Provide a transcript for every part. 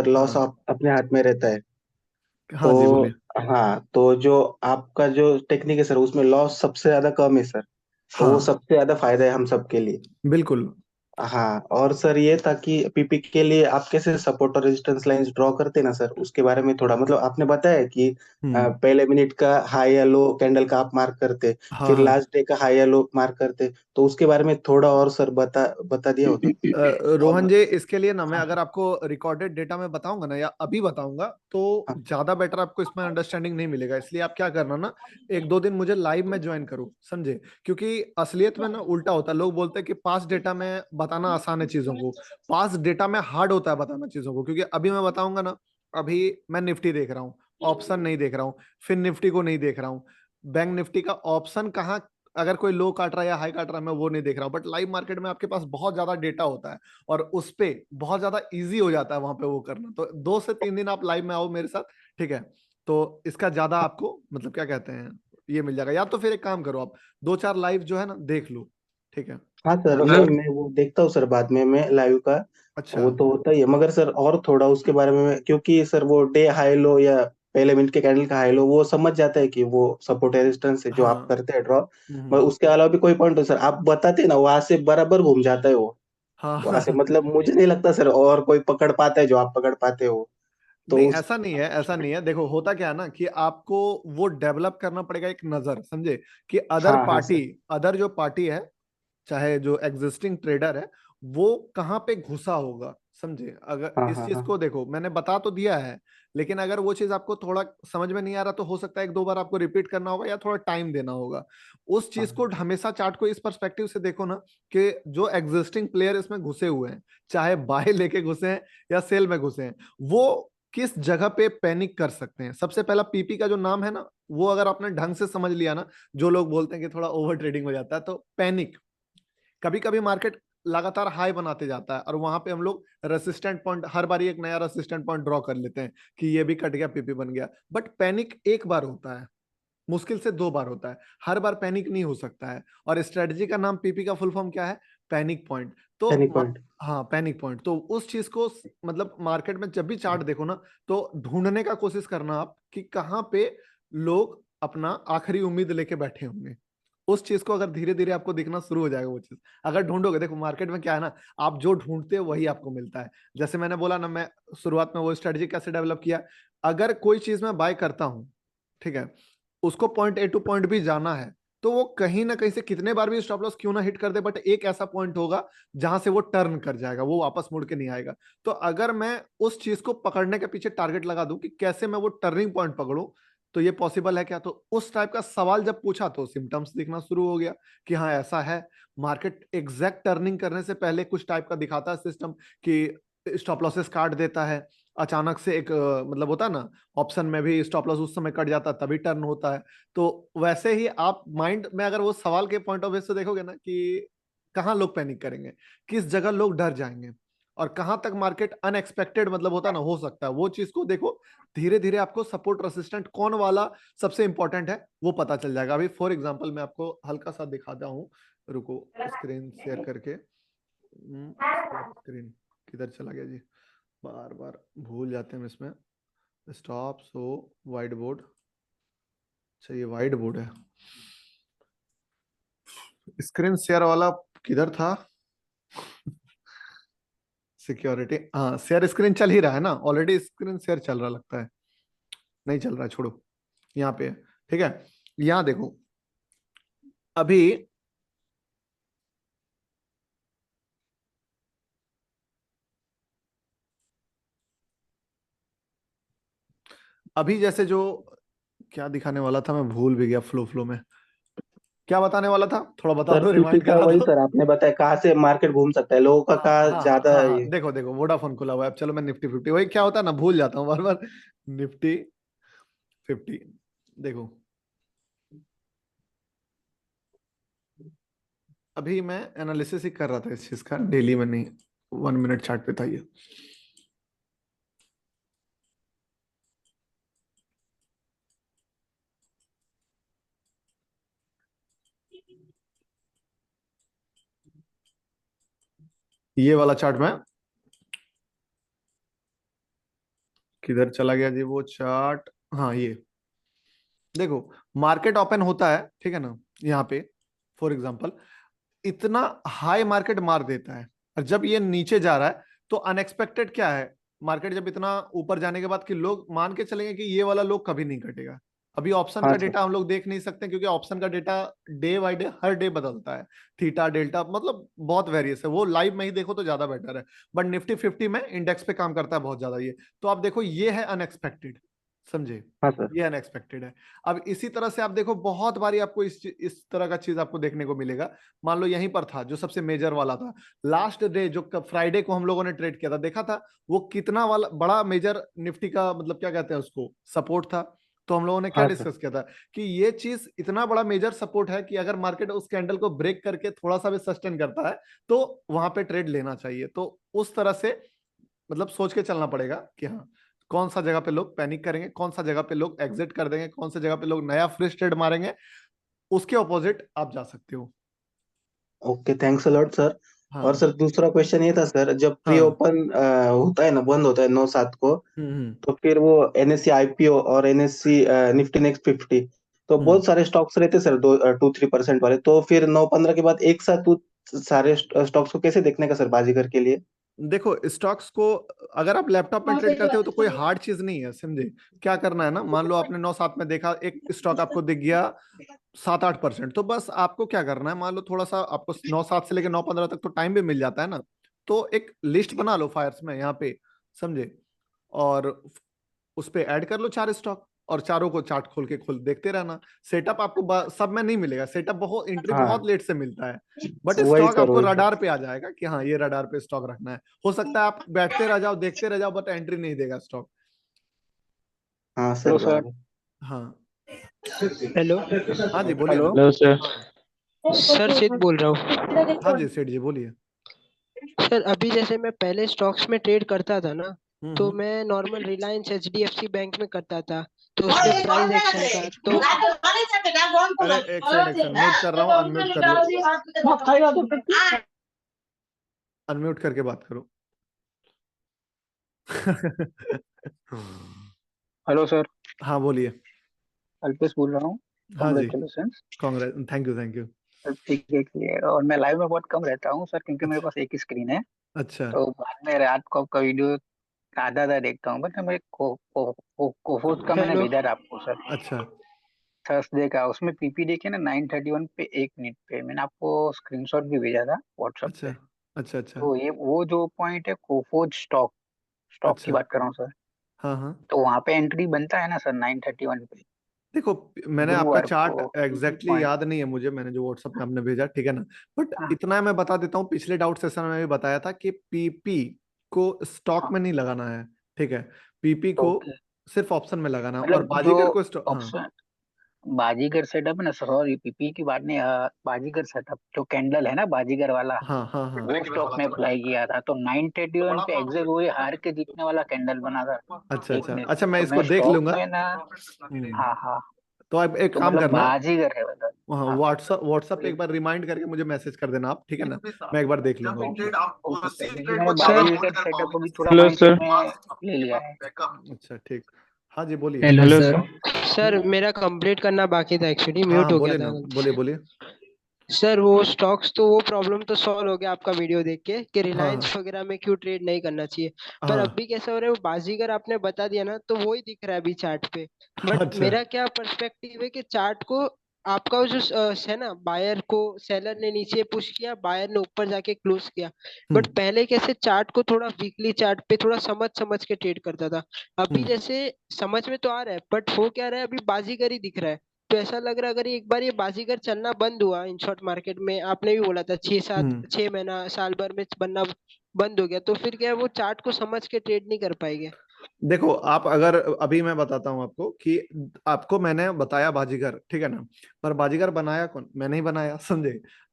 Loss हाँ आप अपने हाथ में रहता है। हाँ जी तो बोलिए। हाँ, तो जो आपका जो टेक्निक है सर, उसमें लॉस सबसे ज्यादा कम है सर। तो वो हाँ सबसे ज्यादा फायदा है हम सबके लिए। बिल्कुल। हाँ, और सर ये था कि पीपी के लिए आप कैसे सपोर्ट और रेजिस्टेंस लाइंस ड्रॉ करते हैं ना सर, उसके बारे में थोड़ा मतलब आपने बताया कि हम्म। पहले मिनट का हाई या लो कैंडल का आप मार्क करते, हाँ फिर हाँ। लास्ट डे का हाई या लो मार्क करते, तो उसके बारे में थोड़ा और सर बता बता दिया होता। रोहन और जी, इसके लिए ना मैं हाँ अगर आपको रिकॉर्डेड डेटा में बताऊंगा ना या अभी बताऊंगा तो हाँ ज्यादा बेटर आपको इसमें अंडरस्टैंडिंग नहीं मिलेगा। इसलिए आप क्या करना ना, एक दो दिन मुझे लाइव में ज्वाइन करो, समझे? क्योंकि असलियत में ना उल्टा होता है। लोग बोलते हैं कि पास्ट डेटा में बताना आसान है चीजों को, पास्ट डेटा में हार्ड होता है बताना चीजों को। क्योंकि अभी मैं बताऊंगा ना, अभी मैं निफ्टी देख रहा हूँ, ऑप्शन नहीं देख रहा हूँ, फिर निफ्टी को नहीं देख रहा हूँ, बैंक निफ्टी का ऑप्शन कहाँ, अगर कोई लो काट रहा है या हाई काट रहा है मैं वो नहीं देख रहा हूँ। बट लाइव मार्केट में आपके पास बहुत ज्यादा डेटा होता है और उस पे बहुत ज्यादा इजी हो जाता है वहां पे वो करना। तो 2 से 3 दिन आप लाइव में आओ मेरे साथ, ठीक है? तो इसका ज्यादा आपको मतलब क्या कहते हैं, ये मिल जाएगा। या तो फिर एक काम करो, आप 2 4 लाइव जो है ना देख लो, ठीक है? हाँ सर, नहीं अगर मैं वो देखता हूँ सर बाद में मैं लाइव का। अच्छा। वो तो होता ही है, मगर सर और थोड़ा उसके बारे में क्योंकि सर वो डे हाई लो या पहले मिनट के कैंडल का हाई लो वो समझ जाता है कि वो सपोर्ट रेजिस्टेंस है जो आप हाँ। करते हैं ड्रॉ। मगर हम्म। उसके अलावा भी कोई पॉइंट हो सर, आप बताते हैं ना वहां से बराबर घूम जाता है वो। वहां से हाँ। मतलब मुझे नहीं लगता सर और कोई पकड़ पाता है जो आप पकड़ पाते हो। तो नहीं उस ऐसा नहीं है, ऐसा नहीं है। देखो होता क्या है ना कि आपको वो डेवलप करना पड़ेगा एक नजर, समझे? कि अदर हाँ हाँ पार्टी, सर। अदर जो पार्टी है, चाहे जो एग्जिस्टिंग ट्रेडर है, वो कहाँ पे घुसा होगा, समझे? अगर हाँ इस हाँ चीज हाँ को देखो, मैंने बता तो दिया है, लेकिन अगर वो चीज आपको थोड़ा समझ में नहीं आ रहा तो हो सकता है एक दो बार आपको रिपीट करना होगा या थोड़ा टाइम देना होगा। उस चीज को हाँ हमेशा चार्ट को इस पर्सपेक्टिव से देखो ना, कि जो एग्जिस्टिंग प्लेयर इसमें घुसे हुए हैं, चाहे बाय लेके घुसे हैं या सेल में घुसे हैं, वो किस जगह पे पैनिक कर सकते हैं। सबसे पहला पीपी का जो नाम है ना, वो अगर आपने ढंग से समझ लिया ना, जो लोग बोलते हैं कि थोड़ा ओवर ट्रेडिंग हो जाता है, तो पैनिक। कभी कभी मार्केट लगातार हाई बनाते जाता है और वहां पे हम लोग रेसिस्टेंट पॉइंट, हर बार एक नया रेसिस्टेंट पॉइंट ड्रॉ कर लेते हैं कि ये भी कट गया, पीपी बन गया। बट पैनिक एक बार होता है, मुश्किल से 2 बार होता है, हर बार पैनिक नहीं हो सकता है। और स्ट्रेटजी का नाम, पीपी का फुल फॉर्म क्या है? Panic point. तो टर्निंग पॉइंट। हाँ, पैनिक पॉइंट। तो उस चीज को मतलब मार्केट में जब भी चार्ट देखो ना, तो ढूंढने का कोशिश करना आप कि कहाँ पे लोग अपना आखिरी उम्मीद लेके बैठे होंगे। उस चीज को अगर धीरे धीरे आपको दिखना शुरू हो जाएगा वो चीज, अगर ढूंढोगे। देखो मार्केट में क्या है ना, आप जो ढूंढते हो वही आपको मिलता है। जैसे मैंने बोला ना, मैं शुरुआत में वो स्ट्रेटजी कैसे डेवलप किया। अगर कोई चीज मैं बाय करता हूँ, ठीक है, उसको पॉइंट ए टू पॉइंट भी जाना है, तो वो कहीं ना कहीं से कितने बार भी स्टॉप लॉस क्यों ना हिट कर दे, बट एक ऐसा पॉइंट होगा जहां से वो टर्न कर जाएगा, वो वापस मुड़ के नहीं आएगा। तो अगर मैं उस चीज को पकड़ने के पीछे टारगेट लगा दूं कि कैसे मैं वो टर्निंग पॉइंट पकड़ूं, तो ये पॉसिबल है क्या? तो उस टाइप का सवाल जब पूछा तो सिम्टम्स दिखना शुरू हो गया कि हाँ ऐसा है। मार्केट एग्जैक्ट टर्निंग करने से पहले कुछ टाइप का दिखाता है सिस्टम कि स्टॉप लॉसेस काट देता है। अचानक से एक मतलब होता है ना, ऑप्शन में भी स्टॉप लॉस उस समय कट जाता है तभी टर्न होता है। तो वैसे ही आप माइंड में अगर वो सवाल के पॉइंट ऑफ व्यू से देखोगे ना कि कहाँ लोग पैनिक करेंगे, किस जगह लोग डर जाएंगे, और कहां तक मार्केट अनएक्सपेक्टेड मतलब होता है ना हो सकता है, वो चीज को देखो। धीरे धीरे आपको सपोर्ट रेसिस्टेंट कौन वाला सबसे इंपॉर्टेंट है वो पता चल जाएगा। अभी फॉर एग्जांपल मैं आपको हल्का सा दिखाता हूँ, रुको, स्क्रीन शेयर करके। शेयर स्क्रीन किधर चला गया जी? बार बार भूल जाते हैं हम इसमें। Stop so white board. अच्छा ये वाइट बोर्ड है, स्क्रीन शेयर वाला किधर था? सिक्योरिटी, हाँ शेयर स्क्रीन चल ही रहा है ना, ऑलरेडी स्क्रीन शेयर चल रहा लगता है। नहीं चल रहा है, छोड़ो, यहाँ पे है, ठीक है? यहाँ देखो, अभी अभी जैसे जो क्या दिखाने वाला था मैं भूल भी गया, फ्लो फ्लो में क्या बताने वाला था, थोड़ा बता सर दो, पीपी रिमाइंड का करा वही दो। सर आपने बताया कहाँ से मार्केट घूम सकता है, लोगों का हाँ कहाँ हाँ हाँ ज्यादा हाँ हाँ, ये। देखो देखो वोडाफोन खुला हुआ है। अब चलो मैं निफ्टी फिफ्टी, वही क्या होता है ना, भूल जाता हूँ बार बार। निफ्टी 50, देखो अभी मैं एनालिसिस ही कर रहा था इस चीज का, डेली में नहीं, 1 मिनट चार्ट पे था ये। ये वाला चार्ट में किधर चला गया जी वो चार्ट? हाँ ये देखो, मार्केट ओपन होता है ठीक है ना, यहाँ पे फॉर एग्जांपल इतना हाई मार्केट मार देता है, और जब ये नीचे जा रहा है तो अनएक्सपेक्टेड क्या है, मार्केट जब इतना ऊपर जाने के बाद कि लोग मान के चलेंगे कि ये वाला लो कभी नहीं कटेगा। अभी ऑप्शन हाँ का सर। डेटा हम लोग देख नहीं सकते क्योंकि ऑप्शन का data day by day her day बदलता है, थीटा डेल्टा मतलब बहुत वेरियस है, वो लाइव में ही देखो तो ज्यादा बेटर है। बट निफ्टी 50 में इंडेक्स पे काम करता है बहुत ज्यादा ये। तो आप देखो ये है अनएक्सपेक्टेड, समझे, हाँ सर। ये अनएक्सपेक्टेड है। अब इसी तरह से आप देखो बहुत बारी आपको इस तरह का चीज आपको देखने को मिलेगा। मान लो यहीं पर था जो सबसे मेजर वाला था, लास्ट डे जो फ्राइडे को हम लोगों ने ट्रेड किया था, देखा था वो कितना वाला बड़ा मेजर निफ्टी का मतलब क्या कहते हैं उसको, सपोर्ट था। तो हम लोगों ने क्या हाँ सर। डिस्कस किया था कि ये चीज इतना बड़ा मेजर सपोर्ट है कि अगर मार्केट उस कैंडल को ब्रेक करके थोड़ा सा भी सस्टेन करता है तो वहां पे ट्रेड लेना चाहिए। तो उस तरह से मतलब सोच के चलना पड़ेगा कि हाँ कौन सा जगह पे लोग पैनिक करेंगे, कौन सा जगह पे लोग एग्जिट कर देंगे, कौन सा जगह पे लोग नया फ्रेश ट्रेड मारेंगे, उसके ऑपोजिट आप जा सकते हो। Okay, thanks a lot sir. और हाँ सर दूसरा क्वेश्चन ये था सर, जब प्री हाँ। ओपन होता है ना, बंद होता है 9/7 को, हम्म तो फिर वो एनएससी आईपीओ और एनएससी निफ्टी नेक्स्ट 50, तो हम्म। बहुत सारे स्टॉक्स रहते सर, 2-3% वाले, तो फिर 9/15 के बाद एक साथ सारे स्टॉक्स को कैसे देखने का सर बाजीगर के लिए? देखो स्टॉक्स को अगर आप लैपटॉप में ट्रेड करते हो तो कोई हार्ड चीज नहीं है, समझे। क्या करना है ना, मान लो आपने 9/7 में देखा एक स्टॉक आपको दिख गया 7-8%, तो बस आपको क्या करना है, मान लो थोड़ा सा आपको 9/7 से लेकर 9/15 तक तो टाइम भी मिल जाता है ना, तो एक लिस्ट बना लो फायर्स में यहाँ पे, समझे, और उस पे ऐड कर लो 4 स्टॉक, और चारों को चार्ट खोल के खोल देखते रहना। सेटअप आपको सब में नहीं मिलेगा, सेटअप बहुत एंट्री बहुत हाँ लेट से मिलता है, बट वही स्टॉक सर, आपको वही सर। रडार पे आ जाएगा कि हाँ ये रडार पे स्टॉक रखना है। हो सकता है आप बैठते रह जाओ देखते रह जाओ बट एंट्री नहीं देगा स्टॉक। हाँ सर, हेलो सर। बराबर। हाँ हेलो। हाँ जी बोलिए ना। Hello sir. हाँ सर सिद्ध बोल रहा हाँ हूँ। जी सेठ जी बोलिए। सर अभी जैसे मैं पहले स्टॉक्स में ट्रेड करता था ना, तो हम्म। मैं नॉर्मल रिलायंस एचडीएफसी बैंक में करता था। तो उसमें प्राइस एक्शन का तो अरे एक सेकंड एक सेकंड, म्यूट कर रहा हूँ, अनम्यूट कर लो, अनम्यूट करके बात करो। Hello sir. हाँ बोलिए। अल्पेश बोल रहा हूँ। हाँ जी congratulation. Congress, thank you thank you. ठीक है क्लियर। और मैं लाइव में बहुत कम रहता हूँ सर, क्योंकि मेरे अच्छा पास एक ही स्क्रीन है। अच्छा तो बाद में रात को आपका वीडियो आधा आधा देखता हूँ, बट मेरे कोहोस्ट का मैंने हेलो। भेजा था आपको सर, अच्छा थर्सडे का। उसमें पीपी देखिए ना 9:31 पे 1 मिनट पे मैंने आपको स्क्रीनशॉट भी भेजा था व्हाट्सएप अच्छा पे। अच्छा अच्छा तो ये वो जो पॉइंट है कोफोज स्टॉक, स्टॉक की अच्छा। बात कर रहा हूँ सर। हाँ हाँ। तो वहां पे एंट्री बनता है ना सर 9:31 पे, देखो मैंने आपका गुरुवार चार्ट को पीपी एग्जैक्टली exactly पॉइंट। याद नहीं है मुझे, मैंने जो व्हाट्सएप में आपने भेजा ठीक है ना, बट हाँ इतना मैं बता देता हूँ, पिछले डाउट सेशन में भी बताया था कि पीपी को स्टॉक हाँ। में नहीं लगाना है, ठीक है, पीपी तो को सिर्फ ऑप्शन में लगाना है, और मतलब जो बाजीगर को स्टॉक। हाँ ऑप्शन बाजीगर सेटअप है ना, सॉरी पीपी की बात नहीं, बाजीगर सेटअप जो कैंडल है ना बाजीगर वाला, हाँ हाँ हाँ। वो स्टॉक में अप्लाई किया था। तो 9:31 पे एग्जैक्ट वही हार के जीतने वाला कैंडल बना था। अच्छा एक अच्छा मिनट अच्छा, मैं तो इसको मैं देख स्टॉक लूंगा। में ना। हम्म। हाँ हाँ। तो आप एक तो काम मतलब करना, बाजीगर है मतलब। हाँ हाँ व्हाट्सअप व्हाट्सअप पे बोलिए। एक बार रिमाइंड करके मुझे मैसेज कर देना आप, ठीक है ना, मैं एक बार देख लूंगा वो। ओके ओके सर, क्योंकि मैंने सर। बाजीगर सेटअप अभी थोड़ा हेलो माइंडसेट सर। में ले लिया है। अच्छा ठीक। हाँ जी बोलिए। Hello hello sir. Sir. Sir मेरा कंप्लीट करना बाकी था, एक्चुअली हाँ म्यूट हाँ हो गया बोलिए था ना, गलती बोलिए से। बोलिए। सर वो स्टॉक्स तो वो प्रॉब्लम तो सॉल्व हो गया आपका वीडियो देख के कि हाँ रिलायंस हाँ वगैरह में क्यों ट्रेड नहीं करना चाहिए। पर हाँ। अभी कैसा हो रहा है, वो बाजीगर आपने बता दिया ना, तो वो ही दिख रहा है अभी चार्ट पे। बट अच्छा। मेरा क्या पर्सपेक्टिव है कि चार्ट को आपका वो जो है ना, बायर को सेलर ने नीचे पुश किया, बायर ने ऊपर जाके क्लोज किया। बट हम्म पहले कैसे चार्ट को थोड़ा वीकली चार्ट पे थोड़ा समझ समझ के ट्रेड करता था। अभी हम्म जैसे समझ में तो आ रहा है, बट हो क्या रहा है, अभी बाजीगर ही दिख रहा है। तो ऐसा लग रहा है अगर ये एक बार ये बाजीगर चलना बंद हुआ इन शॉर्ट मार्केट में, आपने भी बोला था 6-7 हम्म। 6 महीना साल भर में बनना बंद हो गया, तो फिर क्या है, वो चार्ट को समझ के ट्रेड नहीं कर पाएंगे। देखो आप अगर, अभी मैं बताता हूँ आपको कि आपको मैंने बताया बाजीगर ठीक है ना, पर बाजीगर बनाया कौन, मैंने ही बनाया, समझे।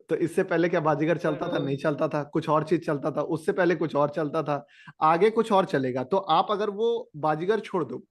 तो इससे पहले क्या बाजीगर चलता था, नहीं चलता था, कुछ और चीज चलता था, उससे पहले कुछ और चलता था, आगे कुछ और चलेगा। तो आप अगर वो बाजीगर छोड़ दो,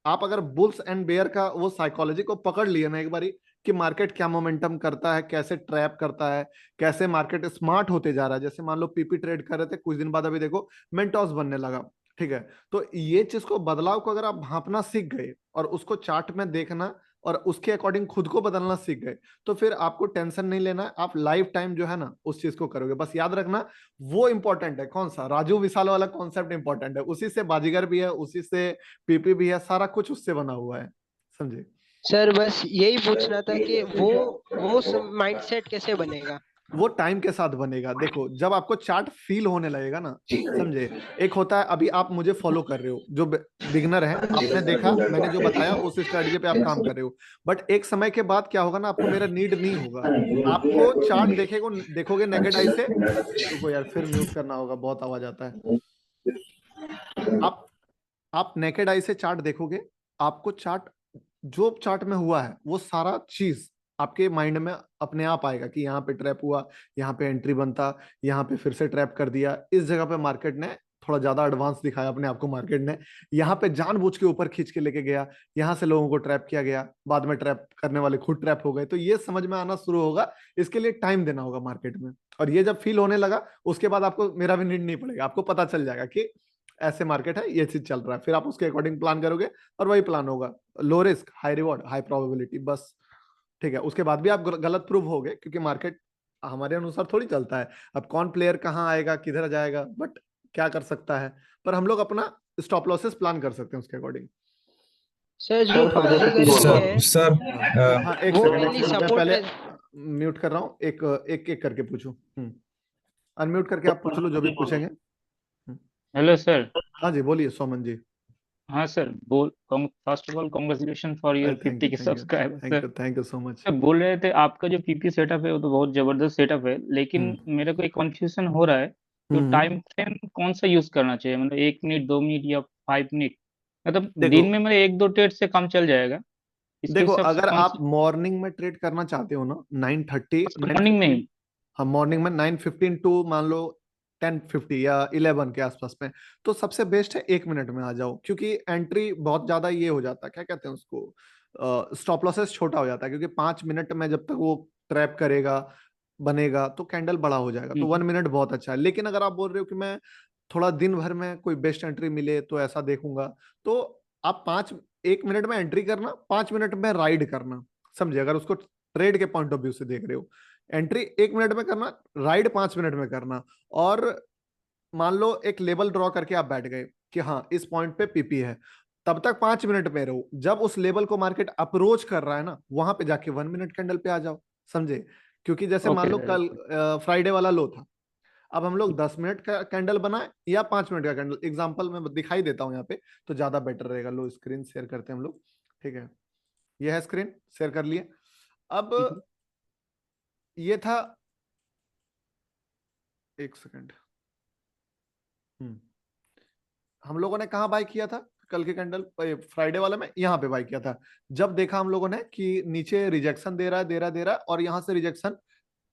आप अगर बुल्स एंड बेयर का वो साइकोलॉजी को पकड़ लिया ना एक बारी, कि मार्केट क्या मोमेंटम करता है, कैसे ट्रैप करता है, कैसे मार्केट स्मार्ट होते जा रहा है, जैसे मान लो पीपी ट्रेड कर रहे थे, कुछ दिन बाद अभी देखो मेंटॉस बनने लगा, ठीक है। तो ये चीज को, बदलाव को अगर आप भांपना सीख गए और उसको चार्ट में देखना और उसके अकॉर्डिंग खुद को बदलना सीख गए, तो फिर आपको टेंशन नहीं लेना है, आप लाइफ टाइम जो है ना उस चीज को करोगे। बस याद रखना वो इंपॉर्टेंट है, कौन सा, राजू विशाल वाला कॉन्सेप्ट इंपॉर्टेंट है, उसी से बाजीगर भी है, उसी से पीपी भी है, सारा कुछ उससे बना हुआ है, समझे। सर बस यही पूछना था कि वो माइंडसेट कैसे बनेगा। वो टाइम के साथ बनेगा। देखो जब आपको चार्ट फील होने लगेगा ना, समझे, एक होता है अभी आप मुझे फॉलो कर रहे हो, जो बिगनर है, आपने देखा मैंने जो बताया उस स्ट्रेटजी पे आप काम कर रहे हो, बट एक समय के बाद क्या होगा ना, आपको मेरा नीड नहीं होगा, आपको चार्ट देखोगे नेकेड आई से। रुको यार, फिर म्यूट करना होगा, बहुत आवाज आता है। आप आप नेकेड आई से चार्ट देखोगे, आपको चार्ट, जो चार्ट में हुआ है वो सारा चीज आपके माइंड में अपने आप आएगा कि यहाँ पे ट्रैप हुआ, यहाँ पे एंट्री बनता, यहाँ पे फिर से ट्रैप कर दिया, इस जगह पे मार्केट ने थोड़ा ज्यादा एडवांस दिखाया अपने आप को, मार्केट ने यहाँ पे जानबूझ के ऊपर खींच के लेके गया, यहाँ से लोगों को ट्रैप किया गया, बाद में ट्रैप करने वाले खुद ट्रैप हो गए। तो ये समझ में आना शुरू होगा, इसके लिए टाइम देना होगा मार्केट में, और ये जब फील होने लगा उसके बाद आपको मेरा भी नीड नहीं पड़ेगा, आपको पता चल जाएगा कि ऐसे मार्केट है, ये चीज चल रहा है, फिर आप उसके अकॉर्डिंग प्लान करोगे और वही प्लान होगा, low risk high reward high probability, बस। ठीक है, उसके बाद भी आप गलत प्रूव हो गए, क्योंकि मार्केट हमारे अनुसार थोड़ी चलता है, अब कौन प्लेयर कहाँ आएगा किधर जाएगा, बट क्या कर सकता है, पर हम लोग अपना स्टॉप लॉसेस प्लान कर सकते हैं उसके अकॉर्डिंग। सर जो बाजीगरी है सर हाँ एक वो सेकंड, मेनली मैं सपोर्ट पहले है। म्यूट कर रहा हूँ, एक एक एक करके पूछूं। अनम्यूट करके आप पूछ लो जो भी पूछेंगे। Hello sir. हाँ जी बोलिए सोमन जी। हाँ sir, first of all congratulation for your अरे थैंक 50 यू के thank you subscriber sir. Thank you so much. Sir बोल रहे थे आपका जो पीपी सेटअप है वो तो बहुत जबरदस्त सेटअप है, लेकिन हम्म मेरे को एक कंफ्यूजन हो रहा है तो हम्म। टाइम फ्रेम कौन सा यूज करना चाहिए, मतलब 1 मिनट 2 मिनट या 5 मिनट, मतलब देखो दिन में मेरे एक दो ट्रेड से काम चल जाएगा, इसके देखो हिसाब से अगर कौन आप सा। मॉर्निंग में ट्रेड करना चाहते हो ना, 9:30 मॉर्निंग में 9:15, ही। हाँ मॉर्निंग में 9:15 टू मान लो 10:50 या 11 के आसपास में, तो सबसे बेस्ट है 1 मिनट में आ जाओ, क्योंकि एंट्री बहुत ज्यादा ये हो जाता है, क्या कहते हैं उसको, स्टॉप लॉसेस छोटा हो जाता है, क्योंकि 5 मिनट में जब तक वो ट्रैप करेगा बनेगा तो कैंडल बड़ा हो जाएगा, तो 1 मिनट बहुत अच्छा है। लेकिन अगर आप बोल रहे हो कि मैं थोड़ा दिन भर में कोई बेस्ट एंट्री मिले तो ऐसा देखूंगा, तो आप 1 मिनट में एंट्री करना, 5 मिनट में राइड करना, समझे, अगर उसको ट्रेड के पॉइंट ऑफ व्यू से देख रहे हो, एंट्री 1 मिनट में करना, राइड 5 मिनट में करना, और मान लो एक लेवल ड्रॉ करके आप बैठ गए कि हाँ इस पॉइंट पे पीपी है, तब तक 5 मिनट में रहो, जब उस लेवल को मार्केट अप्रोच कर रहा है ना, वहां पे जाके 1 मिनट कैंडल पे आ जाओ, समझे। क्योंकि जैसे मान ओके लो सर। कल फ्राइडे वाला लो था, अब हम लोग 10 मिनट का कैंडल बनाए या 5 मिनट का कैंडल, एग्जांपल मैं दिखाई देता हूँ यहाँ पे तो ज्यादा बेटर रहेगा। लो स्क्रीन शेयर करते हैं हम लोग, ठीक है, ये है स्क्रीन शेयर कर लिए। अब ये था, एक सेकंड, हम लोगों ने कहाँ बाय किया था कल के कैंडल, फ्राइडे वाले में यहाँ पे बाय किया था, जब देखा हम लोगों ने कि नीचे रिजेक्शन दे रहा है और यहाँ से रिजेक्शन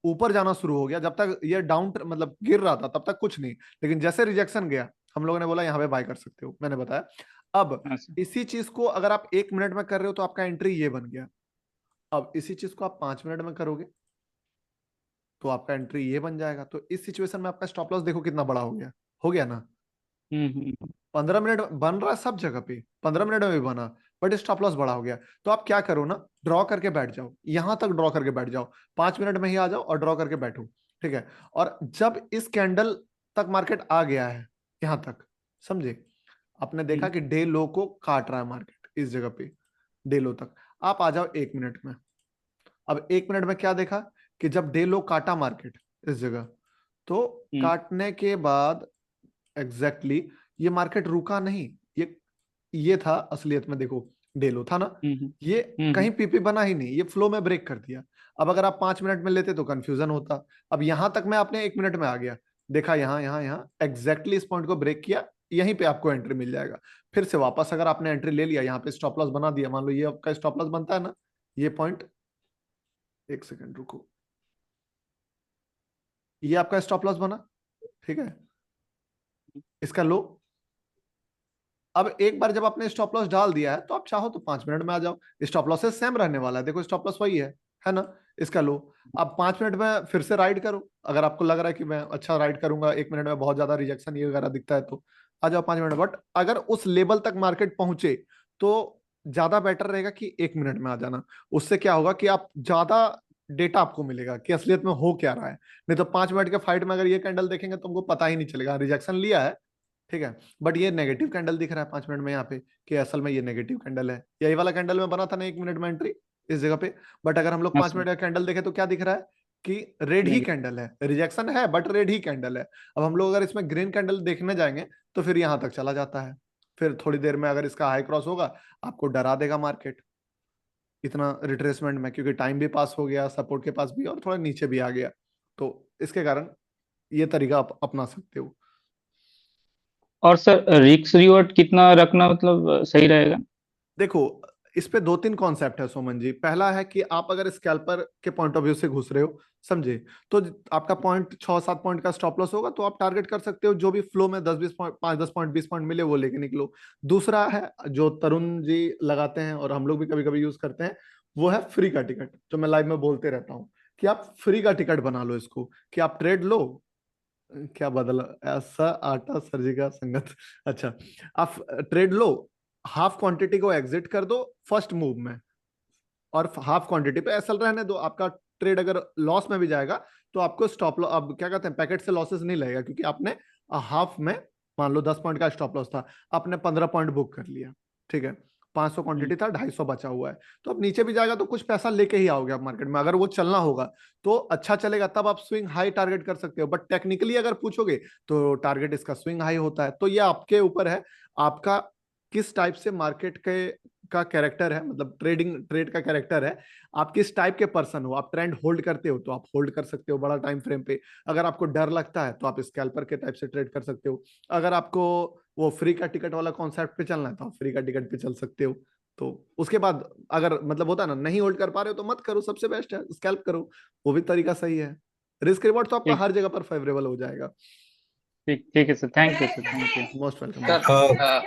ऊपर जाना शुरू हो गया, जब तक ये डाउन मतलब गिर रहा था तब तक कुछ नहीं, लेकिन जैसे रिजेक्शन गया हम लोगों ने बोला यहाँ पे बाय कर सकते हो, मैंने बताया। अब हाँ सर। इसी चीज को अगर आप 1 मिनट में कर रहे हो तो आपका एंट्री ये बन गया, अब इसी चीज को आप 5 मिनट में करोगे तो आपका एंट्री ये बन जाएगा, तो इस सिचुएशन में आपका स्टॉप लॉस देखो कितना बड़ा हो गया ना। 15 मिनट बन रहा है सब जगह पे, 15 मिनट में भी बना, बट स्टॉप लॉस बड़ा हो गया, तो आप क्या करो ना, ड्रॉ करके बैठ जाओ, यहां तक ड्रॉ करके बैठ जाओ, 5 मिनट में ही आ जाओ और ड्रॉ करके बैठो, ठीक है। और जब इस कैंडल तक मार्केट आ गया है यहां तक, समझे, आपने देखा कि डे लो को काट रहा है मार्केट इस जगह पे, डे लो तक आप आ जाओ 1 मिनट में। अब 1 मिनट में क्या देखा कि जब डे लो काटा मार्केट इस जगह, तो काटने के बाद एग्जैक्टली ये मार्केट रुका नहीं, ये था असलियत में, देखो डेलो था ना, ये कहीं पीपी बना ही नहीं, ये फ्लो में ब्रेक कर दिया। अब अगर आप 5 मिनट में लेते तो कंफ्यूजन होता। अब यहां तक मैं अपने 1 मिनट में आ गया, देखा यहाँ यहाँ यहाँ एग्जैक्टली इस पॉइंट को ब्रेक किया, यहीं पे आपको एंट्री मिल जाएगा। फिर से वापस अगर आपने एंट्री ले लिया, यहाँ पे स्टॉप लॉस बना दिया, मान लो ये आपका स्टॉप लॉस बनता है ना, ये पॉइंट, एक सेकंड रुको, ये आपका स्टॉप लॉस बना, ठीक है, इसका लो। अब एक बार जब आपने स्टॉप लॉस डाल दिया है तो आप चाहो तो 5 मिनट में आ जाओ, स्टॉप लॉस से सेम रहने वाला है, देखो स्टॉप लॉस वही है ना, इसका लो। अब 5 मिनट में फिर से राइड करो, अगर आपको लग रहा है कि मैं अच्छा राइड करूंगा, 1 मिनट में बहुत ज्यादा रिजेक्शन ये वगैरह दिखता है तो आ जाओ 5 मिनट, बट अगर उस लेवल तक मार्केट पहुंचे तो ज्यादा बेटर रहेगा कि 1 मिनट में आ जाना। उससे क्या होगा कि आप ज्यादा डेटा आपको मिलेगा कि असलियत में हो क्या रहा है। नहीं तो 5 मिनट के फाइट में अगर ये कैंडल देखेंगे तो हमको पता ही नहीं चलेगा, रिजेक्शन लिया है ठीक है, बट ये नेगेटिव कैंडल दिख रहा है 5 मिनट में यहाँ पे कि असल में ये नेगेटिव कैंडल है। यही वाला कैंडल में बना था ना 1 मिनट में एंट्री इस जगह पे, बट अगर हम लोग हाँ 5 मिनट सर। का कैंडल देखें तो क्या दिख रहा है कि रेड ही नेगेटिव। कैंडल है, रिजेक्शन है बट रेड ही कैंडल है। अब हम लोग अगर इसमें ग्रीन कैंडल देखने जाएंगे तो फिर यहां तक चला जाता है, फिर थोड़ी देर में अगर इसका हाई क्रॉस होगा आपको डरा देगा मार्केट इतना रिट्रेसमेंट में, क्योंकि टाइम भी पास हो गया, सपोर्ट के पास भी और थोड़ा नीचे भी आ गया। तो इसके कारण ये तरीका आप अपना सकते हो। और सर रिस्क रिवॉर्ड कितना रखना मतलब सही रहेगा? देखो इस पे 2-3 कॉन्सेप्ट है सुमन जी। पहला है कि आप अगर स्कैल्पर के पॉइंट ऑफ व्यू से घुस रहे हो समझे, तो आपका पॉइंट 6-7 पॉइंट का स्टॉप लॉस होगा तो आप टारगेट कर सकते हो जो भी फ्लो में 10-20 पॉइंट, 5-10 पॉइंट 20 पॉइंट मिले वो लेके निकलो। दूसरा है जो तरुण जी लगाते हैं और हम लोग भी कभी कभी यूज करते हैं, वो है फ्री का टिकट, जो मैं लाइव में बोलते रहता हूँ कि आप फ्री का टिकट बना लो इसको, कि आप ट्रेड लो। क्या बदला ऐसा आटा सरजी का संगत। अच्छा, आप ट्रेड लो, हाफ क्वांटिटी को एग्जिट कर दो फर्स्ट मूव में, और हाफ क्वांटिटी पे एसएल रहने दो। आपका ट्रेड अगर लॉस में भी जाएगा तो आपको स्टॉप लॉस, अब क्या कहते हैं, पैकेट से लॉसेस नहीं लगेगा, क्योंकि आपने हाफ में, मान लो 10 पॉइंट का स्टॉप लॉस था, आपने 15 पॉइंट बुक कर लिया ठीक है, 500 क्वांटिटी था, 250 बचा हुआ है, तो अब नीचे भी जाएगा तो कुछ पैसा लेके ही आओगे आप मार्केट में। अगर वो चलना होगा तो अच्छा चलेगा, तब आप स्विंग हाई टारगेट कर सकते हो, बट टेक्निकली अगर पूछोगे तो टारगेट इसका स्विंग हाई होता है। तो ये आपके ऊपर है, आपका किस टाइप से मार्केट के का कैरेक्टर है, मतलब ट्रेड का कैरेक्टर है, आप किस टाइप के पर्सन हो। आप ट्रेंड होल्ड करते हो तो आप होल्ड कर सकते हो बड़ा टाइम फ्रेम पे, अगर आपको डर लगता है तो आप स्कैल्पर के टाइप से ट्रेड कर सकते हो, अगर आपको वो फ्री का टिकट वाला कॉन्सेप्ट पे चलना है तो आप फ्री का टिकट पे चल सकते हो। तो उसके बाद अगर मतलब होता है ना नहीं होल्ड कर पा रहे हो तो मत करो, सबसे बेस्ट है स्कैल्प करो, वो भी तरीका सही है। रिस्क रिवॉर्ड तो आपका ठीक। हर जगह पर फेवरेबल हो जाएगा। ठीक ठीक है sir, thank you sir, thank you. Most welcome. Sir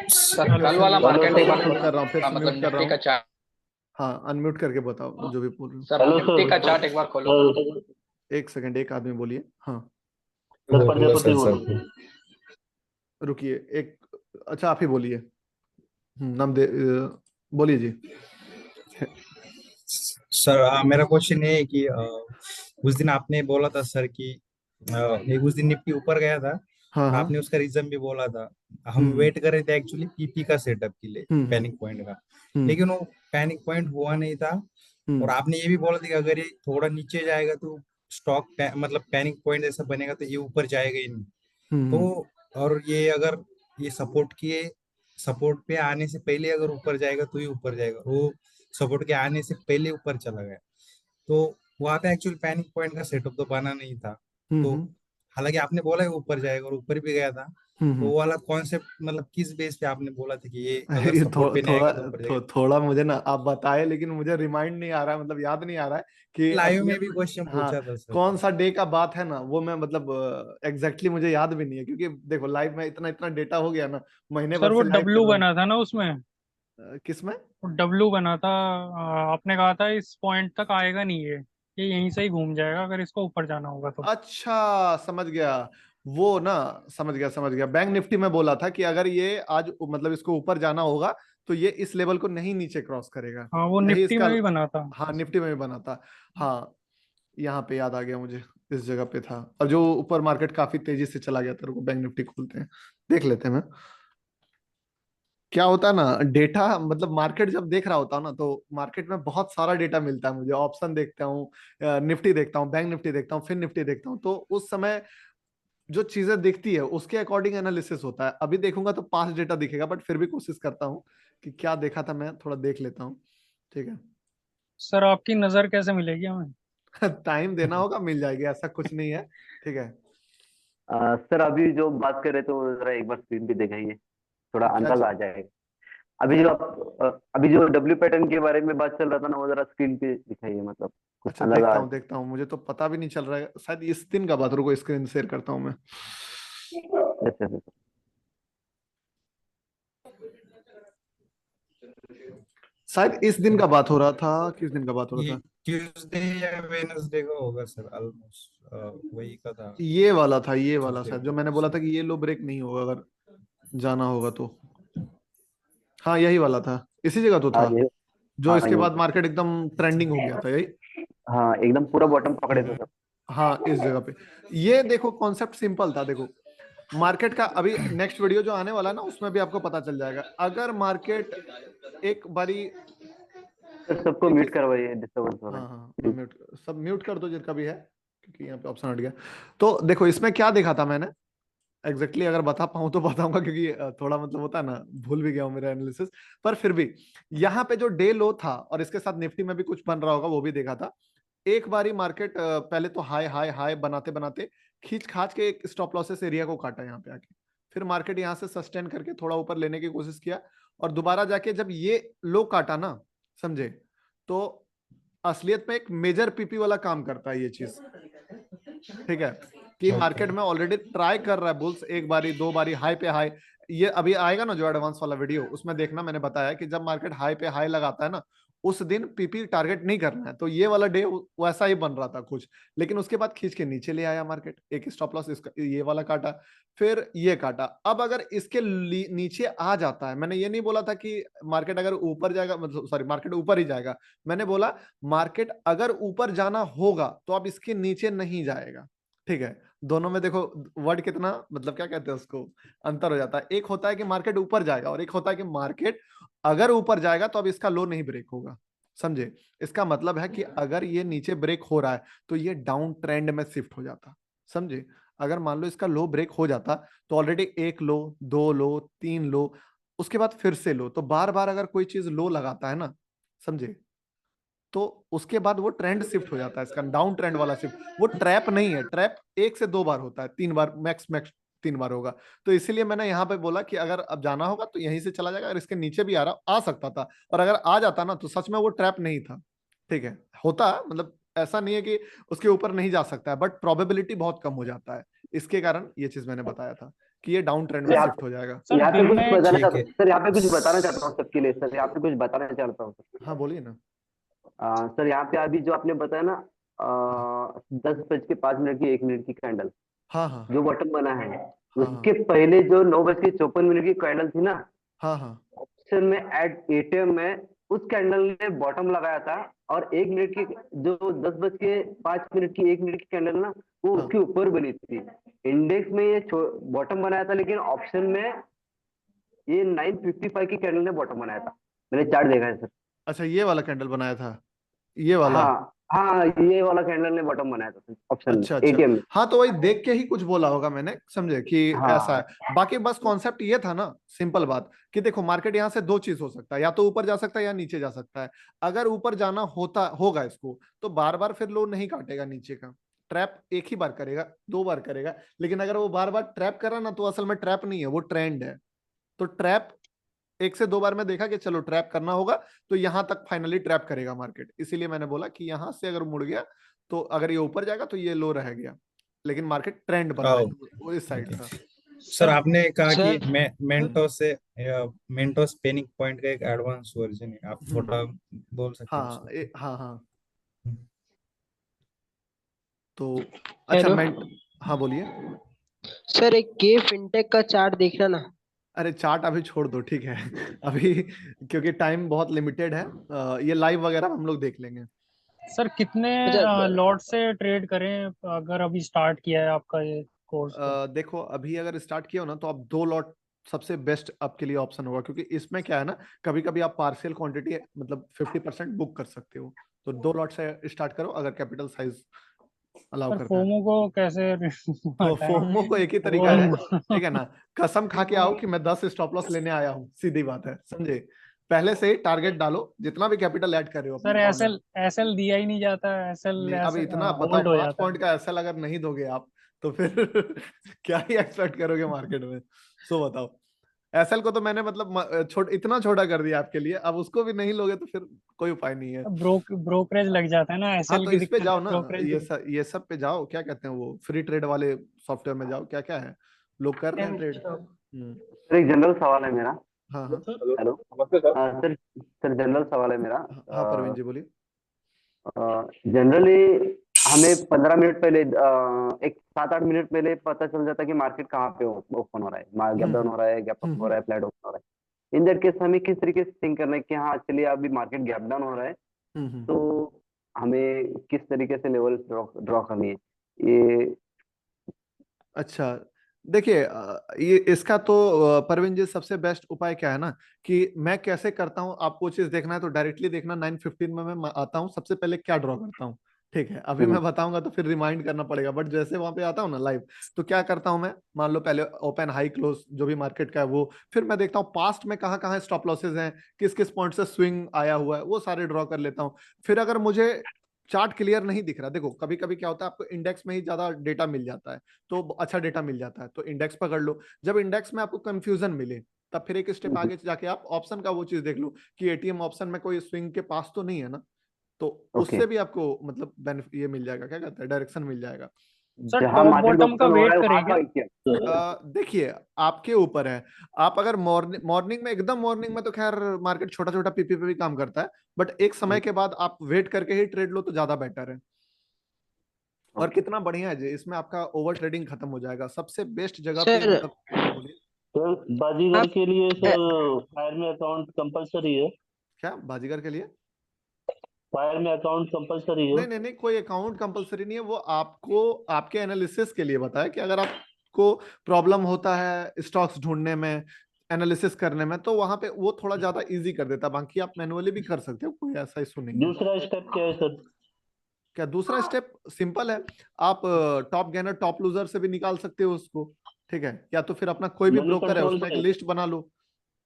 sir hello कल सर, वाला मार्केट एक बार म्यूट कर रहा हूँ, फिर से मतलब म्यूट कर रहा निफ्टी का हूँ। चार्ट, हाँ अनम्यूट करके बताओ जो भी बोल रहे सर निफ्टी का चार्ट एक बार खोलो। हो। एक सेकंड, एक आदमी बोलिए। हाँ रुकिए एक, अच्छा आप ही बोलिए। नाम दे बोलिए जी। सर मेरा क्वेश्चन ये है कि उस दिन आपने बोला था सर कि एक उस दिन निफ्टी ऊपर गया था हाँ और हाँ। आपने उसका रीजन भी बोला था। हम हम्म वेट कर रहे थे एक्चुअली पीपी का सेटअप के लिए, हम्म पैनिक पॉइंट का, हम्म लेकिन वो पैनिक पॉइंट हुआ नहीं था। और हम्म आपने ये भी बोला था कि अगर ये थोड़ा नीचे जाएगा तो स्टॉक मतलब पैनिक पॉइंट ऐसा बनेगा तो ये ऊपर जाएगा ही नहीं। हम्म तो और ये अगर ये सपोर्ट पे आने से पहले अगर ऊपर जाएगा तो ही ऊपर जाएगा, वो सपोर्ट के आने से पहले ऊपर चला गया। तो वहां पे एक्चुअल पैनिक पॉइंट का सेटअप तो बना नहीं था। तो हम्म हालांकि आपने बोला है ऊपर जाएगा और ऊपर भी गया था, तो हम्म। वो वाला कॉन्सेप्ट मतलब किस बेस पे आपने बोला था कि ये अगर ये सपोर्ट पे नहीं थोड़ा आएगा तो ऊपर जाएगा? थोड़ा मुझे ना आप बताए, लेकिन मुझे रिमाइंड नहीं आ रहा है, मतलब याद नहीं आ रहा है कि लाइव में असलियत भी में। क्वेश्चन हाँ पूछा था सर। कौन सा डे का बात है ना, वो मैं मतलब एग्जैक्टली मुझे याद भी नहीं है, क्योंकि देखो लाइव में इतना इतना डेटा हो गया ना, महीने सर भर वो से लाइव कर डब्लू रहा हूँ। बना था ना उसमें, किस में? वो डब्लू बना था। आपने कहा था इस पॉइंट तक आएगा नहीं ये यहीं से ही घूम जाएगा अगर इसको ऊपर जाना होगा तो। अच्छा समझ गया, वो ना समझ गया। बैंक निफ्टी में बोला था कि अगर ये आज मतलब इसको ऊपर जाना होगा तो ये इस लेवल को नहीं नीचे क्रॉस करेगा, हाँ वो नहीं निफ्टी इसका। में भी बना था। हाँ निफ्टी में भी बना था। हाँ यहाँ पे याद आ गया मुझे, इस जगह पे था। और जो ऊपर मार्केट काफी तेजी से चला गया था, रुको बैंक निफ्टी खोलते हैं देख लेते हैं। मैं क्या होता है ना, डेटा मतलब मार्केट जब देख रहा होता हूँ ना तो मार्केट में बहुत सारा डेटा मिलता है मुझे, ऑप्शन देखता हूँ, निफ्टी देखता हूँ, बैंक निफ्टी देखता हूँ, फिर निफ्टी देखता हूँ, तो उस समय जो चीजें दिखती है उसके अकॉर्डिंग एनालिसिस होता है। अभी देखूंगा तो पास्ट डेटा दिखेगा, बट फिर भी कोशिश करता हूँ कि क्या देखा था मैं थोड़ा देख लेता हूँ। ठीक है। सर आपकी नजर कैसे मिलेगी हमें? टाइम देना होगा, मिल जाएगी, ऐसा कुछ नहीं है। ठीक है। सर अभी जो बात कर रहे थे वो जरा एक बार स्क्रीन पे दिखाइए, थोड़ा क्या अंदाजा आ जाएगा। अभी जो आप अभी जो डब्ल्यू पैटर्न के बारे में बात चल रहा था ना, वो जरा स्क्रीन पे दिखाइए, मतलब कुछ अच्छा अंदाजा देखता हूँ, मुझे तो पता भी नहीं चल रहा है, शायद इस दिन का बात, रुको स्क्रीन शेयर करता हूँ मैं। अच्छा अच्छा। शायद इस दिन का बात हो रहा था, किस दिन का बात हो रहा ये था? ट्यूसडे या वेनसडे का होगा सर, ऑलमोस्ट वही का था। ये वाला था, ये वाला ट्यूसडे शायद, जो को मैंने बोला सर। था कि ये लो ब्रेक नहीं होगा अगर। जाना होगा तो। हाँ यही वाला था, इसी जगह तो हाँ था ये, जो हाँ इसके ये, बाद मार्केट एकदम ट्रेंडिंग हो गया था, यही। हाँ एकदम पूरा बॉटम पकड़े थे सब। हाँ इस जगह पे। ये देखो कॉन्सेप्ट सिंपल था। देखो मार्केट का अभी नेक्स्ट वीडियो जो आने वाला है ना, उसमें भी आपको पता चल जाएगा। अगर मार्केट एक बारी, सर सबको ये म्यूट चीज, करवाइए, डिस्टर्बेंस हो रहा हाँ है हाँ मैं प्लीज। म्यूट, सब म्यूट कर दो जिनका भी है, क्योंकि यहाँ पे ऑप्शन हट गया। तो देखो इसमें क्या देखा था मैंने एग्जैक्टली, अगर बता पाऊं तो बताऊंगा, क्योंकि थोड़ा मतलब होता है ना, भूल भी गया हूं मेरा एनालिसिस। पर फिर भी यहाँ पे जो डे लो था, और इसके साथ निफ्टी में भी कुछ बन रहा होगा, वो भी देखा था। एक बारी मार्केट पहले तो हाई हाई हाई बनाते बनाते खींच खाच के एक स्टॉप लॉसेस एरिया को काटा यहाँ पे आके। फिर मार्केट यहाँ से सस्टेन करके थोड़ा ऊपर लेने की कोशिश किया, और दोबारा जाके जब ये लो काटा ना, समझे, तो असलियत में एक मेजर पीपी वाला काम करता है ये चीज। ठीक है, कि मार्केट में ऑलरेडी ट्राई कर रहा है बुल्स, एक बारी दो बारी हाई पे हाई। ये अभी आएगा ना जो एडवांस वाला वीडियो, उसमें देखना, मैंने बताया कि जब मार्केट हाई पे हाई लगाता है ना, उस दिन पीपी टारगेट नहीं करना है। तो ये वाला डे वैसा ही बन रहा था कुछ, लेकिन उसके बाद खींच के नीचे ले आया मार्केट, एक स्टॉप लॉस इसका ये वाला काटा, फिर ये काटा। अब अगर इसके नीचे आ जाता है, मैंने ये नहीं बोला था कि मार्केट अगर ऊपर जाएगा, मतलब सॉरी मार्केट ऊपर ही जाएगा, मैंने बोला मार्केट अगर ऊपर जाना होगा तो अब इसके नीचे नहीं जाएगा। ठीक है, दोनों में देखो वर्ड कितना, मतलब क्या कहते हैं उसको, अंतर हो जाता है। एक होता है कि मार्केट ऊपर जाएगा, और एक होता है कि मार्केट अगर ऊपर जाएगा तो अब इसका लो नहीं ब्रेक होगा। समझे, इसका मतलब है कि अगर ये नीचे ब्रेक हो रहा है तो ये डाउन ट्रेंड में शिफ्ट हो जाता। समझे, अगर मान लो इसका लो ब्रेक हो जाता तो ऑलरेडी एक लो, दो लो, तीन लो, उसके बाद फिर से लो, तो बार बार अगर कोई चीज लो लगाता है ना, समझे, तो उसके बाद वो ट्रेंड शिफ्ट हो जाता है, इसका डाउन ट्रेंड वाला शिफ्ट। वो ट्रैप नहीं है, ट्रैप एक से दो बार होता है, तीन बार मैक्स मैक्स, तीन बार होगा। तो इसीलिए मैंने यहाँ पे बोला कि अगर अब जाना होगा तो यहीं से चला जाएगा, अगर इसके नीचे भी आ सकता था, और अगर आ जाता ना तो सच में वो ट्रैप नहीं था। ठीक है, होता मतलब ऐसा नहीं है कि उसके ऊपर नहीं जा सकता है, बट प्रोबेबिलिटी बहुत कम हो जाता है। इसके कारण ये चीज मैंने बताया था कि ये डाउन ट्रेंड में यहाँ शिफ्ट हो जाएगा। सर यहाँ पे दिन कुछ में बताना ठीक चाहता है। हूँ सर, यहाँ पे कुछ बताना चाहता हूँ सबके लिए सर, यहाँ पे कुछ बताना चाहता हूँ सर। हाँ बोलिए ना। सर यहाँ पे अभी जो आपने बताया ना, हाँ 10:05 की 1 मिनट की कैंडल हाँ हाँ जो बॉटम बना है, हाँ उसके पहले जो 9:54 की कैंडल थी ना, हाँ हाँ ऑप्शन में एट एटीएम में उस कैंडल ने बॉटम लगाया था, और 1 मिनट की जो 10:05 की 1 मिनट की कैंडल ना, वो हाँ। उसके ऊपर बनी थी। इंडेक्स में ये बॉटम बनाया था, लेकिन ऑप्शन में ये 9:55 की कैंडल ने बॉटम बनाया था। मैंने चार्ट देखा है सर। अच्छा ये वाला कैंडल बनाया था, ये वाला। हाँ हाँ, ये वाला कैंडल ने बॉटम बनाया था ऑप्शन अच्छा में, अच्छा, एटीएम में। हाँ तो वही देख के ही कुछ बोला होगा मैंने, समझे कि ऐसा हाँ है। बाकी बस कॉन्सेप्ट ये था ना, सिंपल बात, कि देखो मार्केट यहाँ से दो चीज हो सकता है, या तो ऊपर जा सकता है या नीचे जा सकता है। अगर ऊपर जाना होता होगा इसको, तो बार बार फिर लो नहीं काटेगा नीचे का, ट्रैप एक ही बार करेगा, दो बार करेगा। लेकिन अगर वो बार बार ट्रैप कर रहा ना, तो असल में ट्रैप नहीं है, वो ट्रेंड है। तो ट्रैप एक से दो बार में देखा कि चलो ट्रैप करना होगा, तो यहां तक फाइनली ट्रैप करेगा मार्केट। इसीलिए मैंने बोला कि यहां से अगर मुड़ गया, तो अगर ये ऊपर जाएगा तो ये लो रह गया, लेकिन मार्केट ट्रेंड बना आओ, है, वो इस साइड ठीक है। था। सर आपने कहा कि सर मेंटोस पेनिक पॉइंट का एक एडवांस वर्जन है, आप थोड़ा बोल सकते हैं हाँ उसको? हाँ हाँ। तो अच्छा हेलो मैं, हाँ बोलिए। सर, एक के फिनटेक का चार्ट देखना ना। अरे चार्ट अभी छोड़ दो, ठीक है अभी, क्योंकि टाइम बहुत लिमिटेड है। ये लाइव वगैरह हम लोग देख लेंगे। सर कितने अच्छा लॉट से ट्रेड करें अगर अभी स्टार्ट किया है आपका ये कोर्स तो? देखो अभी अगर स्टार्ट किया हो ना, तो आप दो लॉट सबसे बेस्ट आपके लिए ऑप्शन होगा, क्योंकि इसमें क्या है ना, कभी कभी आप पार्शियल क्वांटिटी मतलब 50% बुक कर सकते हो। तो दो लॉट से स्टार्ट करो अगर कैपिटल साइज अलाउ सर करता है। फोमो को कैसे तो हटाएं? फोमो को एक ही वो तरीका है, ठीक है ना, कसम खा के आओ कि मैं 10 स्टॉप लॉस लेने आया हूँ, सीधी बात है, समझे। पहले से ही टारगेट डालो, जितना भी कैपिटल ऐड कर रहे हो अपने सर अकाउंट में। एसएल एसएल दिया ही नहीं जाता, एसएल नहीं अब ऐसे इतना बताओ, होल्ड हो 5 जाता पॉइंट है। का एसएल अगर नहीं दोगे आप, तो फिर क्या ही एक्सपेक्ट करोगे मार्केट में। सो बताओ, एसएल को तो मैंने मतलब इतना छोटा कर दिया आपके लिए, अब उसको भी नहीं लोगे तो फिर कोई उपाय नहीं है। ब्रोकरेज लग जाता है ना, हाँ एसएल तो की इस पे दिक्कत जाओ है, ना, ब्रोकरेज की ये सब पे जाओ, क्या कहते हैं वो फ्री ट्रेड वाले सॉफ्टवेयर में जाओ, क्या क्या है, लोग कर रहे हैं ट्रेड। अच्छा। सर एक जनरल सवाल है मेरा। हाँ हाँ हेलो सर, सर जनरल सवाल है मेरा। हाँ, हाँ परवीन जी बोलिए। जनरली हमें 15 मिनट पहले एक 7-8 मिनट पहले पता चल जाता है कि मार्केट कहाँ पे ओपन हो रहा है, गैप डाउन हो रहा है, गैप अप हो रहा है, फ्लैट ओपन हो रहा है। इन दैट केस हमें किस तरीके से थिंक करना है कि हाँ चलिए अभी मार्केट गैप डाउन हो रहा है, तो हमें किस तरीके से लेवल ड्रॉ करनी है ये। अच्छा, देखिए ये इसका तो परवीन जी सबसे बेस्ट उपाय क्या है ना, कि मैं कैसे करता हूँ, आपको चीज देखना है तो डायरेक्टली देखना। 9:15 में मैं आता हूँ, सबसे पहले क्या ड्रॉ करता हूँ, ठीक है। अभी मैं बताऊंगा तो फिर रिमाइंड करना पड़ेगा, बट जैसे वहां पे आता हूँ ना लाइव, तो क्या करता हूँ मैं, मान लो पहले ओपन हाई क्लोज जो भी मार्केट का है वो, फिर मैं देखता हूँ पास्ट में कहाँ कहाँ स्टॉप लॉसेज हैं, किस किस पॉइंट से स्विंग आया हुआ है, वो सारे ड्रॉ कर लेता हूँ। फिर अगर मुझे चार्ट क्लियर नहीं दिख रहा, देखो कभी कभी क्या होता है, आपको इंडेक्स में ही ज्यादा डेटा मिल जाता है, तो अच्छा डेटा मिल जाता है, तो इंडेक्स पकड़ लो। जब इंडेक्स में आपको कंफ्यूजन मिले, तब फिर एक स्टेप आगे जाके आप ऑप्शन का वो चीज देख लो कि एटीएम ऑप्शन में कोई स्विंग के पास तो नहीं है ना, तो ओके, उससे भी आपको मतलब बेनिफिट ये मिल जाएगा, क्या कहते हैं, डायरेक्शन मिल जाएगा। सर जहाँ टॉप मार्केट बॉटम का ओपन हो रहा वेट है वहां करें क्या? का क्या? देखिए आपके ऊपर है। आप अगर मॉर्निंग मॉर्निंग में, एकदम मॉर्निंग में तो खैर मार्केट छोटा छोटा पीपी पे भी काम करता है, बट एक समय के बाद आप वेट करके ही ट्रेड लो तो ज्यादा बेटर है। और ओके कितना बढ़िया है जी, इसमें आपका ओवर ट्रेडिंग खत्म हो जाएगा, सबसे बेस्ट जगह पे सर मतलब। हाँ बोलिए। सर बाजीगर आप के लिए सर फायर में अकाउंट कंपलसरी है? क्या बाजीगर के लिए? फायर में अकाउंट कंपलसरी है? नहीं नहीं नहीं, कोई अकाउंट कंपलसरी नहीं है, वो आपको आपके एनालिसिस के लिए बताया कि अगर आपको प्रॉब्लम होता है स्टॉक्स ढूंढने में, एनालिसिस करने में, तो वहां पे वो थोड़ा ज्यादा इजी कर देता है, बाकी आप मैनुअली भी कर सकते हो, कोई ऐसा इशू नहीं है। दूसरा स्टेप क्या है सर? क्या दूसरा स्टेप? सिंपल है, आप टॉप गेनर टॉप लूजर से भी निकाल सकते हो उसको, ठीक है, या तो फिर अपना कोई भी मनी ब्रोकर है कंट्रोल उसमें एक से? लिस्ट बना लो।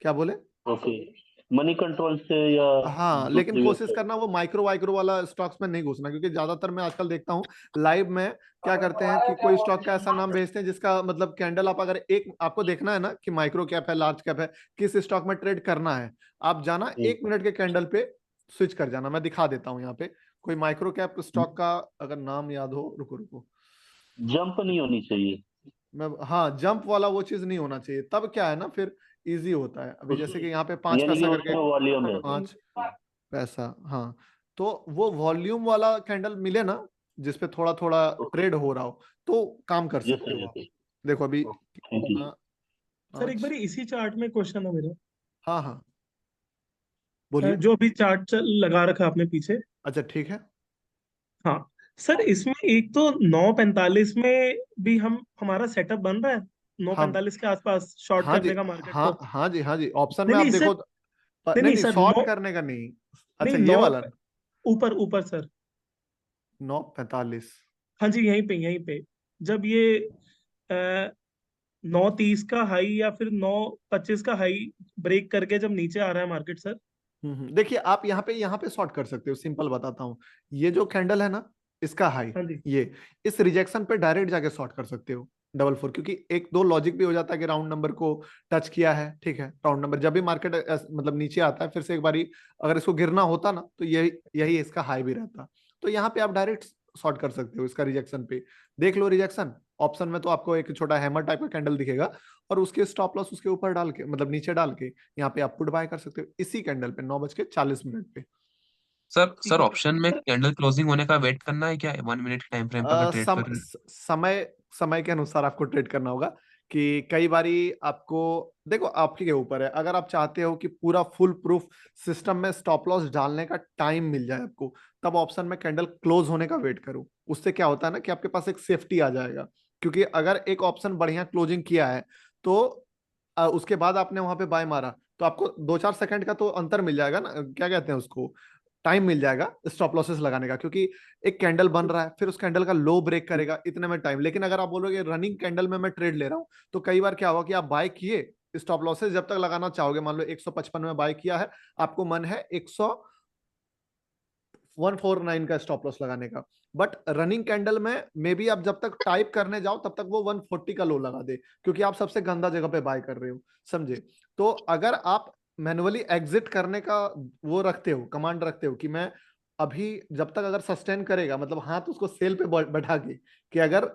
क्या बोले? ओके, मनी कंट्रोल से या हाँ, लेकिन दूसरी कोशिश वेबसाइट? करना वो माइक्रो वाइक्रो वाला स्टॉक्स में नहीं घुसना, क्योंकि ज्यादातर मैं आजकल देखता हूँ लाइव में क्या करते हैं कि कोई स्टॉक का ऐसा नाम भेजते हैं जिसका मतलब कैंडल, आप अगर एक आपको देखना है ना कि माइक्रो कैप है लार्ज कैप है, किस स्टॉक में ट्रेड करना है, आप जाना 1 मिनट के कैंडल पे स्विच कर जाना। मैं दिखा देता हूँ यहाँ पे कोई माइक्रो कैप स्टॉक का अगर नाम याद हो, रुको रुको। जंप नहीं होनी चाहिए? मैं, हाँ, जंप वाला वो चीज नहीं होना चाहिए, तब क्या है ना फिर इजी होता है। अभी जैसे कि यहाँ पे 5 यानी कि पैसा करके, उसमें वॉल्यूम है? 5 पैसा, हाँ, तो वो वॉल्यूम वाला कैंडल मिले ना, जिसपे थोड़ा थोड़ा ओके, ट्रेड हो रहा हो, तो काम कर यस सकते सर, हो यस आप। सर। देखो अभी थैंक यू। कितना, सर एक 5, बार इसी चार्ट में क्वेश्चन है मेरा। हाँ हाँ बोलिए। जो अभी चार्ट लगा रखा है आपने पीछे। अच्छा ठीक है। हाँ सर, इसमें एक तो 9:45 में भी हमारा सेटअप बन रहा है, नौ हाँ पैंतालीस के आसपास शॉर्ट हाँ जी, करने का मार्केट हाँ को। हाँ जी, हाँ जी, ऑप्शन नहीं में आप नहीं सर, देखो नहीं नहीं नहीं नहीं, सर, शॉर्ट नौ, करने का नहीं। अच्छा नहीं ये नौ, वाला ऊपर ऊपर सर। 9:45। हाँ जी, यहीं पे जब ये 9:30 का हाई या फिर 9:25 का हाई ब्रेक करके जब नीचे आ रहा है मार्केट सर। देखिए आप यहाँ पे शॉर्ट कर सकते हो, सिंपल बताता हूँ। ये जो कैंडल है ना, इसका हाई, हाँ जी, ये इस रिजेक्शन पे डायरेक्ट जाके शॉर्ट कर सकते हो 444, क्योंकि एक दो लॉजिक भी हो जाता है कि राउंड नंबर को टच किया है, ठीक है। राउंड नंबर जब भी मार्केट मतलब नीचे आता है, फिर से एक बारी अगर इसको गिरना होता ना, तो यही यही इसका हाई भी रहता। तो यहाँ पे आप डायरेक्ट शॉर्ट कर सकते हो इसका रिजेक्शन पे। देख लो रिजेक्शन, ऑप्शन में तो आपको एक छोटा हैमर टाइप का कैंडल दिखेगा, और उसके स्टॉप लॉस उसके ऊपर डाल के, मतलब नीचे डाल के, यहाँ पे आप पुट बाय कर सकते हो इसी कैंडल पे 9:40 पे। सर ठीक सर है ऑप्शन में कैंडल क्लोजिंग होने का वेट करना है क्या? 1 मिनट के टाइम फ्रेम पर अगर ट्रेड कर रहे हैं? समय समय के अनुसार आपको ट्रेड करना होगा, कि कई बारी आपको, देखो आपके के ऊपर है। अगर आप चाहते हो कि पूरा फुल प्रूफ सिस्टम में स्टॉप लॉस डालने का टाइम मिल जाए आपको, तब ऑप्शन में कैंडल क्लोज होने का वेट करो। उससे क्या होता है ना कि आपके पास एक सेफ्टी आ जाएगा, क्योंकि अगर एक ऑप्शन बढ़िया क्लोजिंग किया है, तो उसके बाद आपने वहां पे बाय मारा, तो आपको 2-4 सेकंड का तो अंतर मिल जाएगा ना, क्या कहते हैं उसको, टाइम मिल जाएगा स्टॉप लॉसेस लगाने का, क्योंकि एक कैंडल बन रहा है, फिर उस कैंडल का लो ब्रेक करेगा, इतने में टाइम। लेकिन अगर आप बोलोगे रनिंग कैंडल में मैं ट्रेड ले रहा हूं, तो कई बार क्या होगा कि आप बाय किए, स्टॉप लॉसेस जब तक लगाना चाहोगे, मान लो 155 में बाय किया है, आपको मन है 149 का स्टॉप लॉस लगाने का, बट रनिंग कैंडल में मे बी आप जब तक टाइप करने जाओ, तब तक वो 140 का लो लगा दे, क्योंकि आप सबसे गंदा जगह पे बाय कर रहे हो, समझे। तो अगर आप मैनुअली एग्जिट करने का वो रखते हो, कमांड रखते हो कि मैं अभी जब तक अगर सस्टेन करेगा, मतलब हाथ उसको सेल पे बैठा के, कि अगर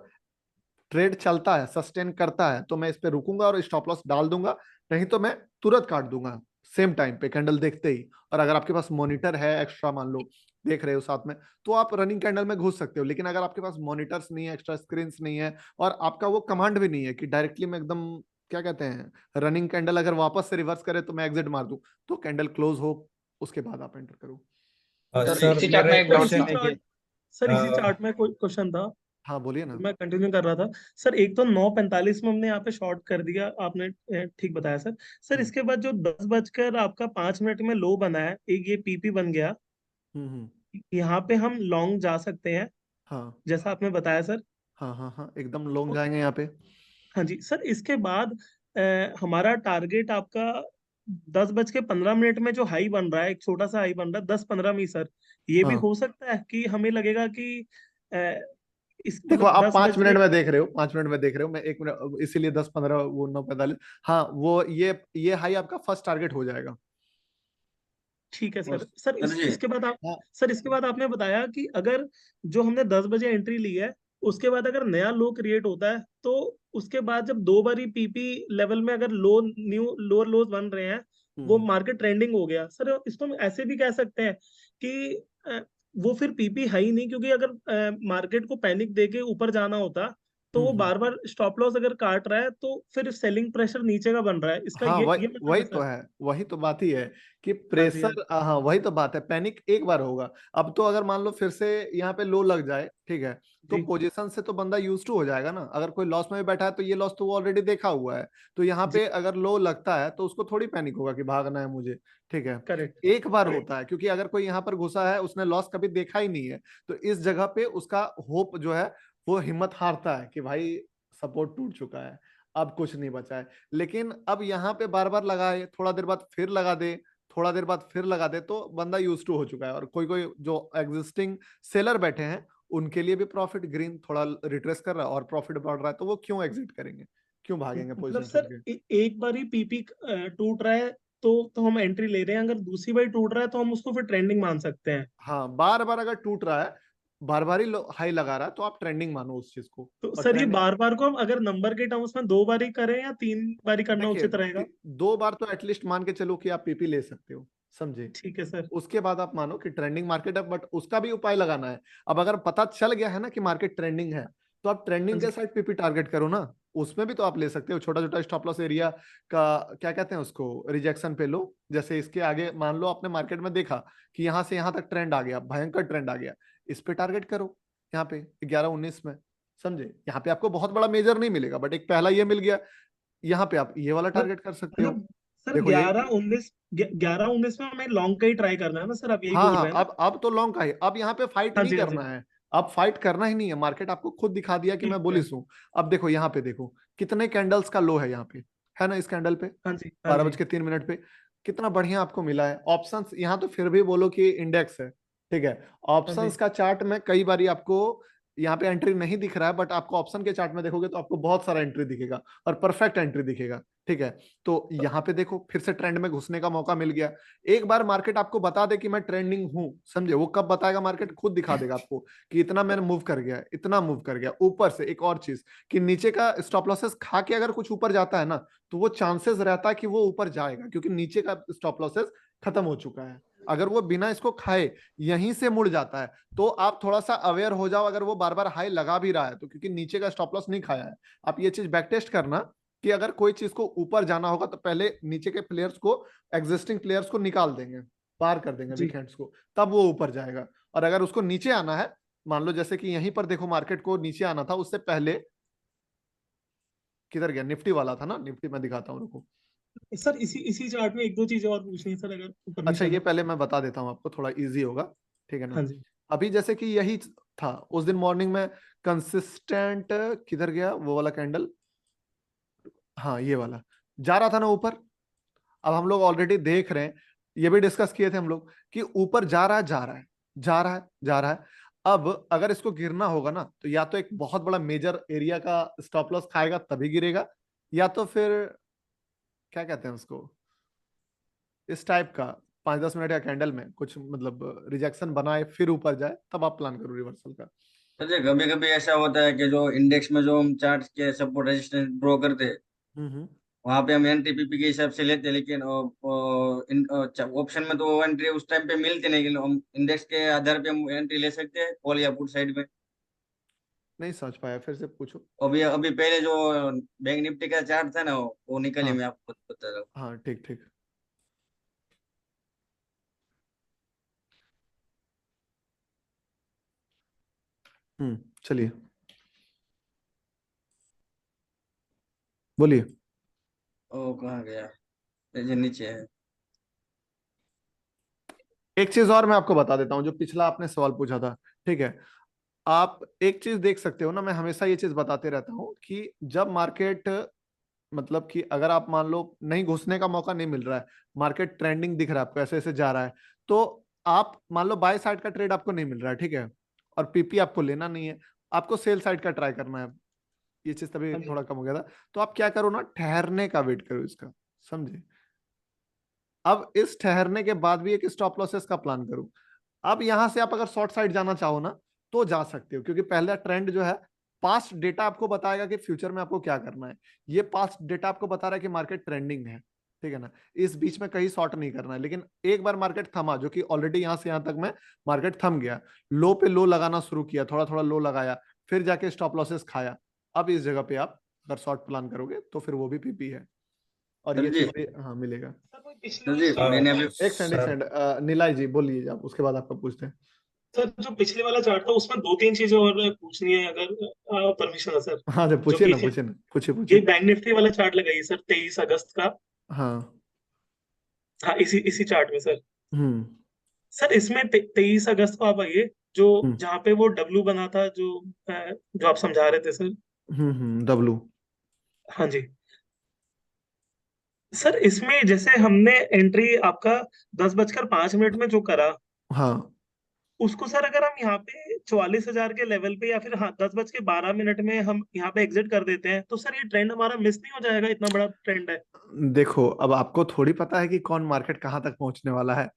ट्रेड चलता है, सस्टेन करता है, तो मैं इस पे रुकूंगा और स्टॉप लॉस डाल दूंगा, नहीं तो मैं तुरंत काट दूंगा, सेम टाइम पे कैंडल देखते ही, और अगर आपके पास मॉनिटर है एक्स्ट्रा, मान लो देख रहे हो साथ में, तो आप रनिंग कैंडल में घुस सकते हो। लेकिन अगर आपके पास मॉनिटर्स नहीं है, एक्स्ट्रा स्क्रीन नहीं है, और आपका वो कमांड भी नहीं है कि डायरेक्टली मैं एकदम क्या कहते हैं, रनिंग कैंडल अगर वापस से रिवर्स करे तो मैं एग्जिट मार दूं, तो कैंडल क्लोज हो उसके बाद आप एंटर करो। सर सर इसी चार्ट मेरा में एक एक बार इसी क्वेश्चन है कि चार्ट सर इसी अ, चार्ट में कोई क्वेश्चन था, हाँ बोलिए ना। मैं कंटिन्यू कर रहा था। सर एक तो 9:45 में हमने यहाँ पे शॉर्ट कर दिया, आपने ठीक बताया सर। सर हम्म इसके बाद जो 10 बजकर आपका 5 मिनट में लो बना है, एक ये पीपी बन गया, हम्म। यहाँ पे हम लॉन्ग जा सकते हैं हाँ जैसा आपने बताया सर। हाँ हाँ हाँ, एकदम लॉन्ग जाएंगे यहाँ पे। हाँ जी सर, इसके बाद हमारा टारगेट आपका 10:15 में जो हाई बन रहा है, एक छोटा सा हाई बन रहा है 10:15 में ही सर, ये भी हाँ हो सकता है कि हमें लगेगा कि अ, इस देखो, मतलब आप दस पांच बज मिनट के में देख रहे हो, 5 मिनट में देख रहे हो, मैं 1 मिनट, इसीलिए 10-15 वो 9:45। हाँ वो ये हाई आपका फर्स्ट टारगेट हो जाएगा। ठीक है और सर। सर इसके बाद आप, हाँ सर इसके बाद आपने बताया कि अगर जो हमने 10 बजे एंट्री ली है, उसके बाद अगर नया लो क्रिएट होता है, तो उसके बाद जब 2 बारी पीपी लेवल में अगर न्यू लोअर लोज बन रहे हैं, वो हम्म मार्केट ट्रेंडिंग हो गया। सर इसको हम ऐसे भी कह सकते हैं कि वो फिर पीपी है ही नहीं, क्योंकि अगर मार्केट को पैनिक देके ऊपर जाना होता, तो वो हम्म। बार बार स्टॉप लॉस अगर काट रहा है, तो फिर सेलिंग प्रेशर नीचे का बन रहा है, इसका हाँ ये वही मतलब वही है तो सर। है, वही तो बात ही है कि हाँ जी, हाँ प्रेशर, हाँ वही तो बात है, पैनिक एक बार होगा। अब तो अगर मान लो फिर से यहाँ पे लो लग जाए, ठीक है, तो जी। पोजीशन से तो बंदा यूज टू हो जाएगा ना। अगर कोई लॉस में भी बैठा है तो ये लॉस तो वो ऑलरेडी देखा हुआ है, तो यहाँ जी पे अगर लो लगता है तो उसको थोड़ी पैनिक होगा कि भागना है मुझे, ठीक है। करेक्ट। एक बार होता है, क्योंकि अगर कोई यहाँ पर घुसा है, उसने लॉस कभी देखा ही नहीं है, तो इस जगह पे उसका होप जो है वो हिम्मत हारता है कि भाई सपोर्ट टूट चुका है, अब कुछ नहीं बचा है। लेकिन अब यहाँ पे बार बार लगाए, थोड़ा देर बाद फिर लगा दे, थोड़ा देर बाद फिर लगा दे, तो बंदा यूज टू हो चुका है। और कोई कोई जो एग्जिस्टिंग सेलर बैठे हैं, उनके लिए भी प्रॉफिट ग्रीन थोड़ा रिट्रेस कर रहा है और प्रॉफिट बढ़ रहा है, तो वो क्यों एग्जिट करेंगे, क्यों भागेंगे मतलब पोजीशन छोड़ सर के। एक बार ही पीपी टूट रहा है, तो हम एंट्री ले रहे हैं, अगर दूसरी बार टूट रहा है तो हम उसको फिर ट्रेंडिंग मान सकते हैं। हाँ बार बार अगर टूट रहा है, बार बार ही हाई लगा रहा है, तो आप ट्रेंडिंग मानो उस चीज को। तो और सर ये ट्रेंडिंग, बार बार को हम अगर नंबर के टर्म्स में 2 बारी करें या 3 बारी करना देखिए उचित रहेगा? 2 बार तो एटलीस्ट मान के चलो कि आप पीपी ले सकते हो, समझे। ठीक है सर। उसके बाद आप मानो कि ट्रेंडिंग मार्केट है, बट उसका भी उपाय लगाना है। अब अगर पता चल गया है ना कि मार्केट ट्रेंडिंग है, तो आप हाँ ट्रेंडिंग के जी। साइड पीपी टारगेट करो ना। उसमें भी तो आप ले सकते हो छोटा छोटा स्टॉप लॉस एरिया का, क्या कहते हैं उसको, रिजेक्शन पे लो। जैसे इसके आगे मान लो आपने मार्केट में देखा कि यहाँ से यहाँ तक ट्रेंड आ गया, भयंकर ट्रेंड आ गया, इस पे टारगेट करो, यहाँ पे 11-19 में, समझे। यहाँ पे आपको बहुत बड़ा मेजर नहीं मिलेगा, बट एक पहला ये मिल गया, यहाँ पे आप ये वाला टारगेट कर सकते हो। मतलब सर देखो ये, 11-19 में हमें लॉन्ग का ही ट्राई करना है ना सर, आप यही हाँ बोल हाँ, रहे हैं ना? अब तो लॉन्ग का ही, अब यहाँ पे फाइट हाँ नहीं जी, हाँ जी। करना है। अब फाइट करना ही नहीं है, मार्केट आपको खुद दिखा दिया कि ठीक मैं है। बुलिश हूँ। अब देखो यहाँ पे, देखो कितने कैंडल्स का लो है यहाँ पे, है ना, इस कैंडल पे हाँ जी, हाँ बारह जी। बज के 3 मिनट पे कितना बढ़िया आपको मिला है ऑप्शंस। यहाँ तो फिर भी बोलो कि इंडेक्स है, ठीक है। हाँ जी। ऑप्शंस का चार्ट में कई बारी आपको यहाँ पे एंट्री नहीं दिख रहा है, बट आपको ऑप्शन के चार्ट में देखोगे तो आपको बहुत सारा एंट्री दिखेगा, और परफेक्ट एंट्री दिखेगा, ठीक है। तो यहाँ पे देखो फिर से ट्रेंड में घुसने का मौका मिल गया। एक बार मार्केट आपको बता दे कि मैं ट्रेंडिंग हूं, समझे, वो कब बताएगा, मार्केट खुद दिखा देगा आपको कि इतना मैंने मूव कर गया, इतना मूव कर गया। ऊपर से एक और चीज कि नीचे का स्टॉप लॉसेस खा के अगर कुछ ऊपर जाता है ना, तो वो चांसेस रहता है कि वो ऊपर जाएगा, क्योंकि नीचे का स्टॉप लॉसेस खत्म हो चुका है। अगर वो बिना इसको खाए यहीं से मुड़ जाता है, तो आप थोड़ा सा अवेयर हो जाओ, अगर वो बार बार हाई लगा भी रहा है तो, क्योंकि नीचे का स्टॉप लॉस नहीं खाया है। आप ये चीज बैक टेस्ट करना कि अगर कोई चीज को ऊपर जाना होगा तो पहले नीचे के प्लेयर्स को, एग्जिस्टिंग प्लेयर्स को निकाल देंगे, पार कर देंगे जी। वीकेंड्स को, तब वो ऊपर जाएगा। और अगर उसको नीचे आना है, मान लो जैसे कि यहीं पर देखो मार्केट को नीचे आना था, उससे पहले किधर गया, निफ्टी वाला था ना, निफ्टी में दिखाता हूँ रुको। सर इसी इसी चार्ट में एक दो चीजें और पूछनी है सर, अगर अच्छा परमिशन ये है। पहले मैं बता देता हूँ आपको, थोड़ा इजी होगा, ठीक है ना। हाँ जी। अभी जैसे कि यही था उस दिन मॉर्निंग में, कंसिस्टेंट किधर गया वो वाला कैंडल, हाँ ये वाला जा रहा था ना ऊपर। अब हम लोग ऑलरेडी देख रहे हैं, ये भी डिस्कस किए थे हम लोग कि ऊपर जा रहा है, जा रहा है, जा रहा है, जा रहा है। अब अगर इसको गिरना होगा ना, तो या तो एक बहुत बड़ा मेजर एरिया का स्टॉप लॉस खाएगा तभी गिरेगा, या तो फिर क्या कहते हैं उसको, इस टाइप का 5-10 मिनट का कैंडल में कुछ मतलब रिजेक्शन बनाए फिर ऊपर जाए, तब आप प्लान करो रिवर्सल का। तो कभी कभी ऐसा होता है कि जो इंडेक्स में जो हम चार्ट के सपोर्ट रेजिस्टेंस ड्रॉ करते हैं, हम्म वहां पे हम एनटीपीपी के हिसाब से लेते हैं, लेकिन ऑप्शन में तो एंट्री उस टाइम पे मिलती नहीं, लेकिन हम इंडेक्स के आधार पे हम एंट्री ले सकते हैं कॉल या पुट साइड में। नहीं समझ पाया, फिर से पूछो। अभी अभी पहले जो बैंक निफ्टी का चार्ट था ना, वो निकली, हाँ मैं आपको बता रहा हूँ। हाँ ठीक ठीक। चलिए बोलिए। ओ कहाँ गया, ये नीचे है। एक चीज और मैं आपको बता देता हूँ, जो पिछला आपने सवाल पूछा था, ठीक है। आप एक चीज देख सकते हो ना, मैं हमेशा ये चीज बताते रहता हूँ कि जब मार्केट, मतलब कि अगर आप मान लो नहीं घुसने का मौका नहीं मिल रहा है, मार्केट ट्रेंडिंग दिख रहा है आपको ऐसे ऐसे जा रहा है, तो आप मान लो बाय साइड का ट्रेड आपको नहीं मिल रहा है, ठीक है, और पीपी आपको लेना नहीं है, आपको सेल साइड का ट्राई करना है। ये चीज तभी थोड़ा कम हो गया था। तो आप क्या करो ना, ठहरने का वेट करो इसका, समझे। अब इस ठहरने के बाद भी एक स्टॉप लॉसेस का प्लान करो। अब यहां से आप अगर शॉर्ट साइड जाना चाहो ना तो जा सकते हो, क्योंकि पहला ट्रेंड जो है पास्ट डेटा आपको बताएगा कि फ्यूचर में आपको क्या करना है। ये पास्ट डेटा आपको बता रहा है कि मार्केट ट्रेंडिंग है, ठीक है ना, इस बीच में कहीं शॉर्ट नहीं करना है। लेकिन एक बार मार्केट थमा, जो कि ऑलरेडी यहां से यहां तक में मार्केट थम गया, लो पे लो लगाना शुरू किया, थोड़ा थोड़ा लो लगाया, फिर जाके स्टॉप लॉसेस खाया। अब इस जगह पे आप अगर शॉर्ट प्लान करोगे तो फिर वो भी पीपी है, और सर ये जी, चीज हाँ मिलेगा। सर जी मैंने अभी एक सेकंड नीलाई जी बोलिए आप, उसके बाद आपका पूछते हैं। सर जो पिछले वाला चार्ट था उसमें दो तीन चीजें और पूछनी है, अगर परमिशन है सर। हाँ जब जो पूछिए कि ना, पूछिए ना, पूछिए ये पूछिए। बैंक निफ्टी वाला चार्ट लगाइए सर, 23 अगस्त का। हाँ। हाँ इसी इसी चार्ट में सर। हम्म सर इसमें 23 अगस्त को आप आइए, जो हम्म जहाँ पे वो डब्लू बना था, जो आप समझा रहे थे सर। डब्लू। हाँ जी सर, इसमें जैसे हमने एंट्री आपका 10:05 में जो करा, हाँ उसको सर अगर हम यहाँ पे 44,000 के लेवल पे, या फिर हाँ 10:12 में हम यहाँ पे एग्जिट कर देते हैं, तो सर ये ट्रेंड हमारा मिस नहीं हो जाएगा? इतना बड़ा ट्रेंड है। देखो अब आपको थोड़ी पता है कि कौन मार्केट कहाँ तक पहुंचने वाला है।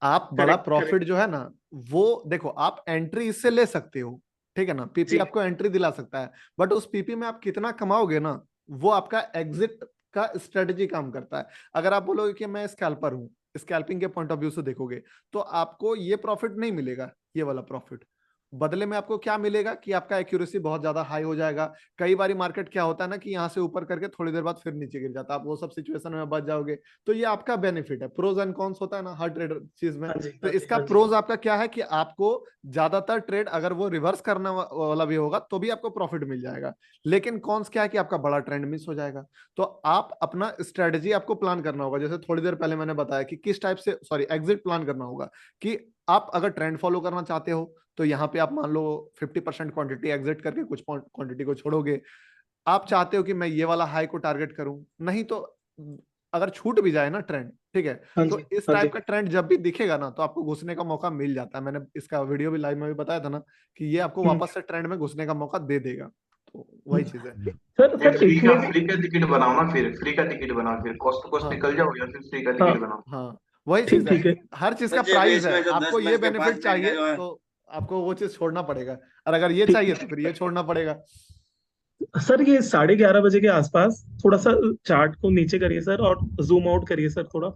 आप बड़ा करेक्ट प्रॉफिट करेक्ट। जो है ना, वो देखो आप एंट्री इससे ले सकते हो, ठीक है ना, पीपी जी आपको एंट्री दिला सकता है, बट उस पीपी में आप कितना कमाओगे ना, वो आपका एग्जिट का स्ट्रेटजी काम करता है। अगर आप बोलोगे कि मैं स्कैल्पर हूँ, स्कैल्पिंग के पॉइंट ऑफ व्यू से देखोगे, तो आपको ये प्रॉफिट नहीं मिलेगा, ये वाला प्रॉफिट। बदले में आपको क्या मिलेगा कि आपका एक्यूरेसी बहुत ज्यादा हाई हो जाएगा। कई बार मार्केट क्या होता है ना कि यहाँ से ऊपर करके थोड़ी देर बाद फिर नीचे गिर जाता है, आप वो सब सिचुएशन में बच जाओगे। तो ये आपका बेनिफिट है, प्रोज एंड कॉन्स होता है ना हर ट्रेडर चीज में। हाँ जी तो हाँ जी इसका हाँ जी। प्रोज आपका क्या है कि आपको ज्यादातर ट्रेड अगर वो रिवर्स करने वाला भी होगा तो भी आपको प्रॉफिट मिल जाएगा। लेकिन कॉन्स क्या है कि आपका बड़ा ट्रेंड मिस हो जाएगा। तो आप अपना स्ट्रेटजी आपको प्लान करना होगा, जैसे थोड़ी देर पहले मैंने बताया कि किस टाइप से, सॉरी एग्जिट प्लान करना होगा कि आप अगर ट्रेंड फॉलो करना चाहते हो तो यहाँ पे आप मान लो 50% क्वांटिटी एग्जिट करके कुछ क्वांटिटी को छोड़ोगे। आप चाहते हो कि मैं ये वाला हाई को टारगेट करूं, नहीं तो अगर छूट भी जाए ना ट्रेंड, ठीक है, हाँ तो जी इस हाँ जी। टाइप का ट्रेंड जब भी दिखेगा ना तो आपको घुसने का मौका मिल जाता है। मैंने इसका वीडियो भी लाइव में भी बताया था ना कि ये आपको वापस से ट्रेंड में घुसने का मौका दे देगा। तो वही चीज है। सर फिर सर इसमें भी। फ्री का टिकट बनाओ ना, फिर फ्री का टिकट बनाओ, फिर कॉस्ट टू कॉस्ट हाँ निकल जाओ, या फिर फ्री का हाँ टिकट बनाओ। हाँ वही ठीक चीज है, ठीक है। हर चीज सर का जी अभी प्राइस है। इसमें जो आपको 10 ये मिनट के 5 बेनिफिट मिनट का चाहिए जो है, तो आपको वो चीज छोड़ना पड़ेगा, और अगर ये ठीक। चाहिए तो फिर ये छोड़ना पड़ेगा। सर ये 11:30 बजे के आसपास थोड़ा सा चार्ट को नीचे करिए सर, और जूम आउट करिए सर थोड़ा।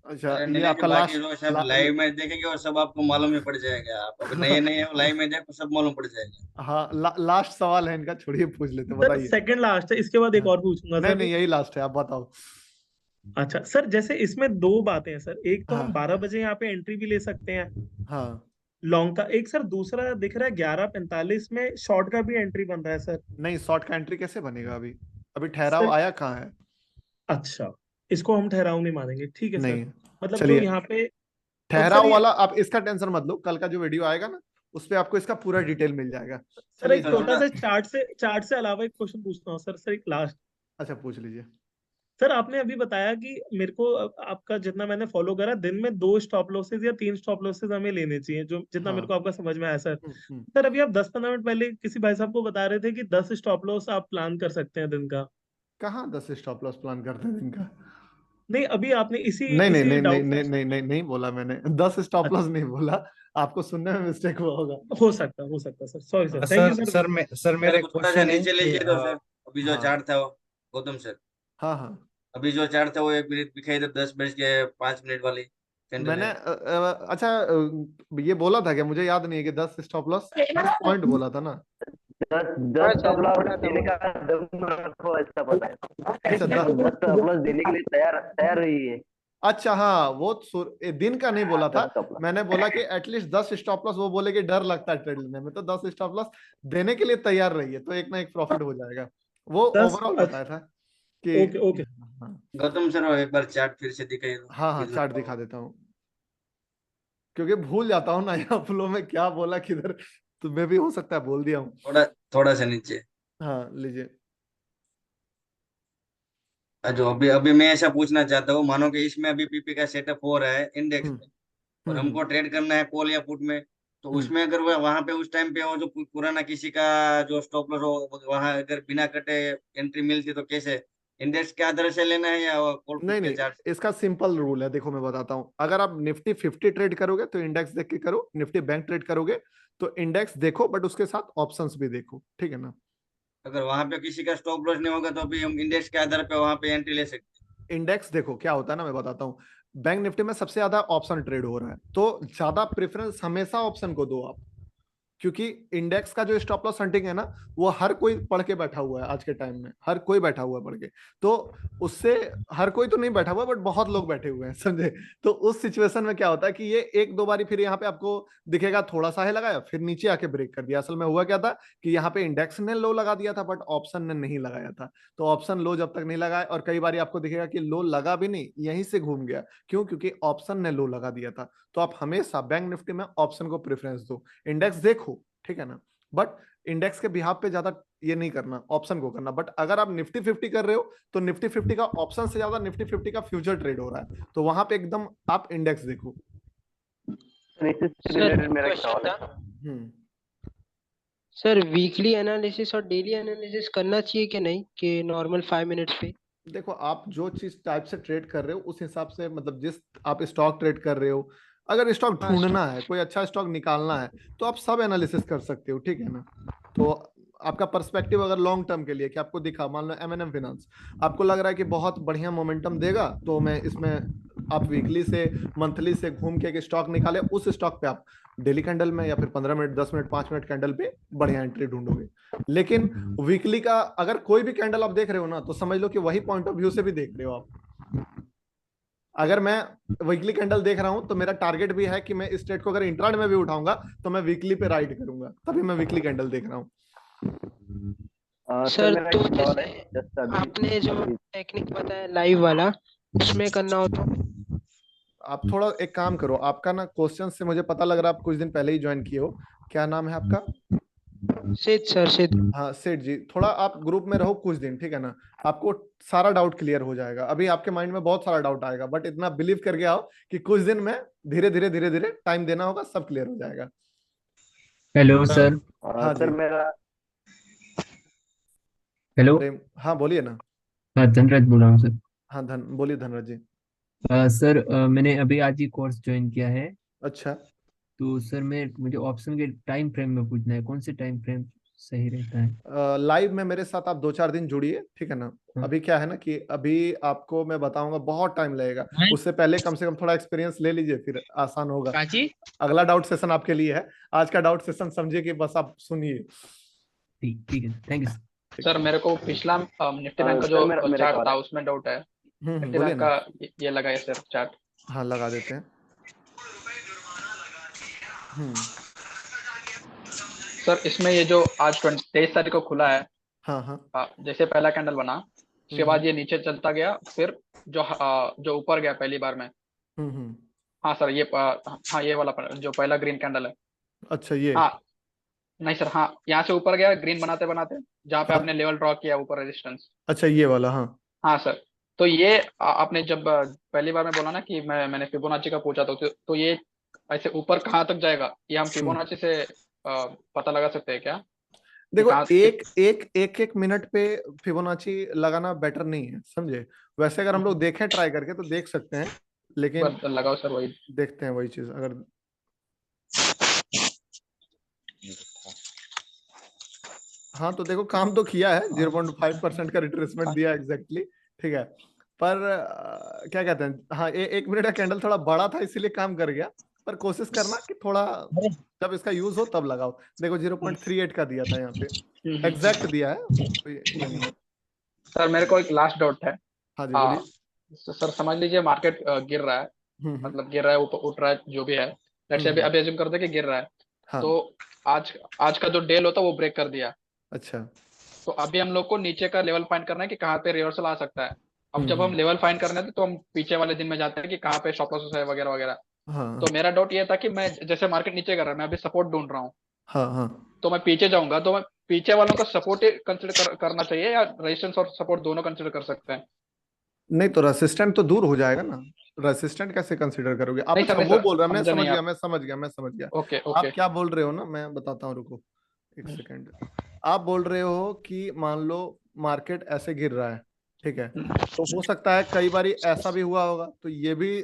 अच्छा अरे ये नहीं कि आपका बाकी लास्ट जो सब लाइव में देखेंगे और सब आपको मालूम ही पड़ जाएगा। आप अभी नए नए हो, लाइव में देखो सब मालूम पड़ जाएगा। हाँ लास्ट सवाल है इनका, छोड़िए पूछ लेते, सर बताइए। सेकंड लास्ट है, इसके बाद एक हाँ। और पूछूंगा नहीं सर। नहीं यही लास्ट है, आप बताओ। अच्छा सर, जैसे इसमें दो बातें हैं सर, एक तो हम हाँ 12 बजे यहाँ पे एंट्री भी ले सकते हैं हाँ। लॉन्ग का, एक सर दूसरा दिख रहा है 11:45 में शॉर्ट का भी एंट्री बन रहा है सर। नहीं शॉर्ट का एंट्री कैसे बनेगा, अभी अभी ठहराव सर आया कहाँ है। अच्छा, इसको हम ठहराव नहीं मानेंगे, ठीक है सर। नहीं मतलब जो चलिए, यहाँ पे, और सर ठहराव ये, वाला आप इसका टेंशन मत लो, कल का जो वीडियो आएगा ना उस पे आपको इसका पूरा डिटेल मिल जाएगा। सर चलिए एक सर छोटा थोड़ा सा चार्ट से अलावा एक क्वेश्चन पूछता हूँ सर। सर एक लास्ट, अच्छा पूछ लीजिए। सर आपने अभी बताया कि मेरे को, आपका जितना मैंने फॉलो करा, दिन में 2 स्टॉप लॉसेज या 3 स्टॉप लॉसेज हमें लेने चाहिए, जो जितना मेरे हाँ को आपका समझ में आया सर। हम्म। सर अभी आप 10-15 मिनट पहले किसी भाई साहब को बता रहे थे कि 10 स्टॉप लॉस आप प्लान कर सकते हैं दिन का। कहाँ 10 स्टॉप लॉस प्लान करते हैं दिन का। नहीं अभी आपने इसी नहीं नहीं इसी नहीं नहीं डाउट नहीं में, नहीं नहीं नहीं बोला मैंने, 10 स्टॉप लॉस नहीं बोला, आपको सुनने में मिस्टेक हुआ होगा। हो सकता सर, सॉरी सर, हाँ thank you sir sir. Sir sir मेरा एक को थोड़ा सा क्वेश्चन है नीचे कि लीजिए तो सर, अभी जो हाँ चार्ट था वो, गौतम सर। हाँ हाँ अभी जो चार्ट था वो 1 मिनट दिखाई दे 10 बज के 5 मिनट वाली कैंडल मैंने है। अच्छा ये बोला था क्या, मुझे याद नहीं है कि 10 स्टॉप लॉस पॉइंट बोला था ना। 10 स्टॉप लॉस देने का दम रखो, ऐसा पता है। अच्छा 10 स्टॉप लॉस देने के लिए तैयार रही है। अच्छा हाँ, वो दिन का नहीं बोला था, 10 स्टॉप लॉस। मैंने बोला कि एटलीस्ट 10 स्टॉप लॉस, वो बोले कि डर लगता है ट्रेड लेने में, तो 10 स्टॉप लॉस देने के लिए तैयार रही है, तो एक ना एक प्रॉफिट हो जाएगा। वो 10 ओवरऑल बताया था कि ओके ओके। हाँ गौतम सर एक बार चार्ट फिर से दिखाइए। हाँ हाँ, चार्ट दिखा देता हूँ, क्योंकि भूल जाता हूँ ना यहाँ फ्लो में क्या बोला किधर, तो मैं भी हो सकता है बोल दिया हूँ। थोड़ा सा नीचे। हाँ लीजिए। जो अभी अभी मैं ऐसा पूछना चाहता हूँ, मानो कि इसमें अभी पीपी का सेटअप हो रहा है इंडेक्स में, और हमको ट्रेड करना है कॉल या पुट में, तो उसमें अगर वहां पे उस टाइम पे वो जो पुराना किसी का जो स्टॉप लॉस हो वहां अगर बिना कटे एंट्री मिलती तो कैसे, इंडेक्स के आधार से लेना है या कॉल पुट नहीं के नहीं, चार्ट? इसका सिंपल रूल है, देखो मैं बताता हूँ। अगर आप निफ्टी 50 ट्रेड करोगे तो इंडेक्स देख के करो, निफ्टी बैंक ट्रेड करोगे तो इंडेक्स देखो, बट उसके साथ ऑप्शंस भी देखो, ठीक है ना। अगर वहां पे किसी का स्टॉप लॉस नहीं होगा तो अभी हम इंडेक्स के आधार पे वहां पे एंट्री ले सकते इंडेक्स देखो क्या होता है ना, मैं बताता हूँ। बैंक निफ्टी में सबसे ज्यादा ऑप्शन ट्रेड हो रहा है, तो ज्यादा प्रेफरेंस हमेशा ऑप्शन को दो आप, क्योंकि इंडेक्स का जो स्टॉप लॉस हंटिंग है ना, वो हर कोई पढ़ के बैठा हुआ है आज के टाइम में, हर कोई बैठा हुआ है पढ़ के, तो उससे हर कोई तो नहीं बैठा हुआ बट बहुत लोग बैठे हुए हैं, समझे। तो उस सिचुएशन में क्या होता है कि ये एक दो बारी फिर यहाँ पे आपको दिखेगा थोड़ा सा है लगाया, फिर नीचे आके ब्रेक कर दिया। असल में हुआ क्या था कि यहाँ पे इंडेक्स ने लो लगा दिया था बट ऑप्शन ने नहीं लगाया था, तो ऑप्शन लो जब तक नहीं लगाए, और कई बार आपको दिखेगा कि लो लगा भी नहीं, यहीं से घूम गया, क्यों, क्योंकि ऑप्शन ने लो लगा दिया था। तो आप हमेशा बैंक निफ्टी में ऑप्शन को प्रेफरेंस दो, इंडेक्स देखो, ठीक है ना, बट इंडेक्स के बिहाफ पे ज्यादा ये नहीं करना, ऑप्शन को करना। बट अगर आप निफ्टी 50 कर रहे हो तो निफ्टी 50 का ऑप्शन से ज्यादा निफ्टी 50 का फ्यूचर ट्रेड हो रहा है, तो वहां पे एकदम आप इंडेक्स देखो। सर वीकली एनालिसिस और डेली एनालिसिस करना चाहिए कि नहीं, कि नॉर्मल 5 मिनट्स पे? देखो आप जो चीज टाइप से ट्रेड कर रहे हो उस हिसाब से, मतलब जिस आप स्टॉक ट्रेड कर रहे हो, अगर स्टॉक ढूंढना है, कोई अच्छा स्टॉक निकालना है, तो आप सब एनालिसिस कर सकते हो, ठीक है ना। तो आपका पर्सपेक्टिव अगर लॉन्ग टर्म के लिए कि आपको दिखा, मान लो M&M फाइनेंस आपको लग रहा है कि बहुत बढ़िया मोमेंटम देगा, तो मैं इसमें आप वीकली से मंथली से घूम के एक स्टॉक निकाले, उस स्टॉक पे आप डेली कैंडल में या फिर 15 मिनट 10 मिनट 5 मिनट कैंडल पे बढ़िया एंट्री ढूंढोगे। लेकिन वीकली का अगर कोई भी कैंडल आप देख रहे हो ना, तो समझ लो कि वही पॉइंट ऑफ व्यू से भी देख रहे हो आप। अगर मैं वीकली कैंडल देख रहा हूं तो मेरा टारगेट भी है कि मैं इस ट्रेड को अगर इंट्राडे में भी उठाऊंगा तो मैं वीकली पे राइड करूंगा, तभी मैं वीकली कैंडल देख रहा हूँ। सर तो जैसे आपने जो टेक्निक बताया लाइव वाला, उसमें करना हो तो आप थोड़ा एक काम करो, आपका ना क्वेश्चन से मुझे पता लग रहा है आप कुछ दिन पहले ही ज्वाइन किए हो, क्या नाम है आपका? सेठ सर, सेठ। हाँ सेठ जी, थोड़ा आप ग्रुप में रहो कुछ दिन, ठीक है ना, आपको सारा डाउट क्लियर हो जाएगा। अभी आपके माइंड में बहुत सारा डाउट आएगा, बट इतना बिलीव करके आओ कि कुछ दिन में धीरे धीरे टाइम देना होगा, सब क्लियर हो जाएगा। Hello sir. हाँ सर जी, मेरा हेलो। हाँ बोलिए ना। हाँ धनराज बोल रहा हूँ सर। हाँ बोलिए धनराज जी। सर मैंने अभी आज ही कोर्स ज्वाइन किया है। अच्छा, तो सर मुझे ऑप्शन के टाइम फ्रेम में पूछना है, कौन से टाइम फ्रेम सही रहता है? लाइव में मेरे साथ आप 2-4 दिन जुड़िए, ठीक है ना। अभी क्या है ना कि अभी आपको मैं बताऊंगा, बहुत टाइम लगेगा, उससे पहले कम से कम थोड़ा एक्सपीरियंस ले लीजिए, फिर आसान होगा। अगला डाउट सेशन आपके लिए है, आज का डाउट सेशन समझिए कि बस आप सुनिए। ठीक है, थैंक यू सर। मेरे को पिछला निफ्टी बैंक का जो चार्ट था उसमें डाउट है। निफ्टी बैंक का ये लगाए सर चार्ट। हाँ लगा देते हैं। सर इसमें ये जो आज 23 तारीख को खुला है, हाँ जैसे पहला कैंडल बना, उसके बाद ये नीचे चलता गया, फिर जो ऊपर गया पहली बार में। हाँ सर, ये वाला जो पहला ग्रीन कैंडल है। अच्छा ये हाँ नहीं सर, हाँ यहाँ से ऊपर गया ग्रीन बनाते बनाते, जहाँ पे आपने लेवल ड्रॉ किया ऊपर रेजिस्टेंस। अच्छा ये वाला, हाँ हाँ सर। तो ये आपने जब पहली बार में बोला ना कि मैंने फिबोनाची का पूछा था, तो ये ऐसे ऊपर कहाँ तक जाएगा, ये हम फिबोनाची से पता लगा सकते हैं क्या? देखो एक मिनट पे फिबोनाची लगाना बेटर नहीं है, समझे। वैसे अगर हम लोग देखें ट्राई करके तो देख सकते हैं, लेकिन लगाओ सर, वही देखते हैं वही चीज। अगर हाँ तो देखो काम तो किया है, 0.5% का रिट्रेसमेंट दिया एग्जैक्टली, ठीक है। पर क्या कहते हैं, हाँ, एक मिनट का कैंडल थोड़ा बड़ा था इसीलिए काम कर गया, पर कोशिश करना कि थोड़ा जब इसका यूज हो तब लगाओ। देखो 0.38 का दिया था यहाँ पे, एग्जैक्ट दिया है, तो ये नहीं है। सर मेरे को एक लास्ट डाउट है। हाँ जी बोलिए। सर समझ लीजिए मार्केट गिर रहा है, मतलब गिर रहा है, ऊपर उठ रहा है, जो भी है, लेट्स से अभी अज्यूम करते हैं कि गिर रहा है, हाँ। तो आज का जो डेल होता है वो ब्रेक कर दिया। अच्छा। तो अभी हम लोग को नीचे का लेवल फाइंड करना है कि कहाँ पे रिवर्सल आ सकता है। अब जब हम लेवल फाइंड करने थे तो हम पीछे वाले दिन में जाते हैं कि कहाँ पे स्टॉप लॉसेस है वगैरह वगैरह। हाँ तो मेरा डाउट ये था कि मैं जैसे मार्केट नीचे कर रहा है, मैं अभी सपोर्ट ढूंढ रहा हूँ, हाँ हाँ तो मैं पीछे जाऊंगा तो मैं पीछे वालों का सपोर्ट कंसिडर करना चाहिए या रेजिस्टेंस और सपोर्ट दोनों कंसिडर कर सकते हैं? नहीं तो रेसिस्टेंट तो दूर हो जाएगा ना, रेसिस्टेंट कैसे कंसीडर करोगे आप? नहीं सर, अच्छा नहीं वो सर, बोल रहा है, मैं समझा समझ नहीं गया, आप। मैं समझ गया। ओके आप ओके। क्या बोल रहे हो ना, मैं बताता हूँ, रुको एक सेकंड। आप बोल रहे हो कि मान लो मार्केट ऐसे गिर रहा है, ठीक है, तो हो सकता है कई बार ऐसा भी हुआ होगा, तो ये भी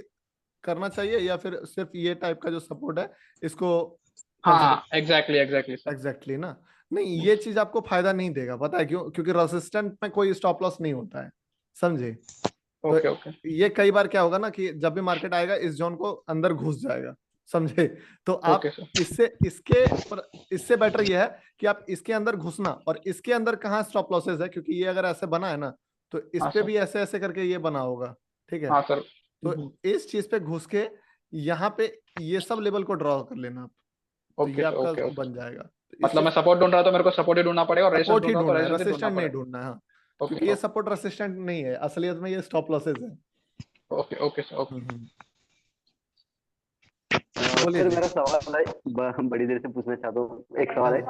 करना चाहिए, या फिर सिर्फ ये टाइप का जो सपोर्ट है इसको हाँ एग्जैक्टली सर। एग्जैक्टली ना? नहीं, ये चीज आपको फायदा नहीं देगा, पता है क्यों? क्योंकि रेसिस्टेंट में कोई स्टॉप लॉस नहीं होता है, समझे? तो ओके ओके। ये कई बार क्या होगा ना कि जब भी मार्केट आएगा इस जोन को अंदर घुस जाएगा, समझे? तो आप ओके सर। इससे बेटर ये है कि आप इसके अंदर घुसना, और इसके अंदर कहाँ स्टॉप लॉसेस है, क्योंकि ये अगर ऐसे बना है ना तो इस हाँ पे सर। भी ऐसे ऐसे करके ये बना होगा, ठीक है? हाँ सर। तो इस चीज पे घुस के यहाँ पे ये सब लेवल को ड्रॉ कर लेना आप, तो ये ओके आपका ओके ओके। बन जाएगा। तो मतलब इससे मैं सपोर्ट ढूंढ रहा था, मेरे को सपोर्ट ही ढूंढना पड़ेगा, और रेजिस्टेंस सपोर्ट ही ढूंढ रहा तो ढूंढना है, रेजिस्टेंस ही ढूंढना रेसिस्टेंट नहीं पड़ेगा। ढूंढना है, हाँ, ओके क्योंकि ये ओके सपोर्ट रेसिस्टेंट नहीं है, असलियत में ये स्टॉप लॉसेस है। Okay okay sir okay. बोलिए सर जी। मेरा सवाल है, बड़ी देर से पूछना चाहता हूँ, एक सवाल है।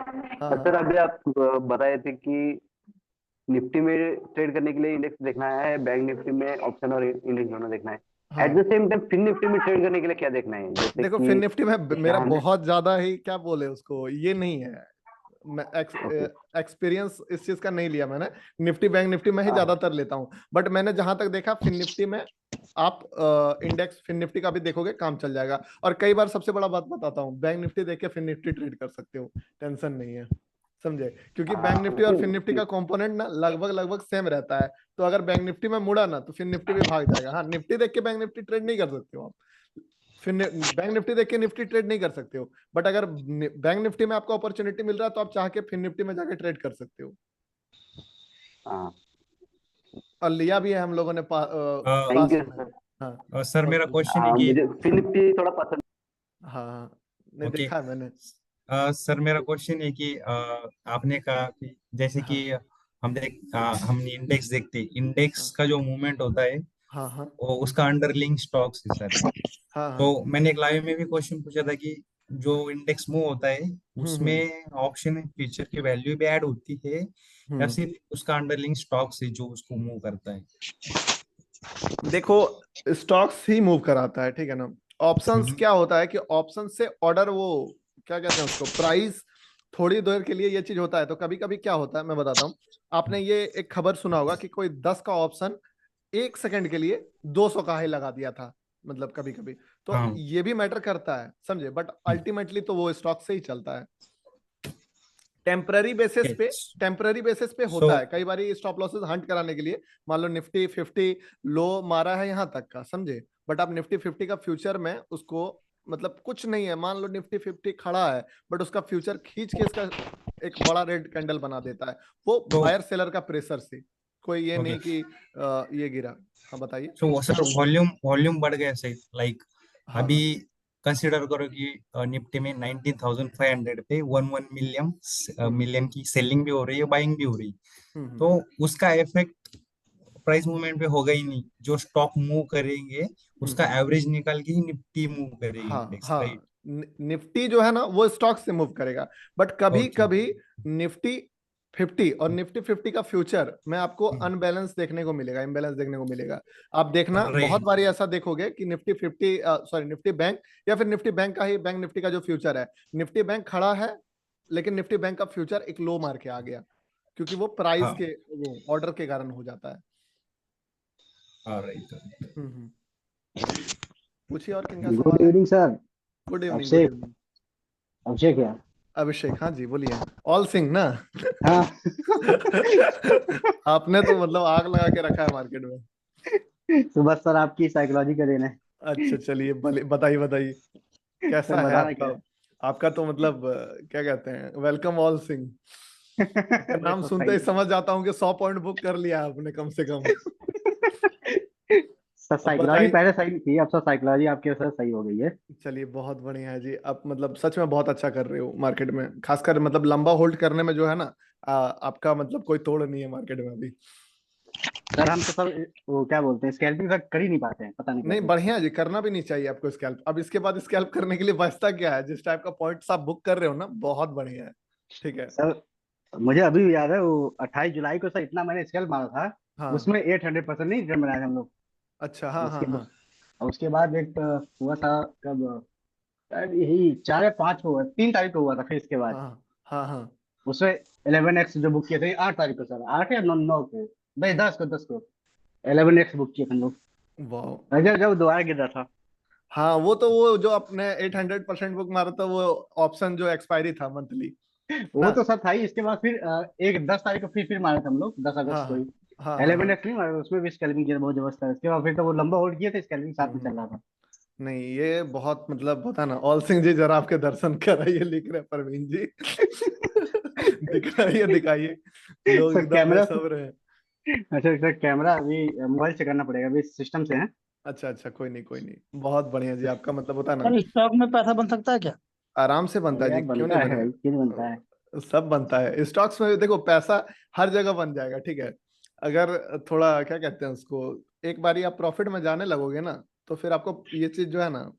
हाँ सर अभी आप बताए थे कि निफ्टी में ट्रेड करने के लिए इंडेक्स देखना है, बैंक निफ्टी में ऑप्शन और इंडेक्स दोनों देखना है। At the same time Fin Nifty में ट्रेड करने के लिए क्या देखना है? जैसे देखो कि फिन निफ्टी में मेरा यहाँ हमने बहुत ज्यादा ही क्या बोले उसको, ये नहीं है, मैं एक्सपीरियंस इस चीज का नहीं लिया मैंने। निफ्टी बैंक निफ्टी में ही ज्यादातर लेता हूँ, बट मैंने जहां तक देखा फिन निफ्टी में आप इंडेक्स फिन निफ्टी का भी देखोगे काम चल जाएगा। और कई बार सबसे बड़ा बात बताता हूँ, बैंक निफ्टी देख के फिन निफ्टी ट्रेड कर सकते हो, टेंशन नहीं है, समझे? क्योंकि बैंक निफ्टी और फिन निफ्टी का कंपोनेंट ना लगभग सेम रहता है, तो अगर बैंक निफ्टी में मुड़ा ना तो फिन निफ्टी भी भाग जाएगा। हाँ, निफ्टी देख के बैंक निफ्टी ट्रेड नहीं कर सकते हो आप, फिर बैंक निफ्टी देख के निफ्टी ट्रेड नहीं कर सकते हो, बट अगर बैंक निफ्टी में आपको अपॉर्चुनिटी मिल रहा है तो आप चाह के फिन निफ्टी में जाके ट्रेड कर सकते हो। और लिया भी है हम लोगों ने थैंक यू सर। हाँ सर मेरा क्वेश्चन है कि मुझे फिन निफ्टी थोड़ा पसंद। हाँ नहीं ओके। देखा है मैंने। सर मेरा क्वेश्चन है कि आपने कहा कि जैसे कि हम इंडेक्स देखते हैं, इंडेक्स का जो मूवमेंट होता है हाँ हाँ वो उसका अंडरलिंग स्टॉक्स है सर। हाँ हाँ। तो मैंने एक लाइव में भी क्वेश्चन पूछा था कि जो इंडेक्स मूव होता है उसमें ऑप्शन फीचर की वैल्यू भी ऐड होती है या सिर्फ उसका अंडरलिंग स्टॉक्स है जो उसको मूव करता है? देखो स्टॉक्स ही मूव कराता है, ठीक है ना? ऑप्शंस क्या होता है कि ऑप्शन से ऑर्डर, वो क्या कहते हैं उसको, प्राइस थोड़ी देर के लिए ये चीज होता है। तो कभी कभी क्या होता है मैं बताता हूँ, आपने ये एक खबर सुना होगा कि कोई 10 का ऑप्शन 1 सेकंड के लिए 200 का ही लगा दिया था, मतलब कभी कभी तो हाँ। ये भी मैटर करता है, समझे? बट अल्टीमेटली तो वो स्टॉक से ही चलता है। टेम्पररी बेसिस पे होता है कई बार स्टॉप लॉसेस हंट कराने के लिए। मान लो निफ्टी 50 लो मारा है यहाँ तक का, समझे? बट आप निफ्टी 50 का फ्यूचर में उसको, मतलब कुछ नहीं है, मान लो निफ्टी 50 खड़ा है बट उसका फ्यूचर खींच के इसका एक बड़ा रेड कैंडल बना देता है, वो बायर सेलर का प्रेशर से, कोई ये नहीं कि ये गिरा। हाँ बताइए। तो सर वॉल्यूम बढ़ गया सही, लाइक हाँ अभी कंसीडर करो कि निफ्टी में 19,500 पे 1 मिलियन की सेलिंग भी हो रही है, बाइंग भी हो रही है, तो उसका इफेक्ट प्राइस मूवमेंट पे होगा ही नहीं। जो स्टॉक मूव करेंगे उसका एवरेज निकाल के ही निफ्टी मूव करेगी इंडेक्स, हाँ राइट? निफ्टी जो है ना वो स्टॉक से मूव करेगा, बट कभी कभी निफ्टी 50 और निफ्टी 50 का फ्यूचर में आपको अनबैलेंस देखने को मिलेगा, इम्बैलेंस देखने को मिलेगा। आप देखना बहुत बारी ऐसा देखोगे कि निफ्टी 50 निफ्टी बैंक या फिर निफ्टी बैंक का ही, बैंक निफ्टी का जो फ्यूचर है, निफ्टी बैंक खड़ा है लेकिन निफ्टी बैंक का फ्यूचर एक लो मार के आ गया, क्योंकि वो प्राइस के वो ऑर्डर के कारण हो जाता है। पूछिए और किनका सवाल है? Good evening sir. Good evening. Abhishek है। अभिषेक, हाँ जी बोलिए। ऑल सिंह ना? हाँ। आपने तो मतलब आग लगा के रखा है मार्केट में। तो बस सर आपकी साइकोलॉजी का देन है। अच्छा चलिए, भले बताइए बताइए कैसा सर है बताना क्या आपका। आपका तो मतलब क्या कहते हैं, वेलकम ऑल सिंह का नाम तो सुनते ही सही समझ जाता हूँ कि 100 पॉइंट बुक कर लिया है आपने कम से कम। सर अब साइकोलॉजी बताइए। पहले सही नहीं थी, अब सर साइकोलॉजी आपके सर सही हो गई है। चलिए बहुत बढ़िया है जी, आप मतलब सच में बहुत अच्छा कर रहे हो मार्केट में, खासकर मतलब लंबा होल्ड करने में जो है ना, आपका मतलब कोई तोड़ नहीं है मार्केट में अभी। सर हम तो सर वो क्या बोलते हैं, स्कैल्पिंग सर कर ही नहीं पाते हैं, पता नहीं नहीं कैसे। बढ़िया है जी, करना भी नहीं चाहिए आपको स्कैल्प। अब इसके बाद स्कैल्प करने के लिए बचता क्या है, जिस टाइप का पॉइंट्स आप बुक कर रहे हो ना, बहुत बढ़िया है। ठीक है। सर मुझे अभी भी याद है वो 28 जुलाई को सर इतना मैंने स्कैल्प मारा था, हाँ। उसमें 800% नहीं रिटर्न बनाए थे हम लोग। अच्छा हाँ हाँ उसके हाँ उसके बाद एक हुआ था कब, शायद यही 4 या 5 को हुआ, 3 तारीख को हुआ था। फिर इसके बाद हाँ हाँ हाँ। उसमें 11x जो बुक किए थे 8 तारीख को सर, 8 या 9 को, नहीं 10 को 11x बुक किए थे हम लोग, वाह। जब जब दोबारा गिर रहा था। हाँ वो तो वो जो आपने 800% बुक मारा था, वो ऑप्शन जो एक्सपायरी था मंथली वो ना। तो सब था ही। इसके बाद फिर एक 10 तारीख को फिर मारे थे हम लोग, 10 अगस्त हाँ को ही। हाँ हाँ हाँ हाँ। 11x नहीं मारे, उसमें भी स्कैल्पिंग किया था बहुत जबरदस्त था। इसके बाद फिर तो वो लंबा होल्ड किए थे, स्कैल्पिंग साथ में हम्म। चल रहा था। नहीं ये बहुत मतलब होता ना, ऑल सिंह जी जरा आपके दर्शन कराइए, लिख रहे हैं परवीन जी। दिखाइए दिखाइए, लोग सर एकदम कैमरा, बेसब्र है। अच्छा सर कैमरा अभी मोबाइल से करना पड़ेगा, अभी सिस्टम से है। अच्छा अच्छा, कोई नहीं कोई नहीं, बहुत बढ़िया जी, आपका मतलब होता है ना। सर स्टॉक में पैसा बन सकता है क्या? आराम से बनता अरे है जी, यार क्यों नहीं बनता है भाई, क्यों नहीं बनता है। बनेगा। सब बनता है स्टॉक्स में, देखो पैसा हर जगह बन जाएगा, ठीक है। अगर थोड़ा क्या कहते हैं उसको, एक बारी आप प्रॉफिट में जाने लगोगे ना, तो फिर आपको ये चीज जो है ना,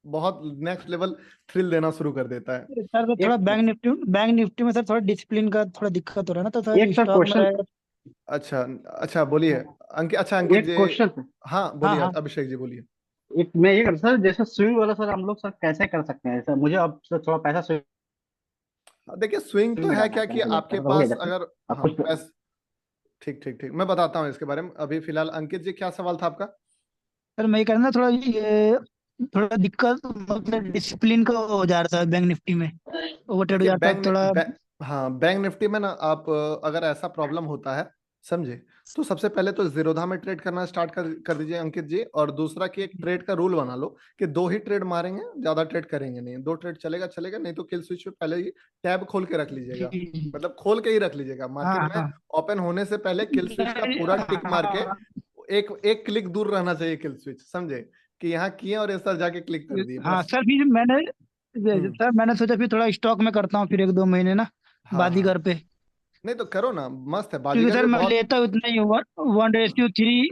बहुत नेक्स्ट लेवल थ्रिल देना शुरू कर देता है। सर तो थोड़ा एक बैंक निफ्टी में सर थोड़ा डिसिप्लिन का थोड़ा दिक्कत हो रहा है ना, तो सर एक सर स्टॉक में क्वेश्चन, रहेगा। अच्छा अच्छा बोलिए अंकित, अच्छा अंकित एक जी। क्वेश्चन, हाँ हाँ बोलिए हाँ। अभिषेक जी बोलिए। एक मैं ये कर सर, जैसे स्विंग वाला सर हम लोग सर कैसे कर सकते हैं सर, मुझे अब सर थोड़ा पैसा स्विंग देखिए स्विंग तो में है डालना है, क्या कि करने के लिए आपके पैसा तो हो गया पास जब से। अगर, अब हाँ कुछ पैस ठीक ठीक ठीक, मैं बताता हूँ इसके बारे में। अभी फिलहाल अंकित जी क्या सवाल था आपका। सर मैं ये कह रहा था थोड़ा ये थोड़ा दिक्कत मतलब डिसिप्लिन का हो जा रहा था बैंक निफ्टी में, ओवर ट्रेड हो देखिए जाता है थोड़ा। हाँ बैंक निफ्टी में ना आप अगर ऐसा प्रॉब्लम होता है, समझे, तो सबसे पहले तो जीरोधा में ट्रेड करना स्टार्ट कर दीजिए अंकित जी। और दूसरा कि एक ट्रेड का रूल बना लो कि 2 ही ट्रेड मारेंगे, ज्यादा ट्रेड करेंगे नहीं। 2 ट्रेड चलेगा चलेगा, नहीं तो किल स्विच पे पहले ही टैब खोल के रख लीजिएगा, जी। मतलब खोल के ही रख लीजिएगा। हाँ मार्केट में हाँ। ओपन होने से पहले किल स्विच का पूरा टिक मार के, हाँ एक एक क्लिक दूर रहना चाहिए किल स्विच, समझे, कि यहाँ किए और इस तरह जाके क्लिक कर दिए हाँ बस। सर, फिर मैंने हम्म। सर मैंने सोचा फिर थोड़ा स्टॉक में करता हूँ फिर 1-2 महीने ना, हाँ हाँ, बाजीगर पे। नहीं तो करो ना, मस्त है, क्योंकि बाजीगर सर भी मैं बहुत। लेता हूँ इतना ही हूँ, 1:3,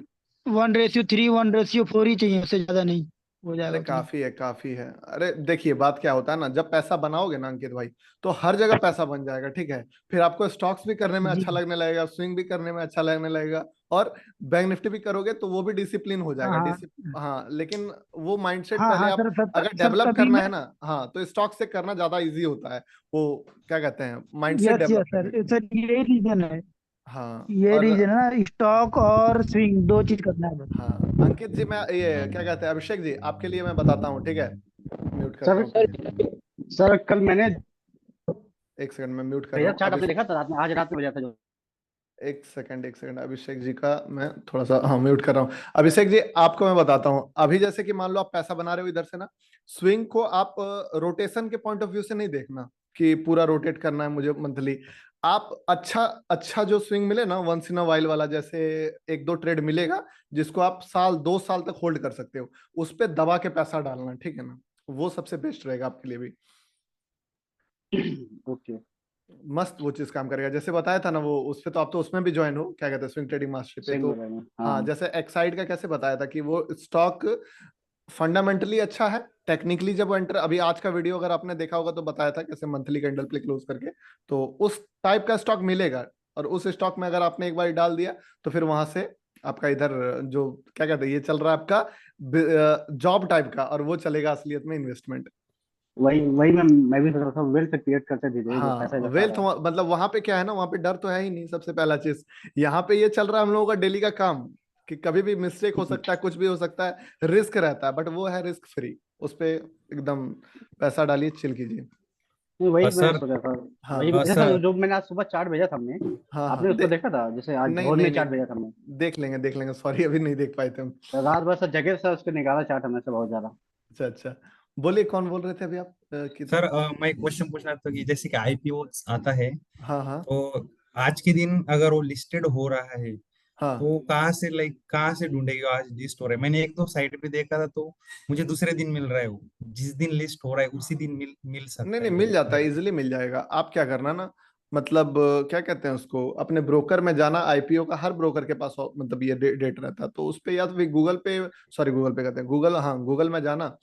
1:3, 1:4 ही चाहिए, उससे ज्यादा नहीं हो अरे जाएगा उतना। काफी है काफी है। अरे देखिए बात क्या होता है ना, जब पैसा बनाओगे ना अंकित भाई, तो हर जगह पैसा बन जाएगा, ठीक है। फिर आपको स्टॉक्स भी करने में जी। अच्छा लगने लगेगा, स्विंग भी करने में अच्छा लगने लगेगा, और बैंक निफ्टी भी करोगे तो वो भी डिसिप्लिन हो हाँ जाएगा। हाँ। हाँ लेकिन वो माइंडसेट हाँ पहले हाँ आप सर, सब अगर सब डेवलप तभी करना मैं। है ना, हाँ तो स्टॉक से करना ज्यादा इजी होता है। वो क्या कहते हैं, माइंडसेट यस डेवलप यस करने सर, के लिए। सर यही रीजन है। हाँ ये और रीजन है ना, स्टॉक और स्विंग 2 चीज करना है बस। हाँ अंकित जी, मैं ये क्या कहते हैं अभिषेक जी, आपके लिए मैं बताता हूँ, ठीक है। म्यूट करता सर हूँ पहले, सर कल मैंने एक सेकंड में म्यूट कर रहा भेजा हूँ चार्ट, अभी। आपने देखा था रात में, आज रात में भेजा था जो। एक सेकंड अभिषेक जी का मैं थोड़ा सा हाँ म्यूट कर रहा हूँ। अभिषेक जी आपको मैं बताता हूँ, अभी जैसे कि मान लो आप पैसा बना रहे हो इधर से ना, स्विंग को आप रोटेशन के पॉइंट ऑफ व्यू से नहीं देखना कि पूरा रोटेट करना है मुझे मंथली। आप अच्छा अच्छा जो स्विंग मिले ना, वंस इन अ वाइल वाला, जैसे 1-2 ट्रेड मिलेगा जिसको आप 1-2 साल तक होल्ड कर सकते हो, उस पर दबा के पैसा डालना, ठीक है ना। वो सबसे बेस्ट रहेगा आपके लिए भी, ओके। मस्त वो चीज काम करेगा। जैसे बताया था ना वो, उस पे तो आप तो उसमें भी ज्वाइन हो, क्या कहते हैं, स्विंग ट्रेडिंग मास्टर पे स्विंग तो। वगैरह में हाँ हाँ। जैसे एक्साइड का कैसे बताया था कि वो स्टॉक फंडामेंटली अच्छा है, टेक्निकली जब एंटर, अभी आज का वीडियो अगर आपने देखा होगा तो बताया था कैसे मंथली कैंडल पे क्लोज करके, तो उस टाइप का स्टॉक मिलेगा। और उस स्टॉक में अगर आपने एक बार डाल दिया, तो फिर वहां से आपका इधर जो क्या कहते हैं, ये चल रहा है आपका जॉब टाइप का, और वो चलेगा असलियत में इन्वेस्टमेंट। वही वही मैं भी सोच रहा था, वेल्थ क्रिएट करते धीरे धीरे जो पैसा हाँ बचा वेल्थ, रहा है। मतलब वहां पे क्या है ना, वहां पे डर तो है ही नहीं, सबसे पहला चीज। यहाँ पे ये चल रहा है हम लोगों का डेली का काम, कि कभी भी मिस्टेक हो सकता है, कुछ भी हो सकता है, रिस्क रहता है, बट वो है रिस्क फ्री। उस पे एकदम पैसा डालिए, चिल कीजिए। नहीं वही मैंने सर सोचा था, हाँ वही भेजा था सर जो मैंने आज सुबह चार्ट भेजा था हमने। हाँ आपने हाँ उसको देखा था, जैसे आज नहीं भोर नहीं में चार्ट नहीं, भेजा था हमने। देख लेंगे देख लेंगे, सॉरी अभी नहीं देख पाए थे हम। तो रात भर सर जगह सर उसको निकाला चार्ट हमने से बहुत ज्यादा। अच्छा अच्छा, बोलिए कौन बोल रहे थे अभी आप सर मैं एक क्वेश्चन पूछना था कि जैसे कि आईपीओ आता है, हाँ हाँ तो आज के दिन अगर वो लिस्टेड हो रहा है हाँ तो कहाँ से ढूंढेगा आज लिस्ट हो रहा है? मैंने एक दो साइट पे देखा था तो मुझे दूसरे दिन मिल रहा है, वो जिस दिन लिस्ट हो रहा है उसी दिन मिल नहीं सकता नहीं, है मिल मेरे जाता है, मेरे इजीली मिल जाएगा। आप क्या करना ना, मतलब क्या कहते हैं उसको, अपने ब्रोकर में जाना। आईपीओ का हर ब्रोकर के पास मतलब ये डेट रहता है, तो उस पे या तो फिर गूगल पे, सॉरी गूगल पे कहते हैं, गूगल, हाँ गूगल में जाना,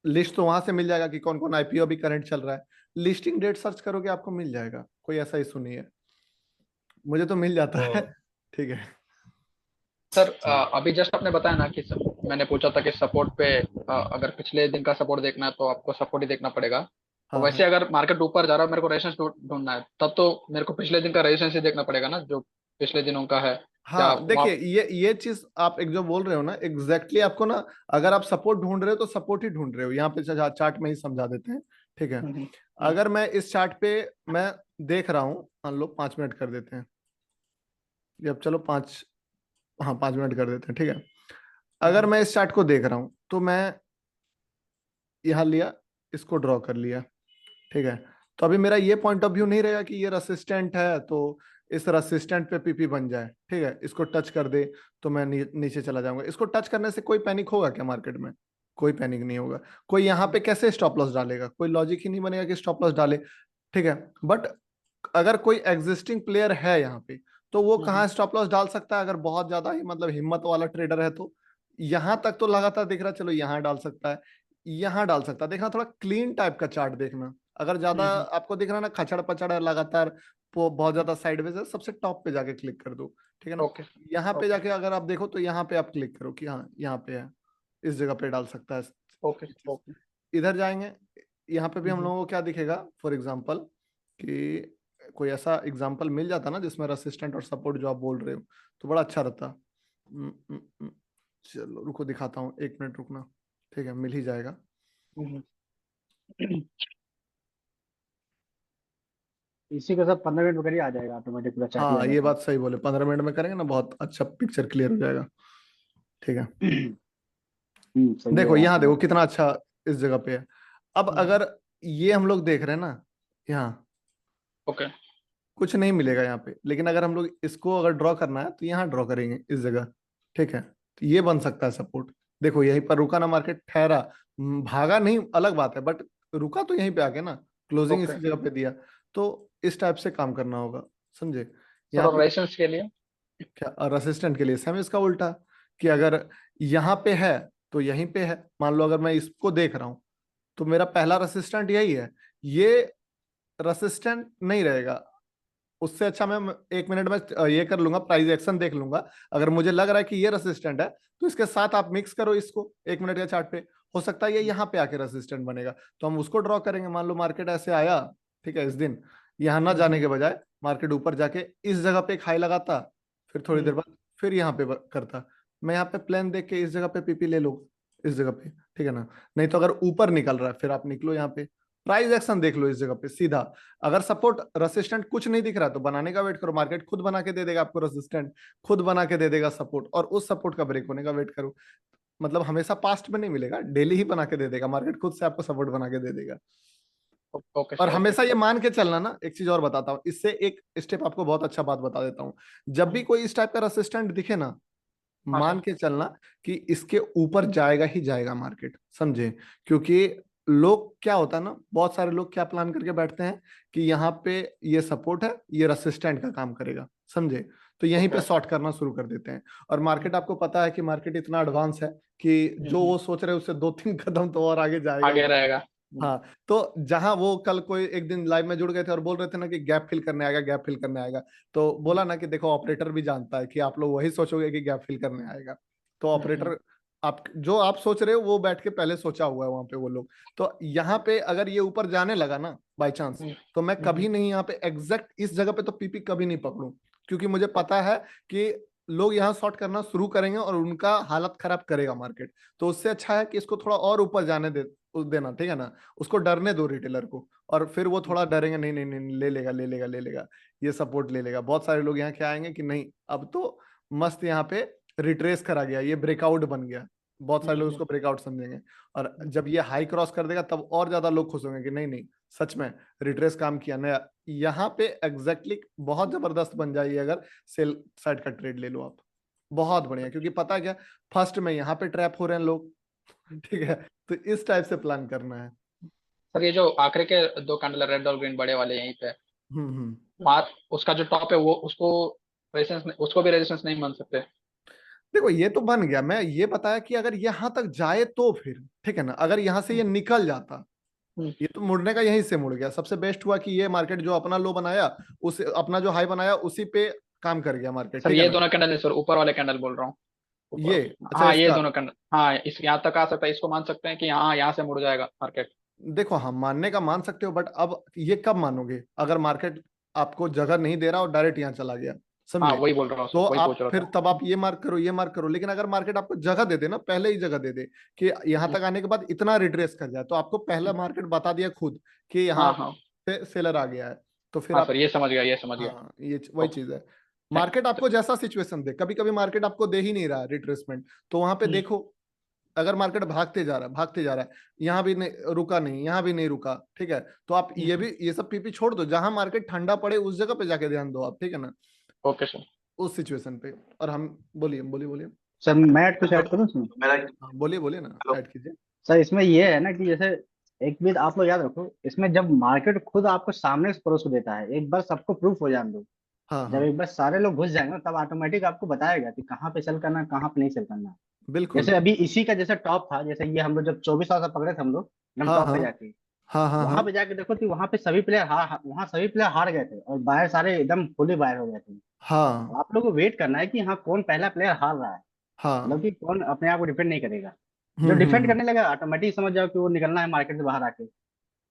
लिस्ट तो वहां से मिल जाएगा कि कौन कौन आईपीओ अभी करंट चल रहा है। लिस्टिंग डेट सर्च करोगे आपको मिल जाएगा, कोई ऐसा इशू नहीं है, मुझे तो मिल जाता है। तो ठीक है। सर अभी जस्ट आपने बताया ना कि मैंने पूछा था कि सपोर्ट पे अगर पिछले दिन का सपोर्ट देखना है तो आपको सपोर्ट ही देखना पड़ेगा। तो हाँ वैसे हाँ अगर मार्केट ऊपर जा रहा है, मेरे को रेजिस्टेंस ढूंढना है, तब तो मेरे को पिछले दिन का रेजिस्टेंस ही देखना पड़ेगा ना, जो पिछले दिनों का है। क्या हाँ, वहाँ? देखिए ये चीज आप एक जो बोल रहे हो ना, एग्जैक्टली आपको ना, अगर आप सपोर्ट ढूंढ रहे हो तो सपोर्ट ही ढूंढ रहे हो। यहाँ पे चार्ट में ही समझा देते हैं, ठीक है। अगर मैं इस चार्ट पे मैं देख रहा हूँ, मान लो 5 मिनट कर देते हैं, ये अब चलो 5, हाँ 5 मिनट कर देते हैं, ठीक है। अगर मैं इस चार्ट को देख रहा हूँ तो मैं यहाँ लिया, इसको ड्रॉ कर लिया, ठीक है। तो अभी मेरा ये पॉइंट ऑफ व्यू नहीं रहेगा कि ये रेसिस्टेंट है तो इस रेसिस्टेंट पे पीपी बन जाए, ठीक है। इसको टच कर दे तो मैं नीचे चला जाऊंगा। इसको टच करने से कोई पैनिक होगा क्या मार्केट में? कोई पैनिक नहीं होगा। कोई यहाँ पे कैसे स्टॉप लॉस डालेगा? कोई लॉजिक ही नहीं बनेगा कि स्टॉप लॉस डाले, ठीक है। बट अगर कोई एग्जिस्टिंग प्लेयर है यहाँ पे, तो वो कहाँ स्टॉप लॉस डाल सकता है? अगर बहुत ज्यादा ही मतलब हिम्मत वाला ट्रेडर है तो यहाँ तक तो लगातार दिख रहा है, चलो यहाँ डाल सकता है, यहाँ डाल सकता है। देखना थोड़ा क्लीन टाइप का चार्ट देखना। अगर ज्यादा आपको दिख रहा है ना खचड़ पचड़ है लगातार, बहुत ज्यादा साइडवेज है, सबसे टॉप पे जाके क्लिक कर दो, ठीक है ना। ओके यहाँ पे जाके अगर आप देखो तो यहाँ पे आप क्लिक करो कि हाँ यहाँ पे है, इस जगह पे डाल सकता है। ओके ओके इधर जाएंगे, यहाँ पे भी हम लोगों को क्या दिखेगा, फॉर एग्जाम्पल कि कोई ऐसा एग्जाम्पल मिल जाता ना जिसमें रेसिस्टेंट और सपोर्ट जो आप बोल रहे हो, तो बड़ा अच्छा रहता। चलो रुको दिखाता हूँ, 1 मिनट रुकना, ठीक है, मिल ही जाएगा। इसी को सब 15 मिनट में करिए, आ जाएगा ऑटोमेटिक पूरा चार्ट ही आ हाँ ये जाएगा। बात सही बोले, 15 मिनट में करेंगे ना बहुत अच्छा पिक्चर क्लियर हो जाएगा, ठीक है। सही देखो है यहाँ आपने। देखो कितना अच्छा इस जगह पे है। अब अगर ये हम लोग देख रहे हैं ना यहाँ, ओके कुछ नहीं मिलेगा यहाँ पे, लेकिन अगर हम लोग इसको अगर ड्रॉ करना है तो यहाँ ड्रॉ करेंगे इस जगह, ठीक है। तो ये बन सकता है सपोर्ट। देखो यहीं पर रुका ना मार्केट, ठहरा, भागा नहीं अलग बात है, बट रुका तो यहीं पे आके ना, क्लोजिंग ओके इसी जगह पे दिया। तो इस टाइप से काम करना होगा, समझे। सर, यहाँ और पे रेजिस्टेंस के लिए? क्या, और असिस्टेंट के लिए सेम इसका उल्टा, कि अगर यहाँ पे है तो यहीं पे है। मान लो अगर मैं इसको देख रहा हूँ तो मेरा पहला रेसिस्टेंट यही है, ये रेसिस्टेंट नहीं रहेगा। उससे अच्छा मैं 1 मिनट में ये कर लूंगा, प्राइस एक्शन देख लूंगा। अगर मुझे लग रहा है कि ये रेसिस्टेंट है तो इसके साथ आप मिक्स करो इसको 1 मिनट के चार्ट पे, हो सकता है ये यहाँ पे आके रेसिस्टेंट बनेगा, तो हम उसको ड्रॉ करेंगे। मान लो मार्केट ऐसे आया, ठीक है, इस दिन यहाँ ना जाने के बजाय मार्केट ऊपर जाके इस जगह पे एक हाई लगाता, फिर थोड़ी देर बाद फिर यहाँ पे करता, मैं यहाँ पे प्लान देख के इस जगह पे पीपी ले लो, इस जगह पे, ठीक है ना। नहीं तो अगर ऊपर निकल रहा है फिर आप निकलो यहाँ पे, प्राइस एक्शन देख लो इस जगह पे सीधा। अगर सपोर्ट रेसिस्टेंट कुछ नहीं दिख रहा तो बनाने का वेट करो, मार्केट खुद बना के दे देगा आपको रेसिस्टेंट, खुद बना के दे देगा सपोर्ट, और उस सपोर्ट का ब्रेक होने का वेट करो। मतलब हमेशा पास्ट में नहीं मिलेगा, डेली ही बना के दे देगा मार्केट, खुद से आपको सपोर्ट बना के दे देगा। ओके और सर, ओके हमेशा ये मान के चलना ना, एक चीज और बताता हूँ, इससे एक स्टेप आपको बहुत अच्छा बात बता देता हूँ। जब भी कोई इस टाइप का रेसिस्टेंट दिखे ना, हाँ मान सर। के चलना कि इसके ऊपर जाएगा ही जाएगा मार्केट, समझे। क्योंकि लोग क्या होता है ना, बहुत सारे लोग क्या प्लान करके बैठते हैं कि यहाँ पे ये सपोर्ट है, ये रेसिस्टेंट का काम करेगा, समझे। तो यहीं पे शॉर्ट करना शुरू कर देते हैं। और मार्केट, आपको पता है कि मार्केट इतना एडवांस है कि जो वो सोच रहे हैं उससे 2-3 कदम तो और आगे जाएगा आगे ही। रहेगा। हाँ, तो जहां वो कल कोई एक दिन लाइव में जुड़ गए थे और बोल रहे थे ना कि गैप फिल करने आएगा, गैप फिल करने आएगा, तो बोला ना कि देखो ऑपरेटर भी जानता है कि आप लोग वही सोचोगे कि गैप फिल करने आएगा। तो ऑपरेटर, आप जो आप सोच रहे हो वो बैठ के पहले सोचा हुआ है वहां पे वो लोग। तो यहाँ पे अगर ये ऊपर जाने लगा ना बाई चांस, तो मैं कभी नहीं यहाँ पे एग्जैक्ट इस जगह पे तो पीपी कभी नहीं पकड़ू, क्योंकि मुझे पता है कि लोग यहाँ शॉर्ट करना शुरू करेंगे और उनका हालत खराब करेगा मार्केट। तो उससे अच्छा है कि इसको थोड़ा और ऊपर जाने देना, ठीक है ना, उसको डरने दो रिटेलर को, और फिर वो थोड़ा डरेंगे, नहीं नहीं नहीं ले लेगा ले लेगा ले लेगा, ये सपोर्ट ले लेगा। बहुत सारे लोग यहाँ क्या आएंगे कि नहीं अब तो मस्त यहाँ पे रिट्रेस करा गया, ये ब्रेकआउट बन गया, बहुत सारे लोग उसको ब्रेकआउट समझेंगे, और जब ये हाई क्रॉस कर देगा तब और ज्यादा लोग खुश होंगे कि नहीं नहीं सच में रिट्रेस काम किया नया। यहाँ पे एग्जैक्टली बहुत जबरदस्त बन जाइए अगर सेल साइड का ट्रेड ले लो आप, बहुत बढ़िया, क्योंकि पता है क्या, फर्स्ट में यहाँ पे ट्रैप हो रहे हैं लोग, ठीक है, तो इस टाइप से प्लान करना है। सर ये जो आखिरी के 2 कैंडल रेड और ग्रीन बड़े वाले यहीं पे, वहां उसका जो टॉप है वो उसको भी रेजिस्टेंस नहीं मान सकते। देखो ये तो बन गया, मैं ये बताया कि अगर यहाँ तक जाए तो फिर ठीक है ना, अगर यहाँ से ये निकल जाता, ये तो मुड़ने का यहीं से मुड़ गया, सबसे बेस्ट हुआ कि ये मार्केट जो अपना लो बनाया, उस अपना जो हाई बनाया उसी पे काम कर गया मार्केट। सर ये दोनों कैंडल नहीं सर, ऊपर वाले कैंडल बोल रहा हूँ, ये अच्छा, हाँ ये दोनों कैंडल, हाँ इस यहाँ तक आ सकता है, इसको मान सकते हैं कि हाँ यहाँ से मुड़ जाएगा मार्केट। देखो हम मानने का मान सकते हो, बट अब ये कब मानोगे अगर मार्केट आपको जगह नहीं दे रहा और डायरेक्ट यहाँ चला गया, समझे? हाँ वही बोल रहा हूँ, तो वही आप पूछ रहा फिर था। तब आप ये मार्क करो ये मार्क करो, लेकिन अगर मार्केट आपको जगह दे दे ना, पहले ही जगह दे दे कि यहाँ तक आने के बाद इतना रिट्रेस कर जाए, तो आपको पहला मार्केट बता दिया खुद कि यहाँ हाँ पे सेलर आ गया है, तो फिर हाँ आप सर ये समझ गया, ये समझ गया। हाँ ये वही चीज है, मार्केट आपको जैसा सिचुएशन दे, कभी कभी मार्केट आपको दे ही नहीं रहा रिट्रेसमेंट, तो वहां पे देखो अगर मार्केट भागते जा रहा है, यहाँ भी नहीं रुका, नहीं यहाँ भी नहीं रुका, ठीक है, तो आप ये सब पीपी छोड़ दो, जहां मार्केट ठंडा पड़े उस जगह पे जाके ध्यान दो आप, ठीक है ना? Okay sir. उस सिचुएशन पे, और हम बोलिए सर मैं कुछ ऐड करूँ इसमें? बोलिए ना, ऐड कीजिए सर। इसमें ये है ना कि जैसे एक बात आप लोग याद रखो, इसमें जब मार्केट खुद आपको सामने से परोस को देता है, एक बार सबको प्रूफ हो जाने दो, जब एक बार सारे लोग घुस जाएंगे तब ऑटोमेटिक आपको बताएगा कि कहाँ पे सेल करना है, कहाँ पे नहीं सेल करना है। बिल्कुल, जैसे अभी इसी का जैसे टॉप था, जैसे ये हम लोग जब 2400 पकड़े थे हम लोग टॉप पे जाके, वहां पे जाके देखो कि वहां पे सभी प्लेयर हार गए थे और बाहर सारे एकदम फुली बाहर हो गए थे। हाँ आप लोग को वेट करना है कि हाँ कौन पहला प्लेयर हार रहा है, हाँ मतलब कि कौन अपने आप को डिफेंड नहीं करेगा। जो डिफेंड करने लगा ऑटोमेटिक समझ जाओ कि वो निकलना है मार्केट से बाहर आके,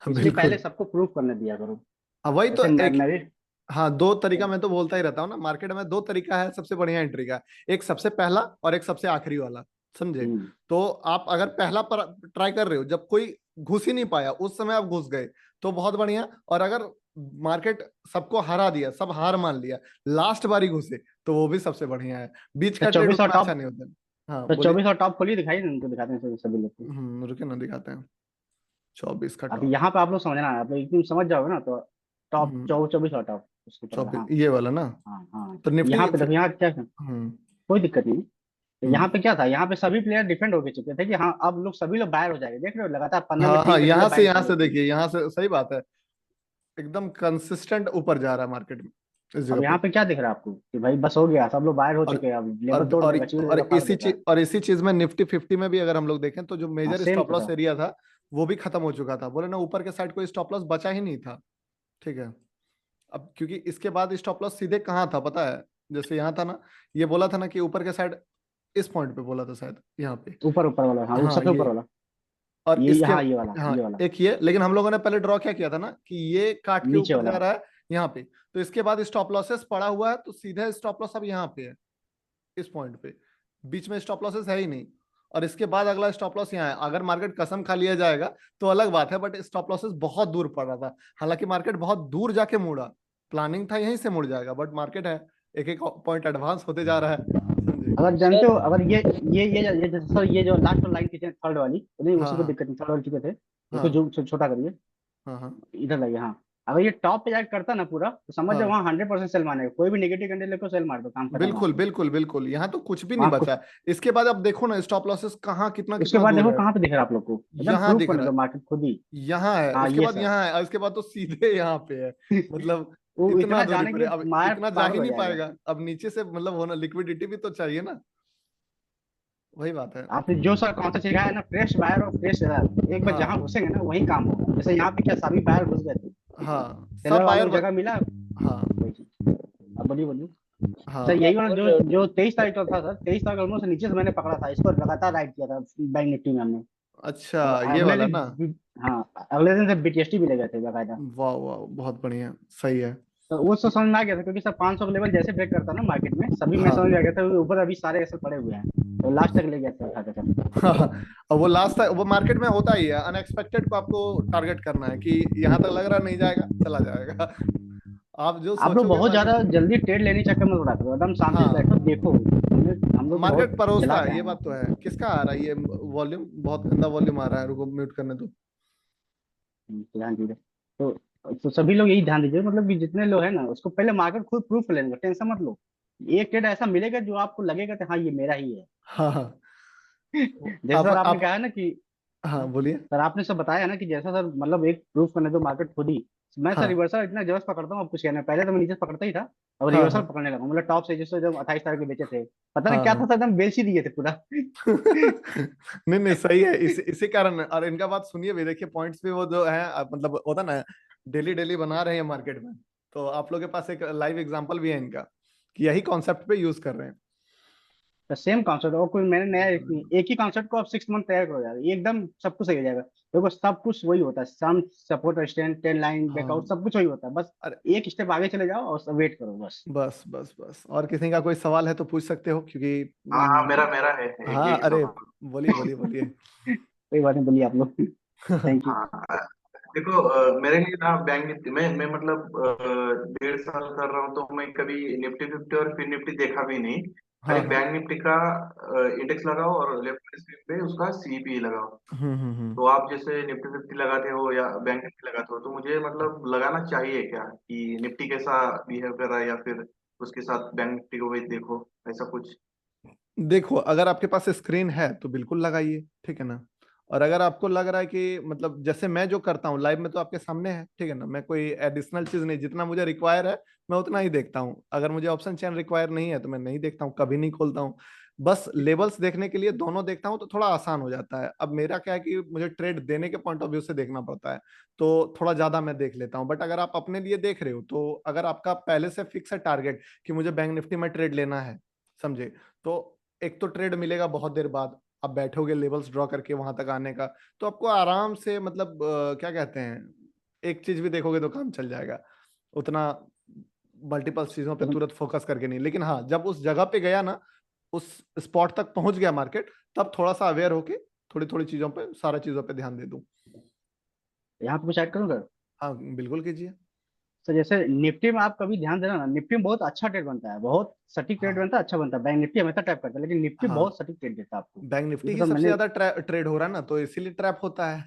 इसलिए पहले सबको प्रूव करने दिया करो। वही तो एक हाँ, 2 तरीका मैं तो बोलता ही रहता हूँ ना, मार्केट में 2 तरीका है सबसे बढ़िया एंट्री का, एक सबसे पहला और एक सबसे आखिरी वाला, समझे? तो आप अगर पहला पर ट्राई कर रहे हो, जब कोई घुस ही नहीं पाया उस समय आप घुस गए तो बहुत बढ़िया, और अगर मार्केट सबको हरा दिया, सब हार मान लिया, लास्ट बारी घुसे तो वो भी सबसे बढ़िया है, बीच का ट्रेड उतना अच्छा नहीं होता। हाँ तो 2400 टॉप खोलिए, दिखाइए उनको, दिखाते हैं सभी लोग। रुके ना, दिखाते हैं 24 का अब यहाँ पे आप लोग समझना है, आप लोग एकदम समझ जाओगे ना, तो टॉप 2400 टॉप उसके ऊपर, हाँ ये वाला ना, हाँ तो निफ्टी यहाँ पे देखो, यहाँ क्या कोई दिक्कत नहीं। तो यहाँ पे क्या था, यहाँ पे सभी प्लेयर डिफेंड हो चुके थे कि हाँ अब लोग सभी लोग बाहर हो जाएंगे, देख रहे हो लगातार 15 में 3 यहाँ से देखिए, यहाँ से सही बात है, एकदम कंसिस्टेंट ऊपर जा रहा है मार्केट में। अब यहाँ पे क्या दिख रहा है आपको कि भाई बस हो गया, सब लोग बाहर हो चुके हैं, अब लेवल तोड़ देगा, और इसी चीज में निफ्टी 50 में भी अगर हम लोग देखें तो जो मेजर स्टॉप लॉस एरिया था वो भी खत्म हो चुका था, बोले ना ऊपर के साइड कोई स्टॉप लॉस बचा ही नहीं था, ठीक है। अब क्योंकि इसके बाद स्टॉप लॉस सीधे कहाँ था पता है, जैसे यहाँ था ना, ये बोला था ना कि ऊपर के साइड इस पॉइंट पे बोला था शायद, यहाँ पे ऊपर वाला, हाँ सबसे ऊपर वाला, और ये इसके ये वाला एक ये, लेकिन हम लोगों ने पहले ड्रॉ क्या किया था ना कि ये काट के ऊपर जा रहा है यहाँ पे, तो इसके बाद स्टॉप लॉसेस पड़ा हुआ है, तो सीधे स्टॉप लॉस अब यहाँ पे है, इस पॉइंट पे, बीच में स्टॉप लॉसेस है ही नहीं, और इसके बाद अगला स्टॉप लॉस यहाँ है। अगर मार्केट कसम खा लिया जाएगा तो अलग बात है, बट स्टॉप लॉसेस बहुत दूर पड़ रहा था, हालांकि मार्केट बहुत दूर जाके मुड़ा, प्लानिंग था यहीं से मुड़ जाएगा, बट मार्केट है एक पॉइंट एडवांस होते जा रहा है। अगर जानते हो, अगर ये जो लास्ट लाइन थी थर्ड वाली, नहीं उसी को दिक्कत नहीं, थर्ड वाली चुके थे, इसको जो छोटा करिए, इधर लाइए, हाँ अगर ये टॉप पे जाकर करता ना पूरा, तो समझ जाओ वहाँ 100% सेल मारेगा, कोई भी नेगेटिव कैंडल लेकर सेल मार दो, काम खत्म। बिल्कुल बिल्कुल बिल्कुल, यहाँ तो कुछ भी नहीं बचा है। इसके बाद अब देखो ना स्टॉप लॉसेस कहाँ कितना उसके बाद देखो कहाँ पे दिख रहा है आप लोग को, यहाँ दिख रहा है मार्केट खुद ही यहाँ है, उसके बाद यहाँ है, उसके बाद तो सीधे यहाँ पे है, मतलब इतना जाने के अब इतना जा ही नहीं पाएगा, अब नीचे से मतलब होना, लिक्विडिटी भी तो चाहिए ना, वही बात है। आपने जो सर कॉन्सेप्ट सिखाया है ना, फ्रेश बायर और फ्रेश सेलर, एक बार जहाँ घुसेंगे ना वही काम होगा। जैसे यहाँ पे क्या सभी बायर घुस गए थे, हाँ सब बायर जगह मिला, हाँ अब बोलिए सर यही वाला जो 23 तारीख का था सर, 23 तारीख ऑलमोस्ट नीचे से मैंने पकड़ा था, इसको लगातार राइट किया था बैंक निफ्टी में हमने। अच्छा ये वाला ना, हाँ अगले दिन से बीटीएसटी भी ले गए थे बकायदा। वाह वाह बहुत बढ़िया, सही है। तो वो तो समझ में आ गया था, क्योंकि सर 500 का लेवल जैसे ब्रेक करता ना मार्केट में, सभी में समझ आ गया था ऊपर अभी सारे ऐसे पड़े हुए हैं, तो लास्ट तक ले गया था उठा के सर। और वो लास्ट तक वो मार्केट में होता ही है, अनएक्सपेक्टेड को आपको टारगेट करना है कि यहाँ तक लग रहा नहीं जाएगा, चला जाएगा। आप जो आप लोग सोचोगे बहुत ज्यादा मार्केट, जल्दी ट्रेड लेने चक्कर में उड़ाते हो, एकदम शांति से हाँ बैठो देखो। हम लोग मार्केट बहुत परोसता चला है, के ये आए बात तो हैं। है। किसका आ रहा है ये वॉल्यूम? बहुत गंदा वॉल्यूम आ रहा है, रुको म्यूट करने दो। ध्यान दीजिए। तो सभी लोग यही ध्यान दीजिए, मतलब कि जितने लोग है ना, उसको पहले मार्केट खुद प्रूफ कर लेंगे, टेंशन मत लो। एक ट्रेड ऐसा मिलेगा जो आपको लगेगा कि हाँ ये मेरा ही है। हाँ हाँ जैसे सर आपने आप कहा है ना कि हाँ बोलिए। सर आपने सब बताया ना कि जैसा सर मतलब एक प्रूफ करने दो मार्केट खुद ही। मैं सर हाँ रिवर्सल इतना जबरदस्त पकड़ता हूँ, अब कुछ कहना नहीं। पहले तो मैं नीचे से पकड़ता ही था, अब हाँ रिवर्सल हाँ पकड़ने लगा हूँ। मतलब टॉप से जैसे जब 28 तारीख के बेचे थे, पता नहीं हाँ क्या था हाँ सर, एकदम बेच ही दिए थे पूरा। नहीं नहीं सही है, इसी कारण। और इनका बात सुनिए भी, देखिए पॉइंट्स भी वो जो है मतलब होता ना, डेली डेली बना रहे हैं मार्केट में। तो आप लोग के पास एक लाइव एग्जांपल भी है इनका कि यही कॉन्सेप्ट पे यूज कर रहे हैं। तो सेम कॉन्सेप्ट और कोई मैंने नया एक ही कॉन्सेप्ट को आप 6 मंथ तैयार करो यार, ये एकदम सब कुछ सही हो जाएगा। देखो सब कुछ वही होता है, सम सपोर्ट स्टैंड टेन लाइन हाँ बैकआउट सब कुछ वही होता है, बस अरे एक स्टेप आगे चले जाओ और वेट करो बस। बस बस बस, और किसी का कोई सवाल है तो पूछ सकते हो, क्योंकि हाँ हाँ, मेरा मेरा है एक हाँ एक अरे सवाल। बोलिए बोलिए बोलिए। कोई बात नहीं, बोलिए आप लोग। Thank you. हाँ देखो, मेरे लिए ना बैंक निफ्टी मैं मतलब 1.5 साल कर रहा हूँ, तो मैं कभी निफ्टी फिफ्टी और फिर निफ्टी देखा भी नहीं। हाँ खाली हाँ बैंक निफ्टी का इंडेक्स लगाओ और लेफ्ट स्क्रीन पे उसका सीपी लगाओ। हम्म। तो आप जैसे निफ्टी फिफ्टी लगाते हो या बैंक निफ्टी लगाते हो, तो मुझे मतलब लगाना चाहिए क्या कि निफ्टी कैसा बिहेव कर रहा है, या फिर उसके साथ बैंक निफ्टी को भी देखो, ऐसा कुछ? देखो अगर आपके पास स्क्रीन है तो बिल्कुल लगाइए, ठीक है ना। और अगर आपको लग रहा है कि मतलब जैसे मैं जो करता हूँ लाइव में, तो आपके सामने है, ठीक है ना। मैं कोई एडिशनल चीज नहीं, जितना मुझे रिक्वायर है मैं उतना ही देखता हूँ। अगर मुझे ऑप्शन चेन रिक्वायर नहीं है तो मैं नहीं देखता हूँ, कभी नहीं खोलता हूँ। बस लेवल्स देखने के लिए दोनों देखता हूँ तो थोड़ा आसान हो जाता है। अब मेरा क्या है कि मुझे ट्रेड देने के पॉइंट ऑफ व्यू से देखना पड़ता है, तो थोड़ा ज्यादा मैं देख लेता हूँ। बट अगर आप अपने लिए देख रहे हो, तो अगर आपका पहले से फिक्स है टारगेट कि मुझे बैंक निफ्टी में ट्रेड लेना है, समझे, तो एक तो ट्रेड मिलेगा बहुत देर बाद, आप बैठोगे लेवल्स ड्रॉ करके वहां तक आने का, तो आपको आराम से मतलब क्या कहते हैं, एक चीज भी देखोगे तो काम चल जाएगा। उतना मल्टीपल चीजों पे तुरंत फोकस करके नहीं। लेकिन हाँ, जब उस जगह पे गया ना, उस स्पॉट तक पहुंच गया मार्केट, तब थोड़ा सा अवेयर होके थोड़ी थोड़ी चीजों पे, सारा चीजों पे ध्यान दे दूं। यहाँ पे कुछ ऐड करूँगा हाँ बिल्कुल कीजिए। सर। जैसे निफ्टी में आप कभी ध्यान देना ना, निफ्टी में बहुत अच्छा ट्रेड बनता है, बहुत सटीक ट्रेड हाँ बनता है, अच्छा बनता है। बैंक निफ्टी हमेशा टैप करता है, लेकिन निफ्टी हाँ बहुत सटीक ट्रेड देता है आपको। बैंक निफ्टी जैसे ही सर सबसे मैंने ज्यादा ट्रेड हो रहा है ना, तो इसीलिए ट्रैप होता है।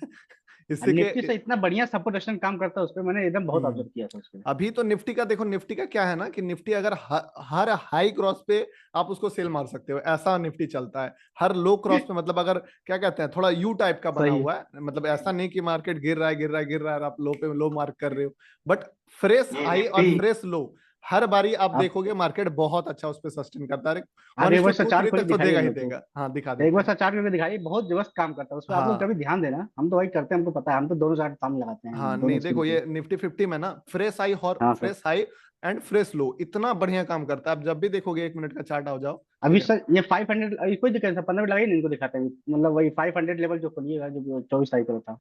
इसी के निफ्टी से इतना बढ़िया सपोर्ट एक्शन काम करता है उस पर, मैंने एकदम बहुत ऑब्जर्व किया था उस पर। अभी तो निफ्टी का देखो, निफ्टी का क्या है ना कि निफ्टी अगर हर हाई क्रॉस पे आप उसको सेल मार सकते हो, ऐसा निफ्टी चलता है। हर लो क्रॉस पे, मतलब अगर क्या कहते हैं, थोड़ा यू टाइप का बना सही है। हुआ है, मतलब ऐसा नहीं कि मार्केट गिर रहा है गिर रहा है गिर रहा है और आप लो पे लो मार्क कर रहे हो। बट फ्रेश ये हाई और निफ्टी फ्रेश लो, हर बारी आप आप देखोगे मार्केट बहुत अच्छा उस पर सस्टेन करता है। आप वन एक टू बार सर टू चार्ट थ्री करके तक तो दिखाइए देगा हम ही लोग को। देगा। हाँ दिखा एक देते बार हैं। सर चार्ट करके दिखाइए, बहुत जबरदस्त काम करता है उस पर। आप लोग हाँ कभी ध्यान देना, हम तो वही करते हैं, हमको पता है, हम तो दोनों चार्ट सामने लगाते हाँ हैं दोनों नहीं स्क्रीन देखो, पे। ये निफ्टी फिफ्टी में ना फ्रेश हाई और हाँ sir. Fresh high and fresh low इतना बढ़िया काम करता है। आप जब भी देखोगे, 1 मिनट का चार्ट आ जाओ, अभी ठीक है। सर ये 500, अभी कोई दिक्कत नहीं, 15 मिनट लगाइए ना, इनको दिखाते हैं। मतलब वही 500 लेवल जो खोलिएगा, जो 24 तारीख को था,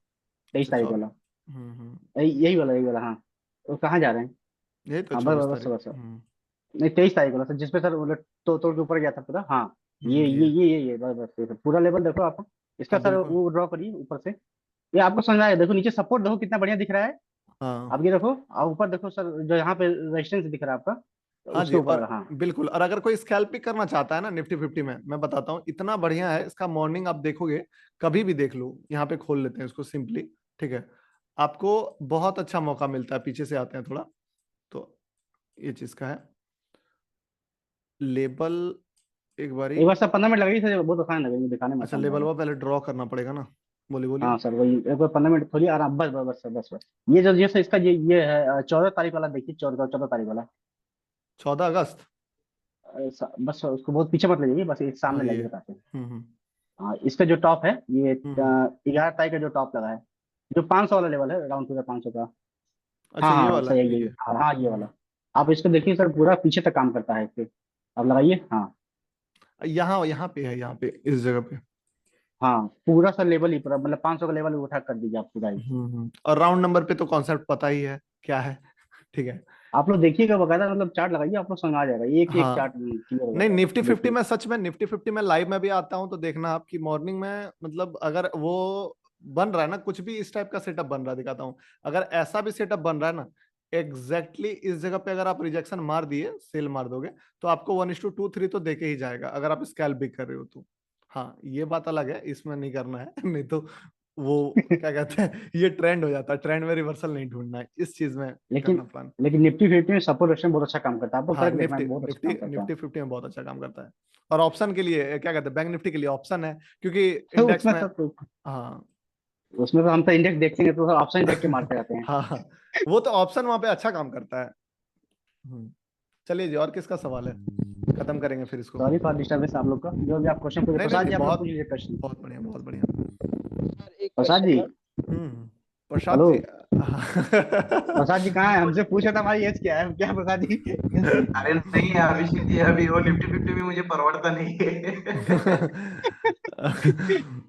23 अच्छा तारीख वाला, हम्म। यही वाला हाँ। तो कहाँ जा रहे हैं? यही तो हाँ बस 24 बस तारीख बस बस। नहीं 23 तारीख वाला सर, जिसपे सर मतलब तोड़ के ऊपर गया था पूरा, हाँ। ये ये बस बस ये सर। पूरा लेवल देखो आप इसका हाँ सर, बिल्कुल। वो ड्रॉ करिए ऊपर से। ये आपको समझ में आएगा। देखो नीचे सपोर्ट देखो कितना बढ़िया दिख रहा है। हाँ आप ये देखो, और ऊपर देखो सर, जो यहाँ पे रेजिस्टेंस दिख रहा है आपका, हाँ उसके जी। ऊपर और वाला, हाँ। बिल्कुल, और अगर कोई स्कैल्पिंग करना चाहता है ना निफ्टी फिफ्टी में, मैं बताता हूँ इतना बढ़िया है इसका। मॉर्निंग आप देखोगे, कभी भी देख लो, यहाँ पे खोल लेते हैं इसको सिंपली, ठीक है। आपको बहुत अच्छा मौका मिलता है। पीछे से आते हैं थोड़ा, तो ये चीज का है लेबल एक बारी। एक बार सर 15 मिनट लगेगी सर, बहुत आसान लगेगी, दिखाने में अच्छा आसान लेबल रहेगा। वो पहले ड्रॉ करना पड़ेगा ना। बोलिए बोलिए। हाँ सर वही, एक बार 15 मिनट खोलिए आराम, बस बस बस सर, बस बस। ये जो ये सर इसका ये है 14 तारीख वाला, देखिए 14 तारीख वाला। 14 अगस्त। बस उसको बहुत पीछे मत ले जाइए, बस एक सामने हाँ ये लगे बताते हैं। हम्म। हाँ इसका जो टॉप है ये हम्म। 11 तारीख का जो टॉप लगा है, जो 500 वाला लेवल है, राउंड फिगर 500 का। अच्छा हाँ ये हाँ वाला सर, है यही ये। हाँ हाँ ये वाला। आप इसको देखिए सर, पूरा पीछे तक काम करता है इसके। आप लगाइए, हाँ। यहाँ यहाँ पे है, यहाँ पे इस जगह पे। हाँ पूरा सर लेवल ही पूरा, मतलब 500 का लेवल उठा कर दीजिए आप पूरा ही। और राउंड नंबर पे तो कॉन्सेप्ट पता ही है क्या है। ठीक है। आप लोग देखिएगा बकायदा, मतलब चार्ट लगाइए, आप लोग समझ आ जाएगा, एक एक हाँ चार्ट क्लियर हो नहीं, जाएगा निफ्टी 50 बिल्कुल। में सच में निफ्टी 50 में लाइव में भी आता हूँ तो देखना आपकी मॉर्निंग में, मतलब अगर वो बन रहा है ना, कुछ भी इस टाइप का सेटअप बन रहा है, दिखाता हूँ। अगर ऐसा भी सेटअप बन रहा है ना, एग्जैक्टली इस जगह पे अगर आप रिजेक्शन मार दिए, सेल मार दोगे, तो आपको 1:2 3 तो देके ही जाएगा, अगर आप स्कैल्प भी कर रहे हो तो। हाँ ये बात अलग है, इसमें नहीं करना है नहीं तो वो क्या कहते हैं, ये ट्रेंड हो जाता है, ट्रेंड में रिवर्सल नहीं ढूंढना है, इस चीज में करना लेकिन प्लान। लेकिन निफ्टी 50 में सपोर्ट एक्शन बहुत अच्छा काम करता है, आप लोग हाँ करके देखना, निफ्टी बहुत अच्छा निफ्टी काम करता निफ्टी 50 में बहुत अच्छा काम करता है। और ऑप्शन के लिए क्या कहते हैं, बैंक निफ्टी के लिए ऑप्शन है, क्योंकि है। इंडेक्स में। हाँ उसमें तो हम तो इंडेक्स देखते हैं तो ऑप्शन देख के मारते रहते हैं। हाँ हाँ, वो तो ऑप्शन वहां पे अच्छा काम करता है। चलिए जी, और किसका सवाल है, खत्म करेंगे फिर इसको। सॉरी फॉर डिस्टर्बेंस आप लोग का, जो भी आप क्वेश्चन पूछे, नहीं नहीं प्रसाद नहीं, जी आप लोग बहुत पूछ लीजिए क्वेश्चन। बहुत बढ़िया, बहुत बढ़िया। एक प्रसाद जी, प्रसाद हेलो, जी। प्रसाद जी कहाँ है? हमसे पूछा था हमारी एज क्या है, क्या प्रसाद जी? अरे नहीं अभिषेक जी, अभी वो निफ्टी फिफ्टी भी मुझे परवड़ता नहीं है।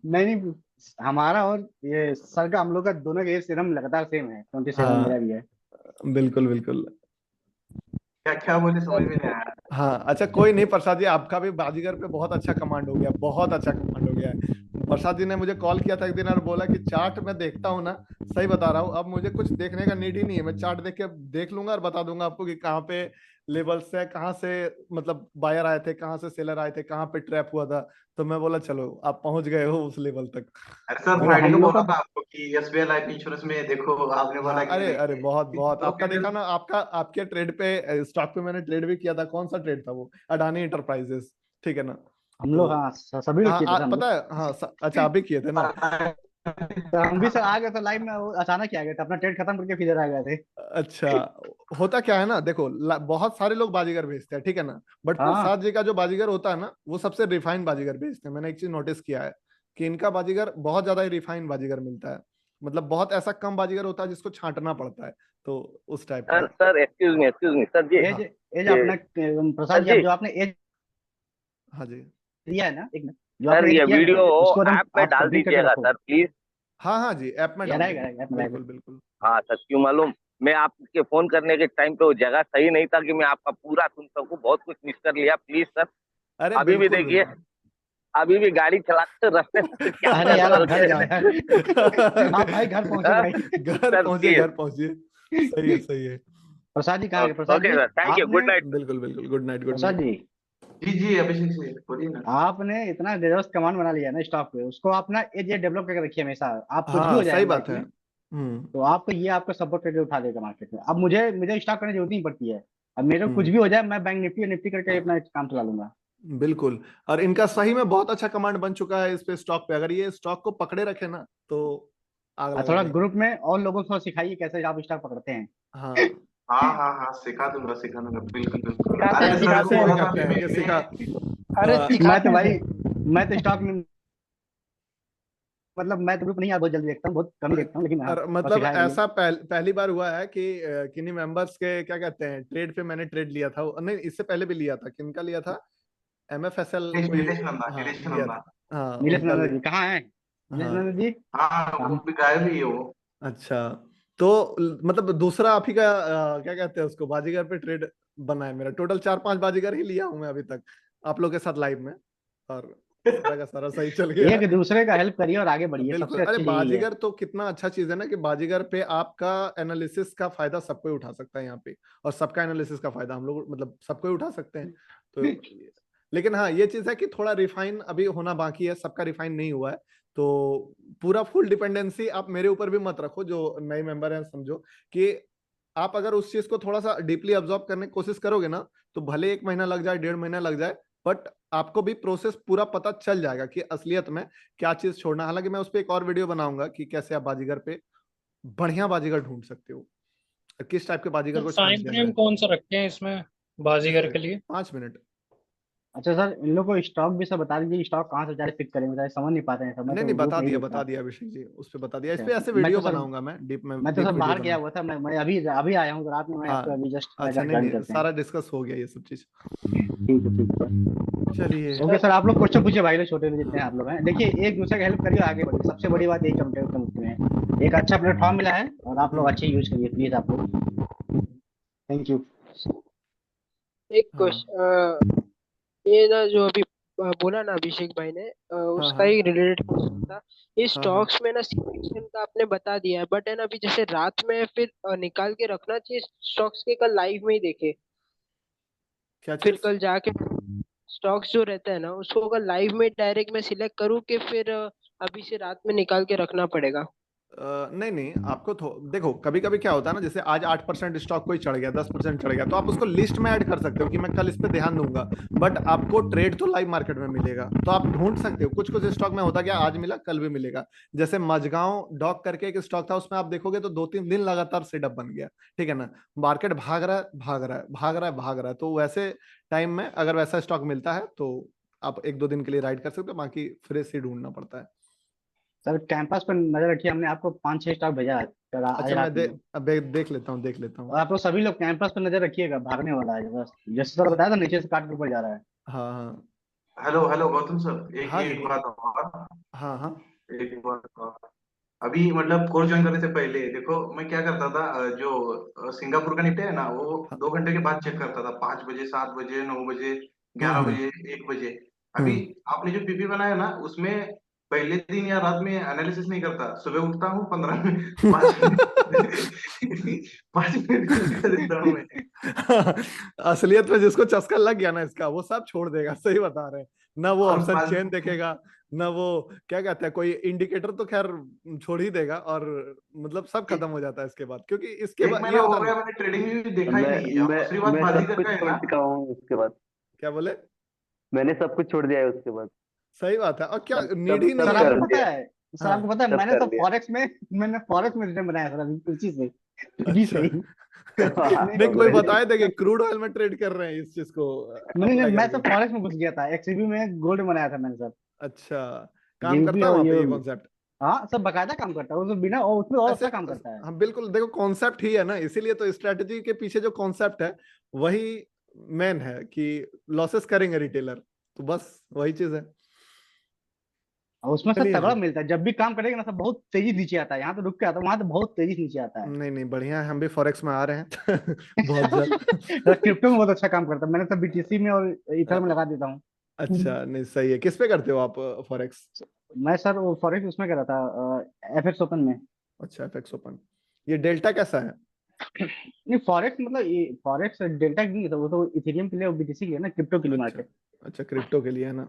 नहीं नहीं, हमारा और ये सर का, हम लोग का दोनों का एज एकदम लगातार सेम है, 27 मेरा हाँ भी है। बिल्कुल बिल्कुल। क्या क्या बोले समझ में नहीं आया। हाँ अच्छा, कोई नहीं प्रसाद जी, आपका भी बाजीगर पे बहुत अच्छा कमांड हो गया, बहुत अच्छा कमांड हो गया है। प्रसाद जी ने मुझे कॉल किया था एक दिन और बोला कि चार्ट में देखता हूँ ना, सही बता रहा हूँ, अब मुझे कुछ देखने का नीड ही नहीं है, मैं चार्ट देख के देख लूंगा और बता दूंगा आपको कि कहाँ पे लेवल्स है, कहाँ से मतलब बायर आए थे, कहाँ से सेलर आए थे, कहाँ पे ट्रैप हुआ था। तो मैं बोला चलो आप पहुंच गए हो उस लेवल तक। अरे सर और फ्राइडे हम को लोग बोला का था आपको कि एसबीआई लाइफ इंश्योरेंस में देखो, आपने बोला हाँ कि अरे अरे, नहीं। बहुत बहुत दो आपका देखा कैंडल ना, आपका आपके ट्रेड पे, स्टॉक पे मैंने ट्रेड भी किया था, कौन सा ट्रेड था वो, अडानी इंटरप्राइजेस, ठीक है ना। हम लोग, तो हाँ सभी लोग हाँ किए थे सर, हम लोग। पता है, हाँ अच्छा आप भी किए थे ना। तो हम भी सर आ गए थे लाइव में, वो अचानक ही आ गए थे, अपना ट्रेड खत्म करके फिर इधर आ गए थे। अच्छा, होता क्या है ना, देखो बहुत सारे लोग बाजीगर भेजते हैं, ठीक है ना, बट हाँ प्रसाद जी का जो बाजीगर होता है ना, वो सबसे रिफाइंड बाजीगर भेजते हैं। मैंने एक चीज नोटिस किया है कि इनका बाजीगर बहुत ज्यादा ही रिफाइंड बाजीगर मिलता है, मतलब बहुत ऐसा कम बाजीगर होता है जिसको छांटना पड़ता है, तो उस टाइप का। Sir sir excuse me sir ji. एज हाँ एज ये अपना प्रसाद सर जी, आप जी, जो आपने एज हाँ जी। दिया है ना, एक मिनट, जो सर आपने एज ये किया है ना, वीडियो उसको एकदम ऐप में आप डाल कंप्लीट करके दीजिएगा रखो। Sir please. हाँ हाँ जी, ऐप में या डाल रहेगा देंगे, रहेगा, ऐप में रहेगा। बिल्कुल बिल्कुल। हाँ सर, क्यों मालूम, मैं आपके फोन करने के टाइम पे वो जगह सही नहीं था कि मैं आपका पूरा सुन सकूं, बहुत कुछ मिस कर लिया, प्लीज सर। अरे अभी भी बिल्कुल देखिए, बिल्कुल। अभी भी गाड़ी चलाते रास्ते से क्या अरे कर यार आप रहे घर थे। जाओ यार, आप भाई घर पहुंचो हाँ, भाई। घर सर पहुंचिए, प्लीज। घर पहुंचिए। सही है, सही है। प्रसाद जी कहाँ गए? Prasad okay ji sir, thank you, आपने, गुड नाइट। बिल्कुल बिल्कुल, good night, good Prasad night. जी जी जी अभिषेक जी बोलिए ना। आपने इतना डेजर्स कमांड बना लिया है ना स्टॉक पे, उसको अपना एज ये डेवलप करके रखिए हमेशा, आप कुछ भी हाँ हो जाए सही लाइफ बात है। में, तो आपको ये आपको सपोर्ट करके उठा देगा मार्केट में। अब मुझे मुझे स्टॉक करने की जरूरत नहीं पड़ती है, अब मेरे को कुछ हम्म भी हो जाए, मैं बैंक निफ्टी निफ्टी करके अपना काम चला लूंगा। बिल्कुल। और इनका सही में बहुत अच्छा कमांड बन चुका है इस पे, स्टॉक पे, अगर ये स्टॉक को पकड़े रखे ना तो आग और लगा थोड़ा देंगे। ग्रुप में और लोगों को सिखाइए कैसे आप स्टॉक पकड़ते हैं। हाँ हाँ हाँ हाँ सिखा दूंगा बिल्कुल बिल्कुल। सिखाते अरे हैं ऐसा मेरे को सिखाते इसीलिए बोला हैं। था कहते अभी हैं कि सिखा। अरे मैं सिखाते तो हैं भाई, सर। मैं तो स्टॉक में, मतलब मैं तो ग्रुप नहीं बहुत जल्दी देखता हूँ, बहुत कम ही देखता हूँ, लेकिन हाँ और थोड़ा मतलब सिखाया करिए। ऐसा पहली बार हुआ है कि किन्हीं मेंबर्स के क्या कहते हैं ट्रेड पे मैंने ट्रेड लिया था, नहीं इससे पहले भी लिया था, किनका लिया था, MFSL कोई। नीलेश नंदा हाँ नीलेश लिया नंदा। था। हाँ नीलेश उनका नंदा लिया। जी कहाँ है? नीलेश हाँ नंदा जी हाँ वो हम, भी गायब ही है वो। अच्छा, तो मतलब दूसरा आप ही का क्या कहते हैं उसको, बाजीगर पे ट्रेड बना है मेरा, टोटल 4 5 बाजीगर ही लिया हूं मैं अभी तक आप लोग के साथ लाइव में, और सारा का सारा सही चल गया एक है। दूसरे का हेल्प करिए और आगे बढ़िए, बिल्कुल, सबसे अरे अच्छी चीज यही है। बाजीगर तो कितना अच्छा चीज है ना, कि बाजीगर पे आपका एनालिसिस का फायदा सबको ही उठा सकता है यहाँ पे, और सबका एनालिसिस का फायदा हम लोग मतलब सबको ही उठा सकते हैं। तो लेकिन हाँ ये चीज है कि थोड़ा रिफाइन अभी होना बाकी है, सबका रिफाइन नहीं हुआ है, तो पूरा फुल डिपेंडेंसी आप मेरे ऊपर भी मत रखो, जो नए मेंबर हैं समझो कि आप अगर उस चीज को थोड़ा सा डीपली ऑब्जॉर्व करने की कोशिश करोगे ना, तो भले 1 महीना लग जाए, 1.5 महीना लग जाए, बट आपको भी प्रोसेस पूरा पता चल जाएगा कि असलियत में क्या चीज छोड़ना। हालांकि मैं उस पर एक और वीडियो बनाऊंगा कि कैसे आप बाजीगर पे बढ़िया बाजीगर ढूंढ सकते हो, किस टाइप के बाजीगर तो को छांट टाइम देना फ्रेम है। कौन सा रखते हैं इसमें बाजीगर किसमें, के लिए? 5 मिनट। अच्छा सर, इन लोग को स्टॉक भी सब बता दीजिए, स्टॉक कहाँ से बेचारे पिक करें, बेचारे समझ नहीं पाते हैं सब, मैं नहीं तो नहीं, ग्रुप में ही देखता बता हूँ। दिया अभिषेक जी, उस पे बता दिया, इस अच्छा, पे ऐसे मैं तो वीडियो सर, बनाऊंगा मैं, मैं तो डीप सर वीडियो बाहर गया बनाऊंगा। हुआ था, मैं अभी अभी आया हूँ रात में, मैं आपको हाँ अभी जस्ट अच्छा, नहीं ज्वाइन नहीं, करते हैं। सारा डिस्कस हो गया ये सब चीज। ठीक है सर। चलिए। ओके सर, आप लोग क्वेश्चन पूछिए भाई लोग, छोटे में जितने हैं आप लोग हैं, देखिए एक दूसरे का हेल्प करिए, आगे बढ़िए, सबसे बड़ी बात यही चमके चमकते हैं, एक अच्छा प्लेटफॉर्म मिला है और आप लोग अच्छे यूज करिए प्लीज आप लोग। Thank you. एक हाँ क्वेश्चन, ये ना जो अभी बोला ना अभिषेक भाई ने, उसका हाँ ही रिलेटेड क्वेश्चन था। ये हाँ स्टॉक्स में ना सिलेक्शन का आपने बता दिया है, बट है ना अभी जैसे रात में फिर निकाल के रखना चाहिए स्टॉक्स के, कल लाइव में ही देखे, क्या फिर चीज? कल जाके स्टॉक्स जो रहता है ना उसको अगर लाइव में डायरेक्ट मैं सिलेक्ट करूँ कि फिर अभी से रात में निकाल के रखना पड़ेगा? नहीं नहीं, आपको देखो कभी कभी क्या होता है ना, जैसे आज 8% स्टॉक कोई चढ़ गया, 10% चढ़ गया, तो आप उसको लिस्ट में ऐड कर सकते हो कि मैं कल इस पे ध्यान दूंगा। बट आपको ट्रेड तो लाइव मार्केट में मिलेगा, तो आप ढूंढ सकते हो। कुछ कुछ स्टॉक में होता क्या, आज मिला कल भी मिलेगा। जैसे मजगांव डॉक करके एक स्टॉक था, उसमें आप देखोगे तो 2-3 दिन लगातार सेटअप बन गया, ठीक है ना। मार्केट भाग रहा है भाग रहा है भाग रहा है भाग रहा है, तो वैसे टाइम में अगर वैसा स्टॉक मिलता है तो आप 1-2 दिन के लिए राइड कर सकते हो, बाकी फ्रेश ही ढूंढना पड़ता है। सर कैंपस पर नजर रखिए, हमने आपको 5-6 स्टॉक भेजा है सर आज अच्छा, मैं रात में। देख लेता हूँ देख लेता हूँ। और आप लोग सभी लोग कैंपस पर नजर रखिएगा, भागने वाला है बस, जैसे सर बताया था नीचे से काट के ऊपर जा रहा है। हाँ हाँ हेलो हेलो गौतम सर, एक हाँ जी एक बात और। हाँ हाँ एक बात और। अभी मतलब कोर्स ज्वाइन करने से पहले देखो मैं क्या करता था, जो सिंगापुर का निफ्टी है ना वो हाँ, 2 घंटे के बाद चेक करता था, 5 बजे, 7 बजे, 9 बजे, हम्म 11 बजे, हम्म 1 बजे। अभी हम्म आपने जो पीपी बनाया ना उसमें पहले दिन या रात में एनालिसिस नहीं करता, सुबह उठता हूँ 15 मिनट, 5 मिनट 5 मिनट कर देता हूँ मैं। असलियत में जिसको चस्का लग गया ना इसका, वो सब छोड़ देगा, सही बता रहे हैं। ना वो और ऑप्शन पाँच चेन देखेगा, ना वो क्या कहते हैं, कोई इंडिकेटर तो खैर छोड़ ही देगा, और मतलब सब खत्म हो जाता है इसके बाद, क्योंकि इसके एक बाद ये महीना होता हो है गया ना। मैंने ट्रेडिंग भी देखा ही मैं नहीं है, और मैं दूसरी बात मैं सब बाजीगर कुछ का है छोड़ ना। चुका हूँ उसके बाद। क्या बोले? मैंने सब कुछ छोड़ दिया है उसके बाद। सही बात है, और क्या सब नीड सब ही नहीं सर सब है। आपको कर पता दिया। है, सर हाँ आपको पता है, सब मैंने तो कर दिया। फॉरेक्स में रिटर्न बनाया सर अभी उसी से, इसी से अच्छा। ही। नहीं नहीं, कोई Congratulations। बताए थे कि क्रूड ऑयल में ट्रेड कर रहे हैं, इस चीज को नहीं नहीं, अप्लाई मैं तो करके। फॉरेक्स में घुस गया था, एक्सबी में गोल्ड बनाया था मैंने सर। अच्छा, काम जीबीपी करता है और वहां पे ये, ये कॉन्सेप्ट? हाँ सब बकायदा काम करता है वो तो, बिना और उसमें और ऐसे अच्छा काम करता है। हाँ बिल्कुल, देखो कॉन्सेप्ट ही है ना, इसीलिए तो स्ट्रेटजी के पीछे जो कॉन्सेप्ट है वही मेन है कि लॉसेस करेंगे रिटेलर, तो बस वही चीज है। और उसमें सर चलिए तगड़ा जी। मिलता है, जब भी काम करेगा ना सर बहुत तेजी नीचे आता है, यहाँ तो रुक के आता है, वहां तो बहुत तेजी से नीचे आता है। नहीं नहीं, बढ़िया है, हम भी फॉरेक्स में आ रहे हैं बहुत जल्द। क्रिप्टो में बहुत अच्छा काम करता है, मैंने तो बीटीसी में और इथर में लगा देता हूँ। अच्छा, नहीं सही है। किस पे करते हो आप फॉरेक्स? मैं सर वो फॉरेक्स उसमें कर रहा था, एफएक्स ओपन में। अच्छा, एफएक्स ओपन। ये डेल्टा कैसा है? नहीं फॉरेक्स मतलब ये फॉरेक्स डेल्टा की नहीं था, वो तो इथेरियम के लिए और बीटीसी के लिए ना, क्रिप्टो के लिए अच्छा मार्केट। अच्छा, क्रिप्टो के लिए है ना।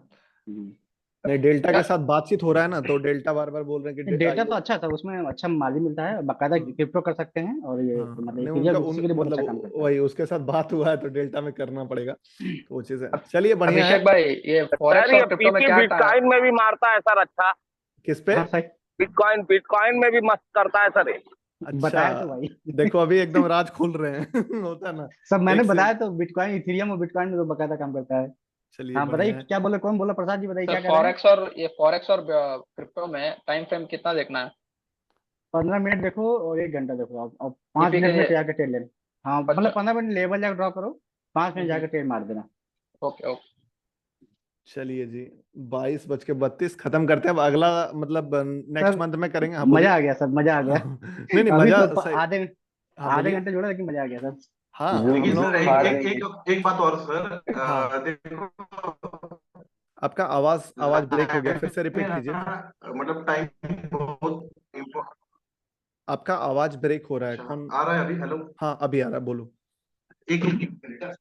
नहीं, डेल्टा के साथ बातचीत हो रहा है ना, तो डेल्टा बार बार बोल रहे हैं कि डेटा तो ये। अच्छा था, उसमें अच्छा मार्जिन मिलता है, बाकायदा हाँ क्रिप्टो कर सकते हैं, और ये हाँ हाँ, मतलब नहीं इथेरियम उनका बीटीसी के लिए बहुत मतलब अच्छा काम करता है। वही उसके साथ बात हुआ है, तो डेल्टा में करना पड़ेगा, तो वो चीज है। चलिए बढ़िया है। अभिषेक भाई, ये फॉरेक्स सर ये और क्रिप्टो में पीपी क्या बिटकॉइन में भी मारता है सर अच्छा। किस पे? हाँ सही बिटकॉइन बिटकॉइन में भी मस्त करता है सर ये। अच्छा, बताया तो भाई। देखो अभी एकदम राज खुल रहे हैं होता है ना। सब मैंने एक से बताया तो, बिटकॉइन इथेरियम और बिटकॉइन में तो बकायदा काम करता है। चलिए हाँ बताइए बढ़िया है। क्या बोले, कौन बोला, प्रसाद जी बताइए सर क्या कह रहे हैं। फॉरेक्स और क्रिप्टो में टाइम फ्रेम कितना देखना है? 15 मिनट देखो और 1 घंटा देखो आप, और पाँच पीपी के मिनट में लिए? जाकर ट्रेड लेना। हाँ मतलब अच्छा। 15 मिनट लेवल जाकर ड्रॉ करो, 5 मिनट जाकर ट्रेड मार देना। Okay okay. चलिए जी, 22:32 खत्म करते हैं अब। अगला मतलब नेक्स्ट सर मंथ में करेंगे। हाँ बोलिए। मजा आ गया सर, मजा आ गया। नहीं नहीं, अभी मजा तो सही। आधे हाँ आधे बोलिए। घंटे जोड़ा, लेकिन मजा आ गया सर। हाँ जो हम लेकिन सर लोग एक हार एक जाएंगे। एक एक बात और सर, हाँ, देखो आपका आवाज आवाज ब्रेक हो गया, लाइफ फिर से में रिपीट कीजिए। ना मतलब टाइम बहुत इम्पोर्टेंट। आपका आवाज ब्रेक हो रहा है, अच्छा, कौन? आ रहा है अभी? हेलो, हाँ अभी आ रहा है, बोलो। एक मिनट।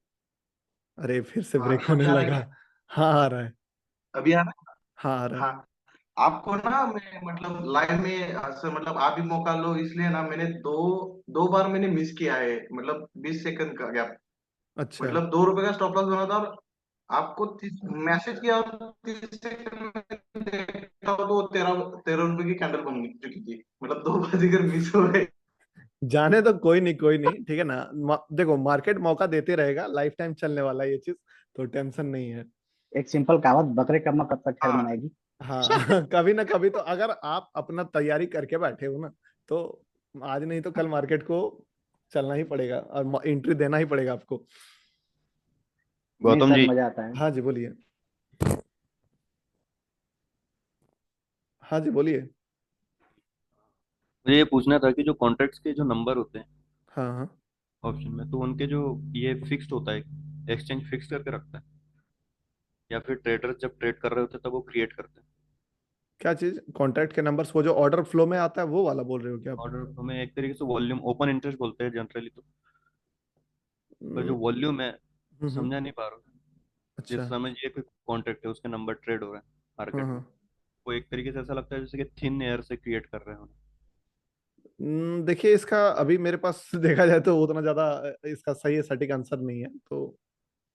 अरे फिर से हाँ ब्रेक अभी होने अभी आ रहा है लगा। क्या? हाँ आ रहा है। अभी आ रहा है? हाँ आ रहा है। हाँ, आपको ना मैं मतलब लाइव में सर मतलब आप भी मौका लो, इसलिए ना मैंने दो दो बार मैंने मिस किया है, मतलब 20 सेकंड का गैप। अच्छा मतलब 2 रुपए का स्टॉप लॉस बना था, और आपको मैसेज किया, 30 सेकंड में देखा तो 13 रुपए की कैंडल बन चुकी थी, मतलब 2 बाजीगर मिस हो गए। जाने तो कोई नहीं कोई नहीं, ठीक है ना। देखो मार्केट मौका देते रहेगा, लाइफ टाइम चलने वाला है ये चीज, तो टेंशन नहीं है। एक सिंपल कहावत, बकरे का मुंह कब तक खैर हाँ मनाएगी। हाँ कभी ना कभी तो अगर आप अपना तैयारी करके बैठे हो ना, तो आज नहीं तो कल मार्केट को चलना ही पड़ेगा, और एंट्री देना ही पड़ेगा आपको। नहीं गौतम सर जी, मजा आता है। हाँ जी बोलिए। हाँ जी बोलिए। मुझे ये पूछना था कि जो कॉन्ट्रैक्ट्स के जो नंबर होते हैं, हाँ हाँ ऑप्शन में, तो उनके जो ये फिक्स्ड होता है, एक्सचेंज फिक्स करके रखता है, या फिर ट्रेडर्स जब ट्रेड कर रहे होते हैं तब वो क्रिएट करते हैं। क्या चीज? कॉन्ट्रैक्ट के नंबर्स, वो जो ऑर्डर फ्लो में आता है वो वाला बोल रहे हो क्या आप? ऑर्डर हमें एक तरीके से वॉल्यूम, ओपन इंटरेस्ट बोलते हैं जनरली, तो पर जो वॉल्यूम है समझा नहीं पा रहा हूँ। जिस अच्छा। समय ये कोई कॉन्ट्रैक्ट है उसके नंबर ट्रेड हो रहे हैं मार्केट में, वो एक तरीके से ऐसा लगता है जैसे कि थिन एयर से क्रिएट कर रहे हैं। देखिए, इसका अभी मेरे पास देखा जाए तो उतना ज्यादा इसका सही सटीक आंसर नहीं है, तो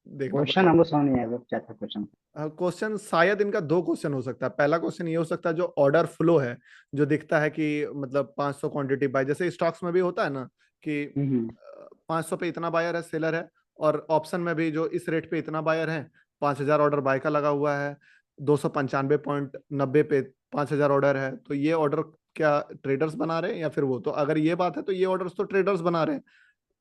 देखना क्वेश्चन पड़ेगा। हमको समझ नहीं आया क्या था क्वेश्चन। क्वेश्चन शायद इनका दो क्वेश्चन हो सकता है। पहला क्वेश्चन ये हो सकता है जो ऑर्डर फ्लो है, जो दिखता है कि मतलब 500 क्वांटिटी बाय, जैसे स्टॉक्स में भी होता है ना कि 500 पे इतना बायर है, सेलर है, और ऑप्शन में भी जो इस रेट पे इतना बायर है, 5000 ऑर्डर बाय का लगा हुआ है, 295.90 पे 5000 ऑर्डर है, तो ये ऑर्डर क्या ट्रेडर्स बना रहे हैं या फिर वो? तो अगर ये बात है तो ये ऑर्डर्स तो ट्रेडर्स बना रहे हैं,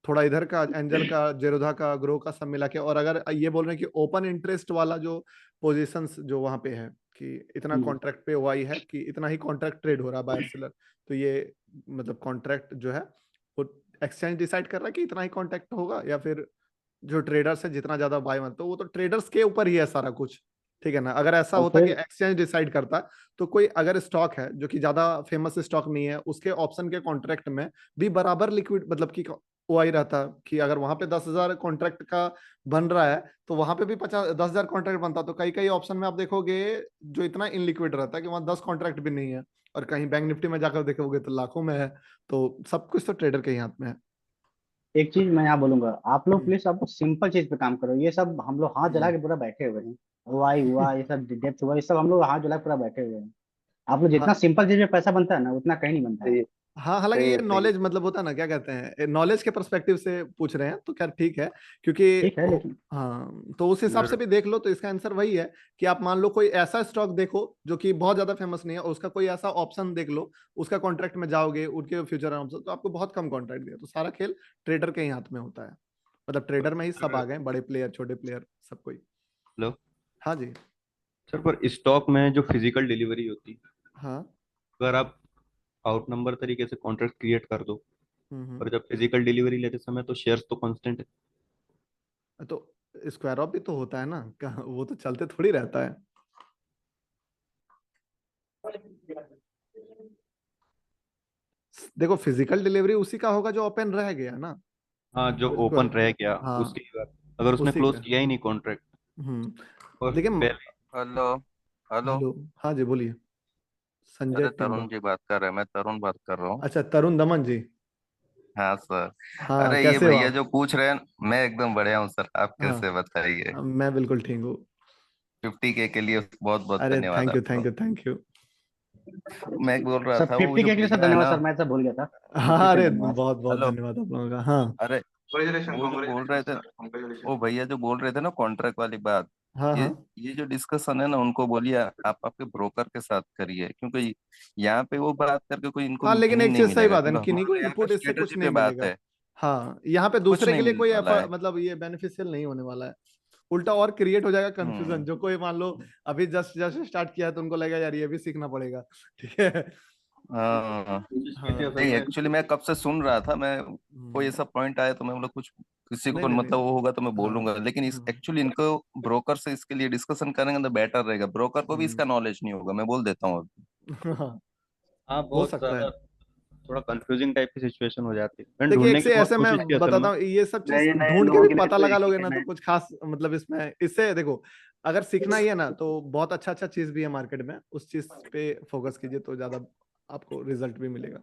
थोड़ा इधर का एंजल का, जेरोधा का, ग्रो का सब मिला के। और अगर ये बोल रहे हैं कि ओपन इंटरेस्ट वाला जो पोजीशंस जो वहां पे है कि इतना कॉन्ट्रैक्ट पे हुआ ही है, कि इतना ही कॉन्ट्रैक्ट ट्रेड हो रहा है बायर सेलर, तो ये मतलब कॉन्ट्रैक्ट जो है वो एक्सचेंज डिसाइड कर रहा है कि इतना ही कॉन्ट्रैक्ट होगा, या फिर जो ट्रेडर्स है जितना ज्यादा बाय मत, तो वो तो ट्रेडर्स के ऊपर ही है सारा कुछ, ठीक है ना। अगर ऐसा और होता कि फिर एक्सचेंज डिसाइड करता, तो कोई अगर स्टॉक है जो कि ज्यादा फेमस स्टॉक नहीं है, उसके ऑप्शन के कॉन्ट्रैक्ट में भी बराबर लिक्विड मतलब कि वो आई रहता कि अगर वहां पे 10,000 कॉन्ट्रैक्ट का बन रहा है तो वहां पे भी 10,000 कॉन्ट्रैक्ट बनता। तो कई कई ऑप्शन में आप देखोगे जो इतना इनलिक्विड रहता है कि वहां 10 कॉन्ट्रैक्ट भी नहीं है, और कहीं बैंक निफ्टी में जाकर देखोगे तो लाखों में है। तो सब कुछ तो ट्रेडर के ही हाथ में है। एक चीज मैं यहाँ बोलूंगा, आप लोग प्लीज आप सिंपल चीज पे काम करो। ये सब हम लोग हाथ जला के पूरा बैठे हुए हैं, वाई हुआ ये सब, डेप्थ हुआ, ये सब हम लोग हाथ जला के पूरा बैठे हुए हैं। आप लोग जितना हाँ सिंपल चीज में पैसा बनता है ना, उतना कहीं नहीं बनता है। हाँ, हालांकि सही ये है, सही है। नॉलेज मतलब होता है ना, क्या कहते हैं, नॉलेज के पर्सपेक्टिव से पूछ रहे हैं तो खैर ठीक है, क्योंकि ठीक है लेकिन हाँ, तो उस हिसाब से भी देख लो तो इसका आंसर वही है कि आप मान लो कोई ऐसा स्टॉक देखो जो कि बहुत ज्यादा फेमस नहीं है, और उसका कोई ऐसा ऑप्शन देख लो, उसका कॉन्ट्रैक्ट में जाओगे, उनके फ्यूचर ऑप्शन, तो आपको बहुत कम कॉन्ट्रैक्ट दिया। तो सारा खेल ट्रेडर के ही हाथ में होता है, मतलब ट्रेडर में ही सब आ गए, बड़े प्लेयर, छोटे प्लेयर, सब कोई। हेलो हाँ जी। सर, पर स्टॉक में जो फिजिकल डिलीवरी होती है, हाँ। अगर आप आउट नंबर तरीके से कॉन्ट्रैक्ट क्रिएट कर दो, हम्म। और जब फिजिकल डिलीवरी लेते समय तो शेयर्स तो कांस्टेंट है। तो स्क्वायर ऑफ भी तो होता है ना, वो तो चलते थोड़ी रहता है। देखो, फिजिकल डिलीवरी उसी का होगा जो ओपन रह गया ना, हाँ, जो उसको। ओपन रह गया हाँ, उसकी बात, अगर उसने उसी क्लोज का। किया ही नहीं कॉन्ट्रैक्ट और देखिए पहले। हेलो। हेलो। हेलो। हाँ जी, बोलिए। संजय अरे टेम्बा। तरुण जी बात कर रहे हैं, मैं तरुण बात कर रहा हूँ। अच्छा, तरुण दमन जी। हाँ सर। हाँ, अरे ये कैसे हो भैया आप? जो पूछ रहे हैं, मैं एकदम बढ़िया हूँ सर, आप कैसे हाँ, बताइए। मैं बिल्कुल ठीक हूँ। 50K के लिए बहुत बहुत अरे धन्यवाद थैंक यू, आपको। Thank you, thank you. मैं बोल रहा सर था वो 50 जो के लिए सर भैया है धन्यवाद ना। सर, मैं सब भूल गया था। हाँ, 50 अरे धन्यवाद। बहुत बहुत हेलो। धन्यवाद आप लोगों का। हाँ अरे Congratulations, वो जो बोल रहे थे, congratulations. वो भैया जो बोल रहे थे ना कॉन्ट्रैक्ट वाली बात, हाँ ये हाँ ये जो डिस्कशन है ना, उनको बोलिए आप आपके ब्रोकर के साथ करिए, क्योंकि यहाँ पे वो बात करके कोई इनको हाँ, लेकिन मीनिंग एक नहीं चीज सही मिलेगा, बात है, क्योंकि किन्हीं को हमारा यहाँ पे इनपुट इससे कुछ स्ट्रेटेजी नहीं पे बात मिलेगा। है। हाँ, यहाँ पे कुछ दूसरे नहीं के लिए मिलने कोई वाला है। मतलब ये बेनिफिशियल नहीं होने वाला है। उल्टा और क्रिएट हो जाएगा कंफ्यूजन, हम्म। जो कोई मान लो अभी जस्ट जस्ट स्टार्ट किया है तो उनको लगेगा यार ये भी सीखना पड़ेगा। ठीक है। हाँ कोशिश की थी हाँ। असल नहीं, में। एक्चुअली मैं कब से सुन रहा था, मैं कोई हम्म, ऐसा पॉइंट आया तो मैं बोला कुछ किसी नहीं को नहीं मतलब नहीं। वो होगा तो मैं हाँ। बोलूंगा, लेकिन इस एक्चुअली इनको ब्रोकर से इसके लिए डिस्कशन करेंगे तो बेटर रहेगा। ब्रोकर को भी हम्म, इसका नॉलेज नहीं होगा, मैं बोल देता हूँ अभी। हाँ, हाँ, हो बहुत सकता ज्यादा है। थोड़ा कंफ्यूजिंग टाइप की सिचुएशन हो जाती है। मैंने देखिए, एक ढूंढने की से बहुत ऐसे मैं कोशिश की असल बताता में। हूँ, ये सब चीज नए नए ढूंढ के लोगों भी के लिए पता तो लगा एक ही लोगे ना कहना तो है। कुछ खास मतलब इसमें, इससे देखो, अगर सीखना ही है ना तो बहुत अच्छा अच्छा चीज भी है मार्केट में, उस चीज पे फोकस कीजिए तो ज्यादा आपको रिजल्ट भी मिलेगा।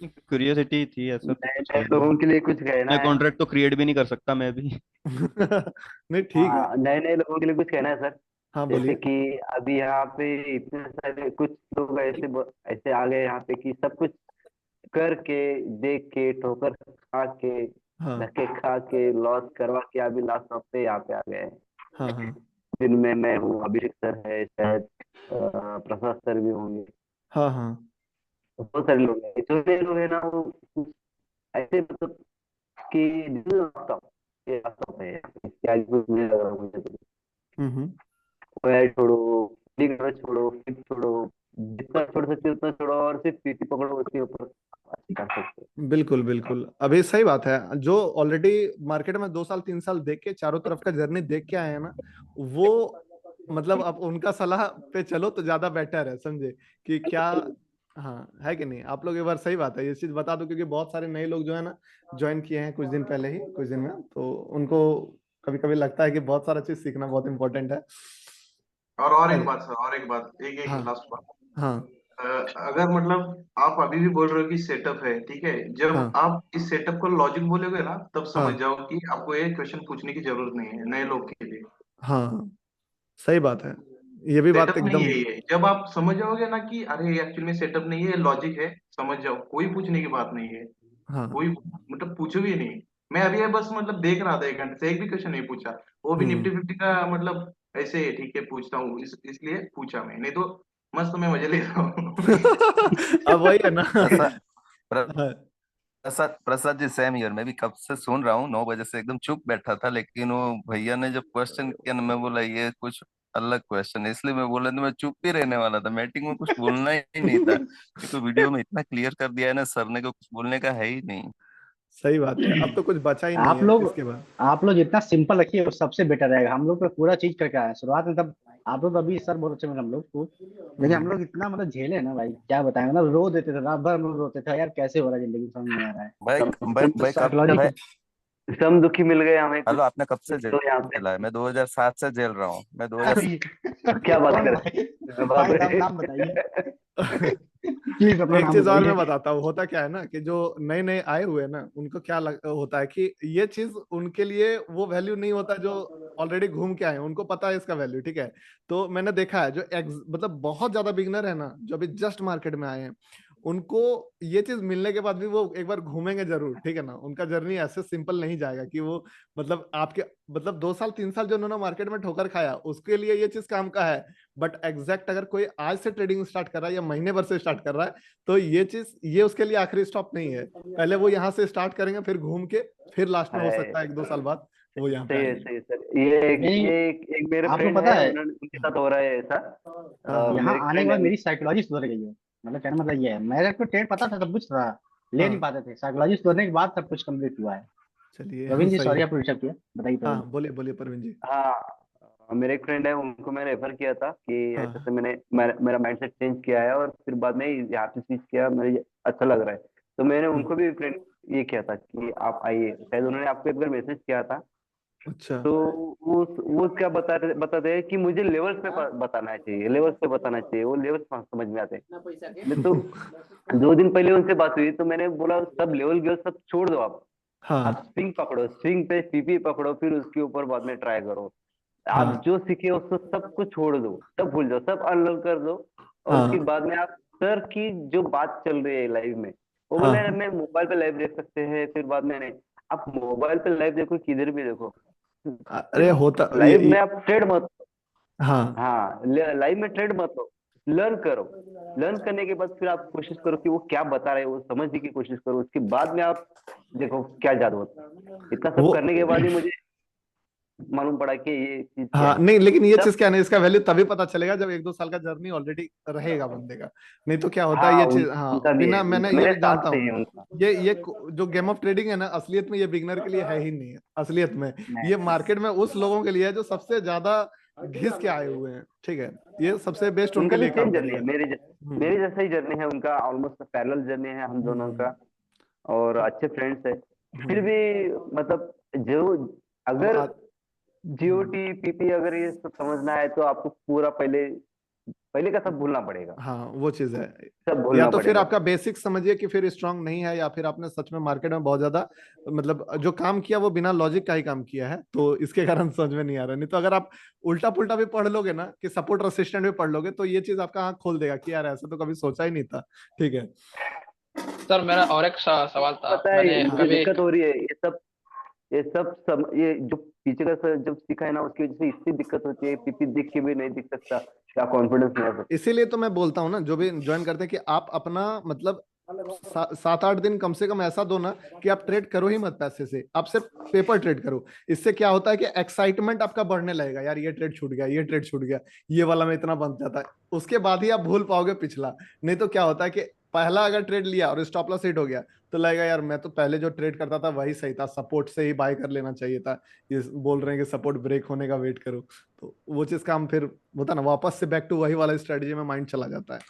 क्यूरियोसिटी थी, ऐसा तो नए कुछ नए है नहीं। लोगों के लिए कुछ कहना मैं है। कॉन्ट्रैक्ट तो क्रिएट भी नहीं कर सकता मैं भी। नहीं, ठीक है। हाँ, नए नए लोगों के लिए कुछ कहना है सर। हाँ, जैसे बोलिए। कि अभी यहाँ पे इतने सारे कुछ लोग ऐसे आ गए यहाँ पे कि सब कुछ करके, देख के, ठोकर खा के, हाँ धक्के खा के, लॉस करवा के अभी लास्ट हफ्ते यहाँ पे आ गए हैं। हाँ हाँ जिनमें मैं हूँ, अभिषेक सर है शायद, प्रसाद सर भी होंगे। हाँ हाँ बहुत सारे लोग हैं, जो नए लोग हैं ना वो ऐसे मतलब कि ये laptop है, इसके आगे कुछ नहीं लग रहा मुझे तो। हम्म। पैर छोड़ो, लीग छोड़ो, फिट छोड़ो, जितना छोड़ सकते हो उतना छोड़ो, और सिर्फ पीटी पकड़ो, उसके ऊपर कर सकते हो। बिल्कुल बिल्कुल, अभी सही बात है। जो ऑलरेडी मार्केट में 2 साल 3 साल देख के चारों तरफ का जर्नी देख के आए हैं ना, वो मतलब अब उनका सलाह पे चलो तो ज्यादा बेटर है, समझे कि क्या। हाँ है कि नहीं, आप लोग एक बार, सही बात है, ये चीज बता दो, क्योंकि बहुत सारे नए लोग जो है ना ज्वाइन किए हैं कुछ दिन पहले ही, कुछ दिन में, तो उनको कभी कभी लगता है कि बहुत सारा चीज सीखना बहुत इंपॉर्टेंट है। और एक बात सर, और एक बात, एक हाँ लास्ट बात। हाँ अगर मतलब आप अभी भी बोल रहे हो कि सेटअप है, ठीक है, जब हाँ आप इस सेटअप को लॉजिक बोलोगे ना, तब समझ हाँ जाओ कि आपको ये क्वेश्चन पूछने की जरूरत नहीं है नए लोग के लिए। हाँ, सही बात है, ये भी बात सेटअप में एकदम। यही है, जब आप समझ जाओगे ना कि अरे एक्चुअली में सेटअप नहीं है, लॉजिक है, समझ जाओ, कोई पूछने की बात नहीं है, हाँ कोई मतलब पूछोगे ही नहीं। मैं अभी बस मतलब देख रहा था, 1 घंटे से एक भी क्वेश्चन नहीं पूछा, वो भी हम्म। निफ्टी फिफ्टी का, मतलब ऐसे ही ठीक है पूछता हूँ, इसलिए पूछा मैं, नहीं तो मस्त मैं मजे ले रहा हूँ। अब वही है ना। प्रसाद प्र- हाँ, प्रसाद जी, सेम ईयर मैं भी कब से सुन रहा हूँ, 9 बजे से एकदम चुप बैठा था, लेकिन वो भैया ने जब क्वेश्चन किया ना, मैं बोला ये कुछ अलग क्वेश्चन है, इसलिए मैं बोला, तो मैं चुप ही रहने वाला था, मीटिंग में कुछ बोलना ही नहीं था, क्योंकि वीडियो में इतना क्लियर कर दिया है ना सर ने कि कुछ बोलने का है ही नहीं। सही बात है, अब तो कुछ बचा ही नहीं आप है लोग इसके बाद। आप लोग जितना सिंपल रखिए वो सबसे बेटर रहेगा। हम लोग तो पूरा चीज करके आए हैं शुरुआत में, तब आप लोग तो अभी सर बहुत अच्छे मिले हम लोग को, लेकिन हम लोग इतना मतलब झेले ना भाई, क्या बताएं, मतलब रो देते थे, रात भर हम लोग रोते थे यार, कैसे हो रहा है जिंदगी, समझ नहीं आ रहा है। भाई सब भाई कब साइकोलॉजी भाई, सम दुखी मिल गए हमें कुछ हेलो, आपने कब से तो यहाँ पे। झेला है? मैं 2007 से झेल रहा हूँ, मैं 2000 अभी क्या बात कौन कर भाई? बाप भाई रे। नाम बताइए, प्लीज अपना एक नाम चीज और मैं बताइए। बताता हूँ, होता क्या है ना कि जो नए नए आए हुए हैं ना, उनको क्या होता है कि ये चीज उनके लिए वो वैल्यू नहीं होता, जो ऑलरेडी घूम के आए हैं उनको पता है इसका वैल्यू, ठीक है। तो मैंने देखा है जो मतलब बहुत ज्यादा बिगनर है ना, जो अभी जस्ट मार्केट में आए हैं, उनको ये चीज मिलने के बाद भी वो एक बार घूमेंगे जरूर, ठीक है ना। उनका जर्नी ऐसे सिंपल नहीं जाएगा कि वो मतलब आपके मतलब 2 साल 3 साल जो उन्होंने मार्केट में ठोकर खाया उसके लिए ये चीज काम का है। बट एग्जैक्ट अगर कोई आज से ट्रेडिंग स्टार्ट कर रहा है या महीने भर से स्टार्ट कर रहा है, तो ये चीज ये उसके लिए आखिरी स्टॉप नहीं है। पहले वो यहाँ से स्टार्ट करेंगे, फिर घूम के, फिर लास्ट में हो है सकता है 1-2 साल बाद वो यहाँ पे सही है आएंगे। सही है सर। ये नहीं, एक मेरे आपको फ्रेंड पता है, है उन्होंने उनके साथ हो रहा है ऐसा। हाँ यहाँ मेरे एक आने के फ्रेंड बाद है। मेरी साइकोलॉजी सुधर गई है। मतलब कहना मतलब ये है, मेरे को ट्रेड पता था, सब कुछ था, ले नहीं हाँ, पाते थे, साइकोलॉजी सुधरने के बाद सब कुछ कंप्लीट हुआ है। चलिए प्रवीण जी सही सॉरी, है। आप डिस्टर्ब किया, बताइए प्रवीण। हाँ बोलिए बोलिए प्रवीण जी। हाँ, मेरे एक फ्रेंड है, उनको मैंने रेफर किया था कि ऐसे हाँ ऐसे मेरा माइंडसेट चेंज किया है, और फिर बाद में यहाँ पे स्विच किया, मुझे ये अच्छा लग रहा है। तो मैंने उनको भी फ्रेंड ये किया था कि आप आइए, शायद उन्होंने आपको एक बार मैसेज किया था। अच्छा। तो वो क्या बताते हैं कि मुझे लेवल्स पे बताना चाहिए, लेवल्स पे बताना चाहिए, वो लेवल्स समझ में आते हैं। मैं तो 2 दिन पहले उनसे बात हुई, तो मैंने बोला सब लेवल गेवल सब छोड़ दो आप हाँ स्विंग पकड़ो, स्विंग पे पीपी पकड़ो, फिर उसके ऊपर बाद में ट्राई करो। आप हाँ जो सीखे उसको सबको छोड़ दो, सब भूल जाओ, सब अनलर्न कर दो, और उसके हाँ बाद में आप सर की जो बात चल रही है लाइव में, वो बोले हाँ। मैं मोबाइल पे लाइव देख सकते हैं, फिर बाद में नहीं, आप मोबाइल पे लाइव देखो, किधर भी देखो, अरे होता लाइव में आप ट्रेड मत, हाँ हाँ लाइव में ट्रेड मत हो, लर्न करो। लर्न करने के बाद फिर आप कोशिश करो कि वो क्या बता रहे हैं वो समझने की कोशिश करो, उसके बाद में आप देखो क्या जादू होता है। इतना सब वो करने के बाद ही मुझे मालूम पड़ा कि ये चीज क्या हाँ है। नहीं, लेकिन ये चीज तब क्या नहीं, इसका वैल्यू तभी पता चलेगा जब 1-2 साल का जर्नी ऑलरेडी रहेगा बंदे का। नहीं तो क्या होता है हाँ ये चीज, हाँ उनका भी है, बिना, मैंने ये मेरे भी जानता साथ से हूँ। है उनका। ये जो गेम ऑफ ट्रेडिंग है ना, असलियत में ये बिगनर के लिए है ही नहीं है। असलियत में ये नहीं मार्केट में उस लोगों के लिए है जो सबसे ज्यादा घिस के आए हुए हैं, ठीक है। ये सबसे बेस्ट उनके उनका भी लिए काम सेम जर्नी करेगा। है, मेरे जैसा ही जर्नी है उनका, ऑलमोस्ट पैरेलल जर्नी है हम दोनों हम्म का, और अच्छे फ्रेंड्स है। फिर हम्म। भी मतलब जो अब अगर जीओटी पीपी अगर ये सब समझना है तो आपको पूरा पहले पहले का सब भूलना पड़ेगा, हाँ वो चीज है। सब या भूलना तो फिर पड़ेगा। आपका बेसिक समझिए कि फिर स्ट्रांग नहीं है, या फिर आपने सच में मार्केट में बहुत ज्यादा मतलब जो काम किया वो बिना लॉजिक का ही काम किया है, तो इसके कारण समझ में नहीं आ रहा। नहीं तो अगर आप उल्टा पुल्टा भी पढ़ लोगे ना, कि सपोर्ट रेसिस्टेंट भी पढ़ लोगे, तो ये चीज आपका आंख खोल देगा कि यार ऐसा तो कभी सोचा ही नहीं था, ठीक है। सर मेरा और एक सवाल था, पता है मैंने मुझे कभी दिक्कत हो रही है, ये जो पीछे का जब सीखा है ना, उसकी वजह से इससे दिक्कत होती है, पीपी दिख के भी नहीं दिख सकता, क्या कॉन्फिडेंस नहीं आ सकता। इसीलिए तो मैं बोलता हूँ ना, जो भी ज्वाइन करते हैं, कि आप अपना मतलब 7-8 दिन कम से कम ऐसा दो ना कि आप ट्रेड करो ही मत पैसे से, आप सिर्फ पेपर ट्रेड करो। इससे क्या होता है कि एक्साइटमेंट आपका बढ़ने लगेगा, यार ये ट्रेड छूट गया, ये ट्रेड छूट गया, ये वाला में इतना बन जाता है, उसके बाद ही आप भूल पाओगे पिछला। नहीं तो क्या होता है कि पहला अगर ट्रेड लिया और स्टॉप लॉस हिट हो गया तो लगेगा यार मैं तो पहले जो ट्रेड करता था वही सही था, सपोर्ट से ही बाय कर लेना चाहिए था, ये बोल रहे हैं कि सपोर्ट ब्रेक होने का वेट करो, तो वो चीज का हम फिर होता ना वापस से बैक टू वही वाला स्ट्रेटजी में माइंड चला जाता है।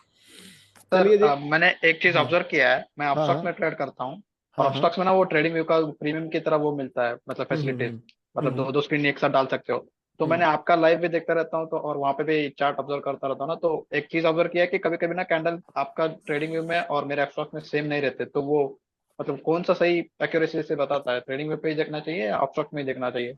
चलिए जी। मैंने एक चीज ऑब्जर्व किया है, मैं अपस्टॉक्स में ट्रेड करता हूँ और अपस्टॉक्स में ना वो ट्रेडिंग व्यू का प्रीमियम की तरह वो मिलता है, मतलब फैसिलिटीज, मतलब दो स्क्रीन एक साथ डाल सकते हो। तो मैंने आपका लाइव भी देखता रहता हूँ तो, और वहाँ पे भी चार्ट ऑब्जर्व करता रहता हूँ ना, तो एक चीज ऑब्जर्व किया है कि कभी कभी ना कैंडल आपका ट्रेडिंग व्यू में और मेरे अपस्टॉक्स में सेम नहीं रहते, तो वो मतलब कौन सा सही एक्यूरेसी से बताता है, ट्रेडिंग व्यू पे ही देखना चाहिए या अपस्टॉक्स में ही देखना चाहिए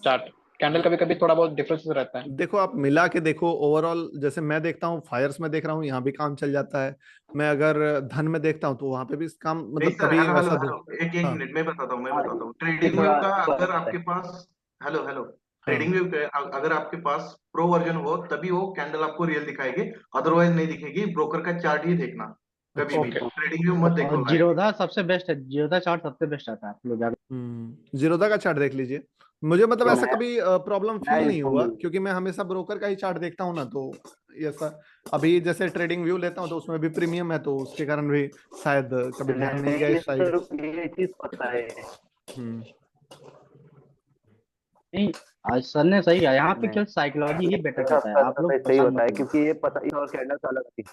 चार्ट? कैंडल कभी कभी थोड़ा बहुत डिफरेंस रहता है। देखो आप मिला के देखो, ओवरऑल जैसे मैं देखता हूँ फायर्स में देख रहा हूँ, यहाँ भी काम चल जाता है। मैं अगर धन में देखता हूँ तो वहां पे भी काम नहीं मतलब सर, कभी हेलो वैसा हेलो एक एक हाँ मिनट मैं बताता हूँ ये ट्रेडिंग व्यू थोड़ा का अगर ऊपर आपके है। पास हेलो हेलो हाँ ट्रेडिंग व्यू अगर आपके पास प्रो वर्जन हो तभी वो कैंडल आपको रियल दिखाएगी, अदरवाइज नहीं दिखेगी। ब्रोकर का चार्ट ही देखना कभी भी, अच्छा। ट्रेडिंग व्यू मत देखो और लाइव। जीरोधा सबसे बेस्ट है, जीरोधा चार्ट सबसे बेस्ट आता है, आप लोग जाकर जीरोधा का चार्ट देख लीजिए। मुझे मतलब ऐसा नया कभी प्रॉब्लम नया फील नहीं हुआ इंस्टॉलमेंट क्योंकि मैं हमेशा ब्रोकर का ही चार्ट देखता हूँ ना, तो ऐसा अभी जैसे ट्रेडिंग व्यू लेता हूँ तो उसमें भी प्रीमियम है, तो उसके कारण भी शायद कभी ध्यान नहीं गया इस साइड। ये चीज पता है। नहीं, आज सर ने सही कहा, यहाँ पे नहीं, केवल साइकोलॉजी ही बेटर आपका करता है, आप लोग सही परेशान मत बताया होइए। क्योंकि ये पता और कैंडल्स अलग थी।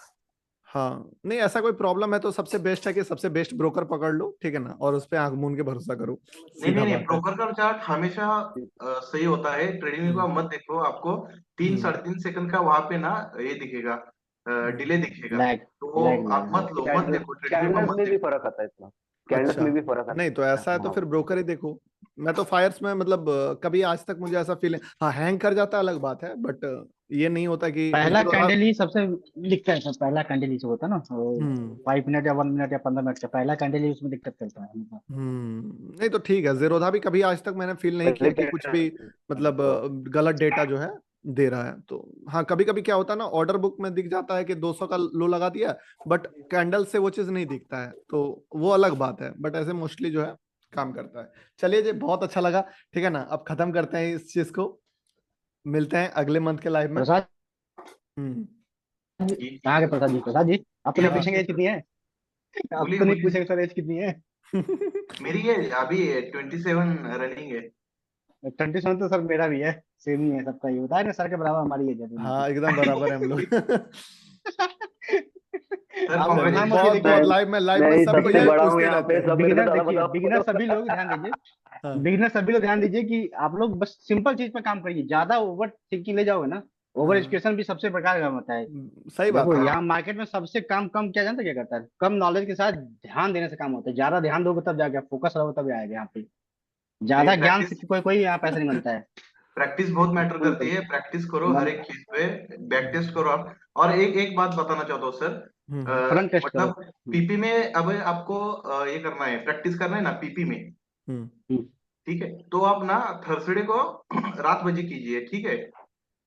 हाँ नहीं ऐसा कोई प्रॉब्लम है तो सबसे बेस्ट है कि सबसे बेस्ट ब्रोकर पकड़ लो, ठीक है ना, और उस पे आंख मूंद के भरोसा करो, नहीं सीधा नहीं नहीं, बात है। ब्रोकर का चार्ट हमेशा सही होता है। ट्रेडिंग व्यू का मत देखो, आपको 3-3.5 सेकंड का वहां पे ना ये दिखेगा, डिले दिखेगा, लैग तो वो लैग आप मत लो, मत देखो ट्रेडिंग व्यू का कैंडल्स मत में भी देखो। फर्क आता है इसमें, कैंडल्स अच्छा में भी फर्क नहीं तो ऐसा है आता तो है। फिर ब्रोकर ही देखो। मैं तो फायर्स में मतलब कभी आज तक मुझे ऐसा फील हाँ हैंग कर जाता है अलग बात है, बट ये नहीं होता कि पहला जीरो कैंडल ही सबसे दिक्कत है, पहला कैंडल ही से होता है ना, 5 मिनट या 1 मिनट या 15 मिनट का पहला कैंडल ही उसमें दिक्कत करता है हमेशा। नहीं तो ठीक है, जीरोधा भी कभी आज तक मैंने फील नहीं किया कि कुछ भी मतलब गलत डेटा जो है दे रहा है। तो हाँ कभी कभी क्या होता है ना, ऑर्डर बुक में दिख जाता है कि 200 का लो लगा दिया, बट कैंडल से वो चीज नहीं दिखता है, तो वो अलग बात है, बट ऐसे मोस्टली जो है काम करता है। चलिए जी बहुत अच्छा लगा, ठीक है ना, अब खत्म करते हैं इस चीज को, मिलते हैं अगले मंथ के लाइव में। प्रसाद जी कहाँ के प्रसाद जी? प्रसाद जी आपको नहीं पूछेंगे एज कितनी है? आप बोलिए तो नहीं बोलिए। पूछेंगे सर एज कितनी है? मेरी है अभी 27 रनिंग है। 27 तो सर मेरा भी है, सेम ही है सबका, ये बताया ना सर के बराबर हमारी एज है। हाँ एकदम बराबर है हम लोग। सर आप लोग हाँ मत बहुत देखिए, बहुत लाइव में सबको सबसे यही बड़ा हूँ पूछते यहाँ रहते पे, हैं। सब मेरे से बिगिनर ज्यादा देखिए, बताओ। बिगिनर सभी लोग ध्यान दीजिए, बिगिनर सभी लोग ध्यान दीजिए कि आप लोग बस सिंपल चीज पे काम करिए, ज्यादा ओवर थिंकिंग ले जाओगे ना, ओवर एजुकेशन भी सबसे प्रकार का होता है। सही बात देखो है। यहाँ मार्केट में सबसे कम कम क्या जानते क्या करता है, कम नॉलेज के साथ ध्यान देने से काम होता है, ज्यादा ध्यान दोगे तब जाके फोकस रहोगे तब आएगा यहाँ पे, ज्यादा ज्ञान से कोई यहाँ पैसा नहीं बनता है। प्रैक्टिस बहुत मैटर करती है, प्रैक्टिस करो हर एक चीज पे, बैक टेस्ट करो आप। और एक बात बताना चाहता हूँ सर, फ्रंट टेस्ट करो। मतलब पीपी में अब आपको ये करना है, प्रैक्टिस करना है ना पीपी में, ठीक है, तो आप ना थर्सडे को रात बजे कीजिए, ठीक है,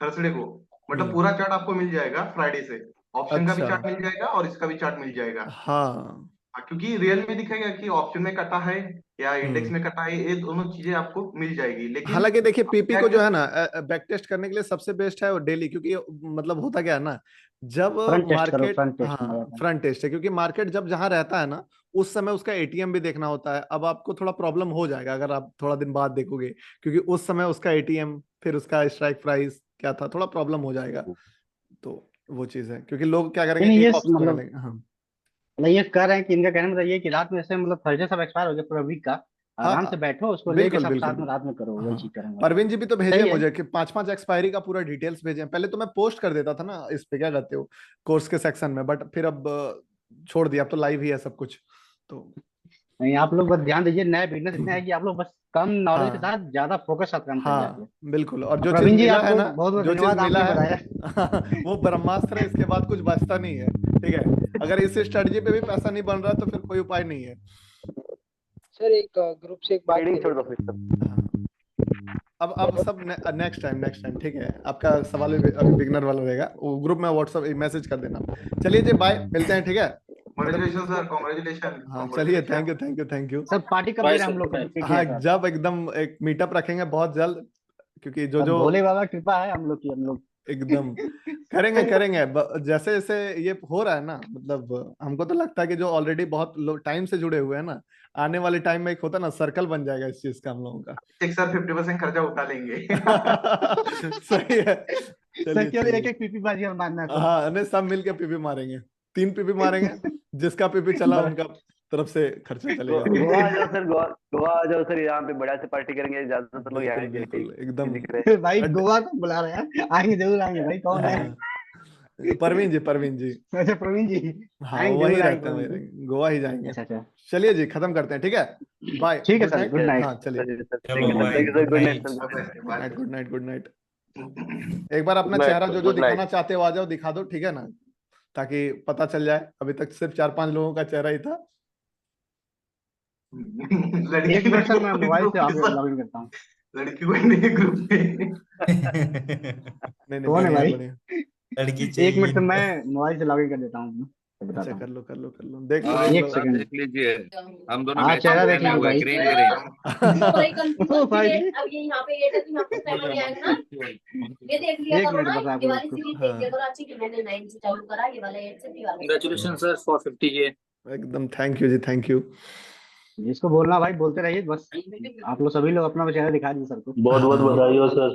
थर्सडे को मतलब पूरा चार्ट आपको मिल जाएगा फ्राइडे से, ऑप्शन का भी अच्छा चार्ट मिल जाएगा और इसका भी चार्ट मिल जाएगा। हाँ क्योंकि रियल में दिखेगा कि ऑप्शन में कटा है या इंडेक्स में कटा है, ये दोनों चीजें आपको मिल जाएगी। लेकिन हालांकि देखिए पीपी को जो है क्या ना बैक टेस्ट करने के लिए सबसे बेस्ट है वो डेली, क्योंकि मतलब होता क्या है ना, जब फ्रंट टेस्ट करो, मार्केट फ्रंट टेस्ट में आ हाँ जाता है। फ्रंट टेस्ट है, क्योंकि मार्केट जब जहां रहता है ना उस समय उसका एटीएम भी देखना होता है। अब आपको थोड़ा प्रॉब्लम हो जाएगा अगर आप थोड़ा दिन बाद देखोगे, क्योंकि उस समय उसका एटीएम फिर उसका स्ट्राइक प्राइस क्या था, थोड़ा प्रॉब्लम हो जाएगा। तो वो चीज है, क्योंकि लोग क्या करेंगे नहीं ये एक ऑप्शन लगा मतलब लेंगे। हाँ ये कह रहे हैं कि इनका कहना मतलब ये कि रात में जैसे मतलब थर्सडे सब एक्सपायर हो गया पूरा वीक का, आराम से हाँ बैठो उसको लेके बिल्कुल सब साथ बिल्कुल। में रात में करो, वही चीज हाँ करेंगे। परवीन जी भी तो भेजे सही है। मुझे कि 5-5 एक्सपायरी का पूरा डिटेल्स भेजे। पहले तो मैं पोस्ट कर देता था ना इस पे, क्या कहते हो, कोर्स के सेक्शन में, बट फिर अब छोड़ दिया, अब तो लाइव ही है सब कुछ। तो नहीं आप लोग बस ध्यान दीजिए, नए बिजनेस इतने है कि आप लोग बस कम नॉलेज के हाँ साथ ज्यादा फोकस साथ काम कर जाइए। हाँ बिल्कुल, और जो चीज प्रवीण जी मिला है आपको ना, बहुत बहुत जो चीज धन्यवाद, मिला आपने है बताया। वो ब्रह्मास्त्र है, इसके बाद कुछ बचता नहीं है, ठीक है। अगर इस स्ट्रेटजी पे भी पैसा नहीं बन रहा तो फिर कोई उपाय नहीं है। सर एक ग्रुप से एक बात ट्रेडिंग छोड़ दो करी फिर सब। अब सब नेक्स्ट टाइम ठीक है, आपका सवाल भी अभी बिगनर वाला रहेगा, वो ग्रुप में व्हाट्सएप मैसेज कर देना। चलिए जी बाय, मिलते हैं, ठीक है। Congratulation sir, congratulation. हाँ चलिए, थैंक यू। सब पार्टी कब दे रहे हैं हम लोग को? हाँ जब एकदम एक मीटअप रखेंगे बहुत जल्द, क्योंकि जो भोले बाबा कृपा है हम लोग की, हम लोग एकदम करेंगे करेंगे। जैसे जैसे ये हो रहा है ना, मतलब हमको तो लगता है कि जो ऑलरेडी बहुत टाइम से जुड़े हुए हैं ना, आने वाले टाइम में एक होता है ना सर्कल बन जाएगा इस चीज का हम लोगों का। सर 50% खर्चा उठा लेंगे। सही है, चलिए केवल चलिए। एक एक पीपी बाजी हम मारना है हाँ नहीं, सब मिलके पीपी मारेंगे, 3 पीपी मारेंगे, जिसका पीपी चला उनका तरफ से खर्चा चलेगा। गोवा आ जाओ सर, गोवा आ जाओ सर, यहाँ पे बड़ा से पार्टी करेंगे, ज्यादातर लोग यहाँ बिल्कुल आएंगे। बिल्कुल एकदम। भाई गोवा को बुला रहे हैं, आएंगे जरूर आएंगे भाई। कौन है? परवीन जी, परवीन जी। अच्छा प्रवीण जी, हाँ आएंगे वही जरूर रहते हैं, आएंगे। वही रहेंगे, गोवा ही जाएंगे। अच्छा अच्छा, चलिए जी, खत्म करते हैं, ठीक है, बाय, ठीक है गुड सर, गुड नाइट। हाँ चलिए, चलो भाई, good night good sir. Good night, good night, good night. एक बार अपना Good night, चेहरा जो जो good night. दिखाना चाहते हो आ जाओ, दिखा दो, ठीक है ना, ताकि पता चल जाए। अभी तक सिर्फ 4-5 लोगों का चेहरा ही था। एक मिनट सर, मैं मोबाइल से आगे लॉग इन करता हूँ। लड़की को नहीं ग्रुप में। नहीं नहीं, कौन है बढ़िया भाई? बढ़िया। लड़की एक चाहिए मिनट सर, इनको। मैं मोबाइल से लॉग इन कर देता हूँ, तो बताता अच्छा हूँ। कर लो कर लो कर लो, देख लो हाँ देख एक लो। सेकंड। देख लीजिए, हम दोनों हाँ मैचिंग चेहरा देख पहने लीजिए हुए भाई। Green green. ओ भाई, अब ये यहाँ पे ये है कि यहाँ पे मेमोरी आएगा ना, ये देख लिया एक करो मिनट ना, बस आप ये वाली इसको। सीरीज देख लिया करो अच्छी, कि मैंने 9 से चालू करा, ये वाला 8 से भी वाला। Congratulations sir for 50K. एकदम thank you ji, thank you. जिसको बोलना भाई बोलते रहिए बस। आप लोग सभी लोग अपना चेहरा दिखा दीजिए सर को। बहुत बहुत हाँ बधाई हो सर।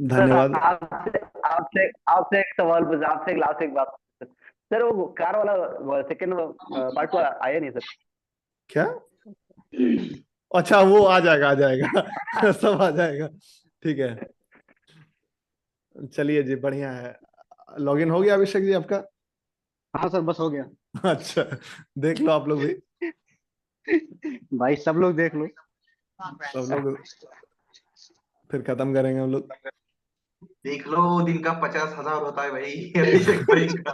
धन्यवाद। आपसे आपसे एक सवाल पूछा, आपसे एक लास्ट एक बात सर, वो कार वाला सेकंड पार्ट को आया नहीं सर? क्या? अच्छा वो आ जाएगा, आ जाएगा सब आ जाएगा, ठीक है। चलिए जी, बढ़िया है। लॉगिन हो गया अभिषेक जी आपका? हाँ सर बस हो गया। अच्छा, देख लो आप लोग भी, भाई सब लोग देख लो। सब लोग, फिर खत्म करेंगे हम लोग। देख लो, दिन का 50,000 होता है भाई अभिषेक भाई का।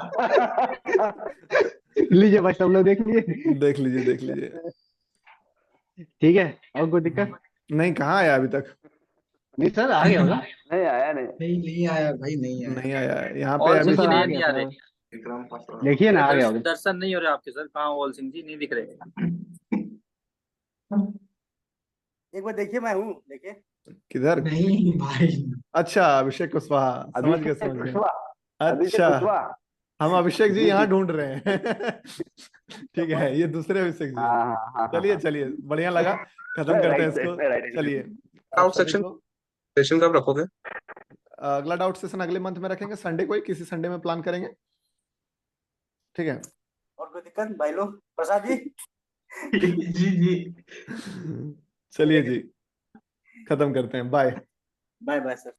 लीजिए भाई, सब लोग देख लिए। देख लीजिए देख लीजिए। ठीक है, और कोई दिक्कत? नहीं, कहाँ आया अभी तक? नहीं सर, आ गया होगा। नहीं आया, नहीं नहीं आया भाई, नहीं आया। नहीं आया यहाँ पे ऑल अभी। सिंह जी सर, आ नहीं गया आ सर। रहे। विक्रम पासवान। देखिए ना, आ गया होगा। दर्शन नहीं हो रहे आपके सर, कहाँ ऑल सिंह जी नहीं दिख रहे। एक बार देखिए, मैं हूँ, देखिए। किधर? नहीं भाई, अच्छा, अभिषेक कुशवाहा, समझ गए समझ गए। अभिषेक अच्छा, कुशवाहा। हम अभिषेक जी यहाँ ढूंढ रहे हैं ठीक है, ये दूसरे अभिषेक जी हैं। चलिए चलिए, बढ़िया लगा, खत्म करते हैं इसको। चलिए, आप डाउट सभी सेक्शन को सेशन कब रखोगे? अगला डाउट सेशन अगले मंथ में रखेंगे, संडे को ही, किसी संडे में प्लान करेंगे, ठीक है। और कोई दिक्कत भाई लोग? प्रसाद जी। जी जी, चलिए जी, खत्म करते हैं, बाय। Bye bye sir.